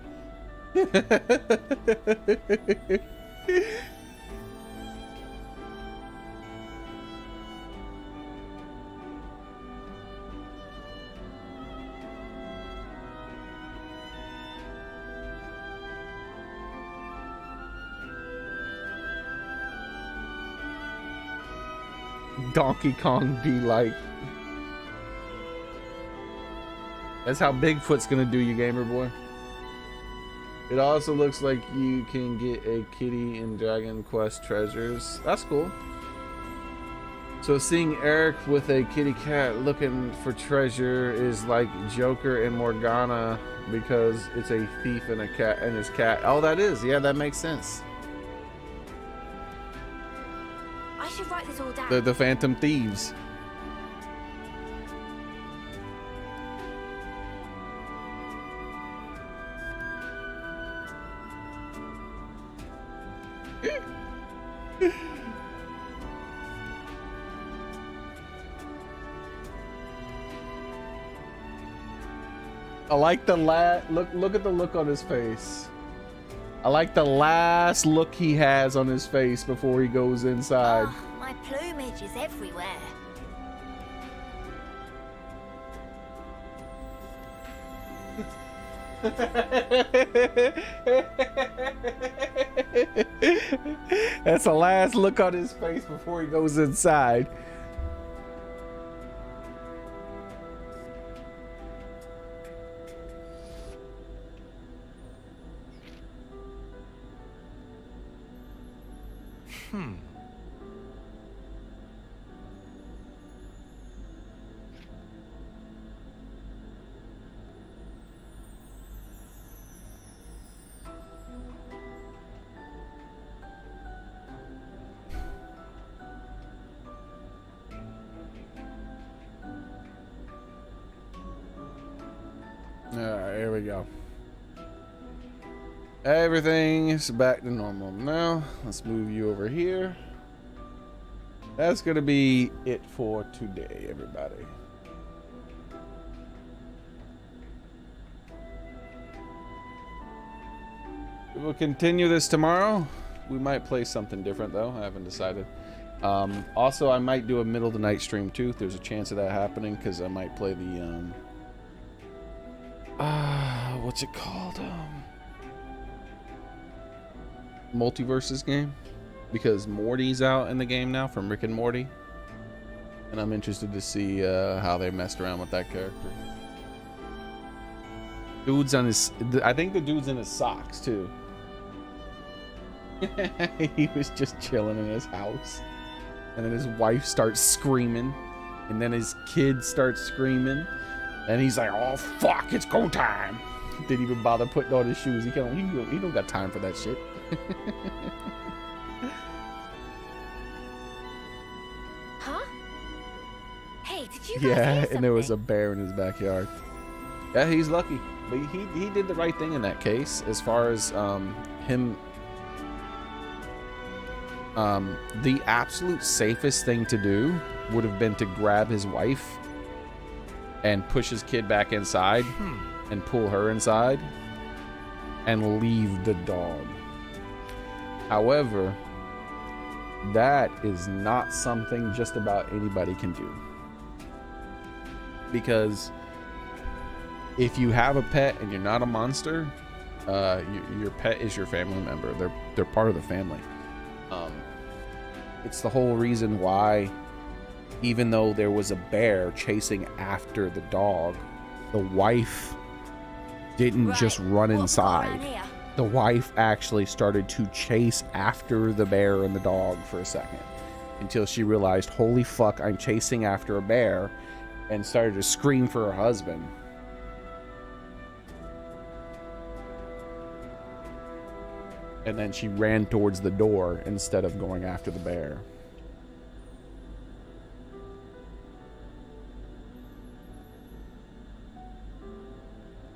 Donkey Kong be like. That's how Bigfoot's gonna do you, gamer boy. It also looks like you can get a kitty in Dragon Quest treasures. That's cool. So seeing Xearrik with a kitty cat looking for treasure is like Joker and Morgana, because it's a thief and a cat and his cat. Oh, that is. Yeah, that makes sense. I should write this all down. The Phantom Thieves. I like the look at the look on his face. I like the last look he has on his face before he goes inside. Oh, my plumage is everywhere. That's the last look on his face before he goes inside. Alright, here we go. Everything's back to normal. Now, let's move you over here. That's gonna be it for today, everybody. We will continue this tomorrow. We might play something different though. I haven't decided. Also, I might do a middle of the night stream too. There's a chance of that happening because I might play the what's it called? MultiVersus game, because Morty's out in the game now from Rick and Morty, and I'm interested to see how they messed around with that character. Dude's on his, I think the dude's in his socks too. He was just chilling in his house, and then his wife starts screaming, and then his kid starts screaming, and he's like, "Oh fuck, it's go time!" Didn't even bother putting on his shoes. He don't got time for that shit. Huh? Hey, did you guys Yeah, hear and there was a something? bear in his backyard. Yeah, he's lucky, but he did the right thing in that case as far as him. The absolute safest thing to do would have been to grab his wife and push his kid back inside and pull her inside and leave the dog. However, that is not something just about anybody can do. Because if you have a pet and you're not a monster, your pet is your family member. They're part of the family. It's the whole reason why, even though there was a bear chasing after the dog, the wife didn't just run inside. The wife actually started to chase after the bear and the dog for a second until she realized, holy fuck, I'm chasing after a bear, and started to scream for her husband. And then she ran towards the door instead of going after the bear.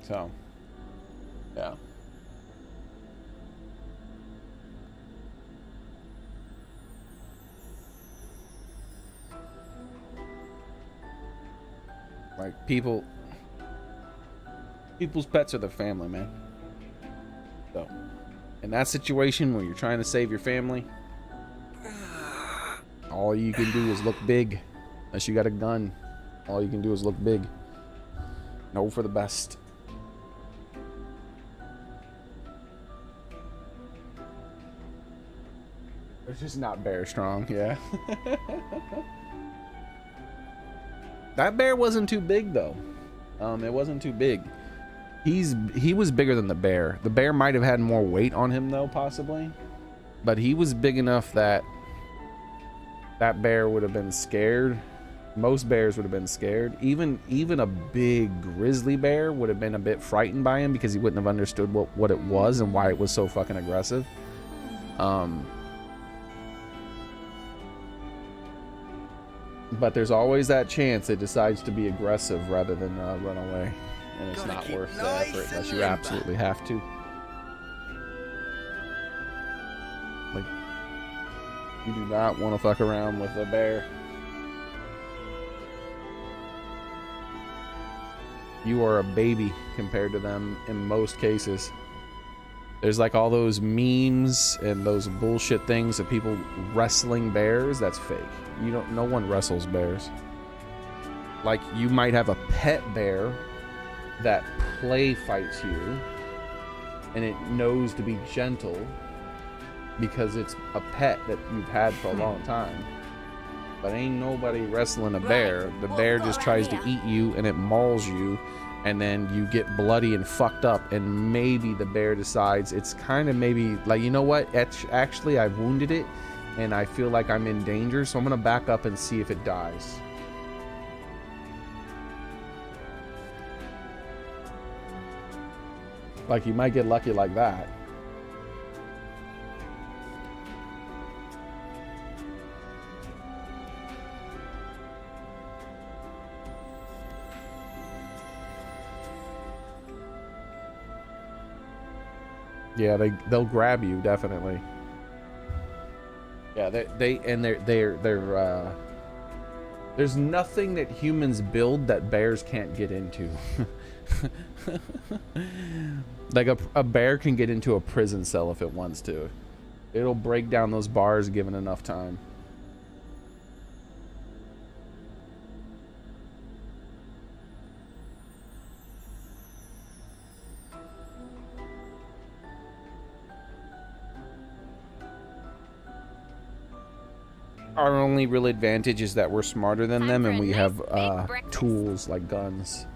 So, yeah. Like, people's pets are their family, man. So, in that situation where you're trying to save your family, all you can do is look big. Unless you got a gun, all you can do is look big. And hope for the best. It's just not bear strong, yeah. That bear wasn't too big though. It wasn't too big. He was bigger than the bear. The bear might have had more weight on him though, possibly. But he was big enough that that bear would have been scared. Most bears would have been scared. Even a big grizzly bear would have been a bit frightened by him because he wouldn't have understood what it was and why it was so fucking aggressive. But there's always that chance it decides to be aggressive rather than run away. And it's not worth the effort unless you absolutely have to. Like, you do not want to fuck around with a bear. You are a baby compared to them in most cases. There's like all those memes and those bullshit things of people wrestling bears. That's fake. No one wrestles bears. Like, you might have a pet bear that play fights you and it knows to be gentle because it's a pet that you've had for a long time. But ain't nobody wrestling a bear. The bear just tries to eat you and it mauls you, and then you get bloody and fucked up, and maybe the bear decides it's kind of maybe like, you know what, actually I've wounded it and I feel like I'm in danger, so I'm gonna back up and see if it dies. Like, you might get lucky like that. Yeah, they'll grab you, definitely. Yeah, they're there's nothing that humans build that bears can't get into. Like a bear can get into a prison cell if it wants to. It'll break down those bars given enough time. Our only real advantage is that we're smarter than them and we have tools like guns.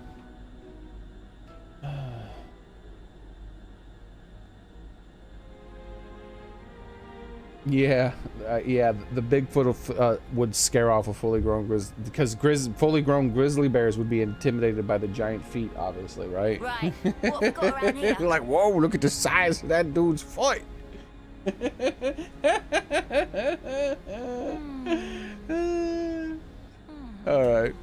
Yeah, the Bigfoot would scare off a fully grown grizzly, because fully grown grizzly bears would be intimidated by the giant feet, obviously, right? Right. What have we got around here? Like, whoa, look at the size of that dude's foot. All right.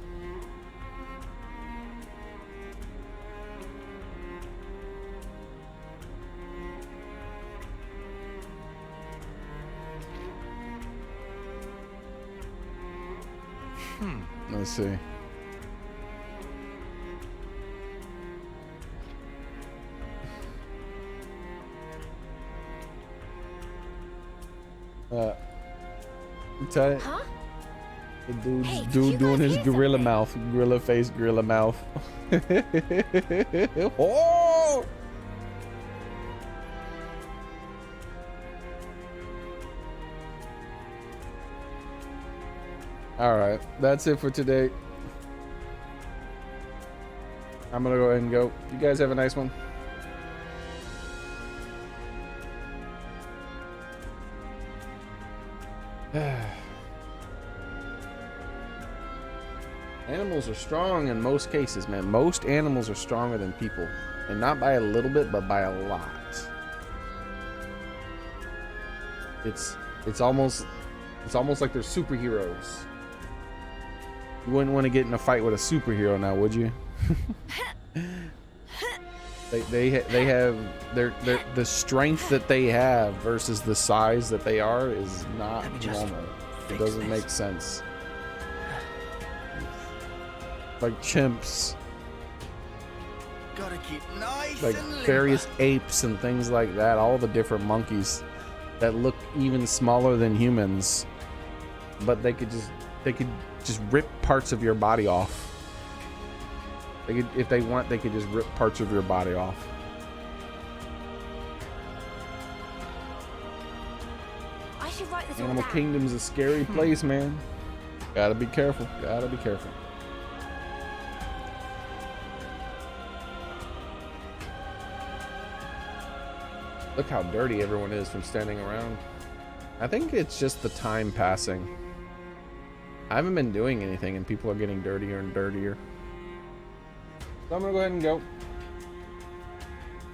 Let's see. Huh? The dude doing his gorilla mouth, gorilla face, gorilla mouth. Oh! All right, that's it for today. I'm gonna go ahead and go. You guys have a nice one. Animals are strong in most cases, man. Most animals are stronger than people, and not by a little bit, but by a lot. It's almost like they're superheroes. You wouldn't want to get in a fight with a superhero now, would you? they have the strength that they have versus the size that they are is not normal. It doesn't make sense. Like chimps, gotta keep nice like and various apes and things like that. All the different monkeys that look even smaller than humans, but they could just rip parts of your body off. They could, if they want, they could just rip parts of your body off. I should write this all Animal down. Kingdom's a scary place, man. Gotta be careful. Gotta be careful. Look how dirty everyone is from standing around. I think it's just the time passing. I haven't been doing anything and people are getting dirtier and dirtier. So I'm gonna go ahead and go.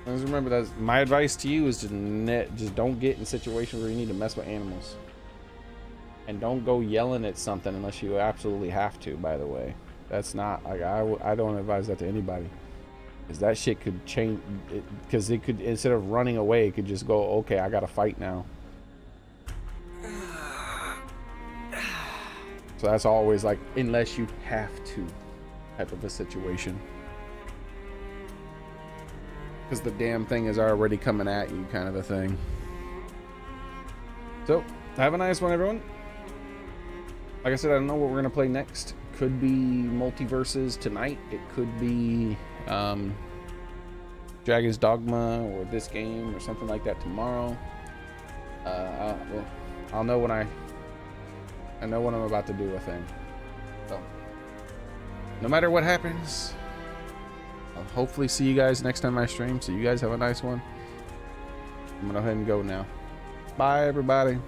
Just remember that my advice to you is just don't get in situations where you need to mess with animals. And don't go yelling at something unless you absolutely have to, by the way. That's not, like, I don't advise that to anybody. Because that shit could change, because it could, instead of running away, it could just go, okay, I gotta fight now. So that's always like, unless you have to type of a situation. Because the damn thing is already coming at you, kind of a thing. So, have a nice one, everyone. Like I said, I don't know what we're going to play next. Could be MultiVersus tonight. It could be Dragon's Dogma or this game or something like that tomorrow. Well, I'll know when I know what I'm about to do, I think. So, no matter what happens, I'll hopefully see you guys next time I stream. So you guys have a nice one. I'm gonna go ahead and go now. Bye, everybody.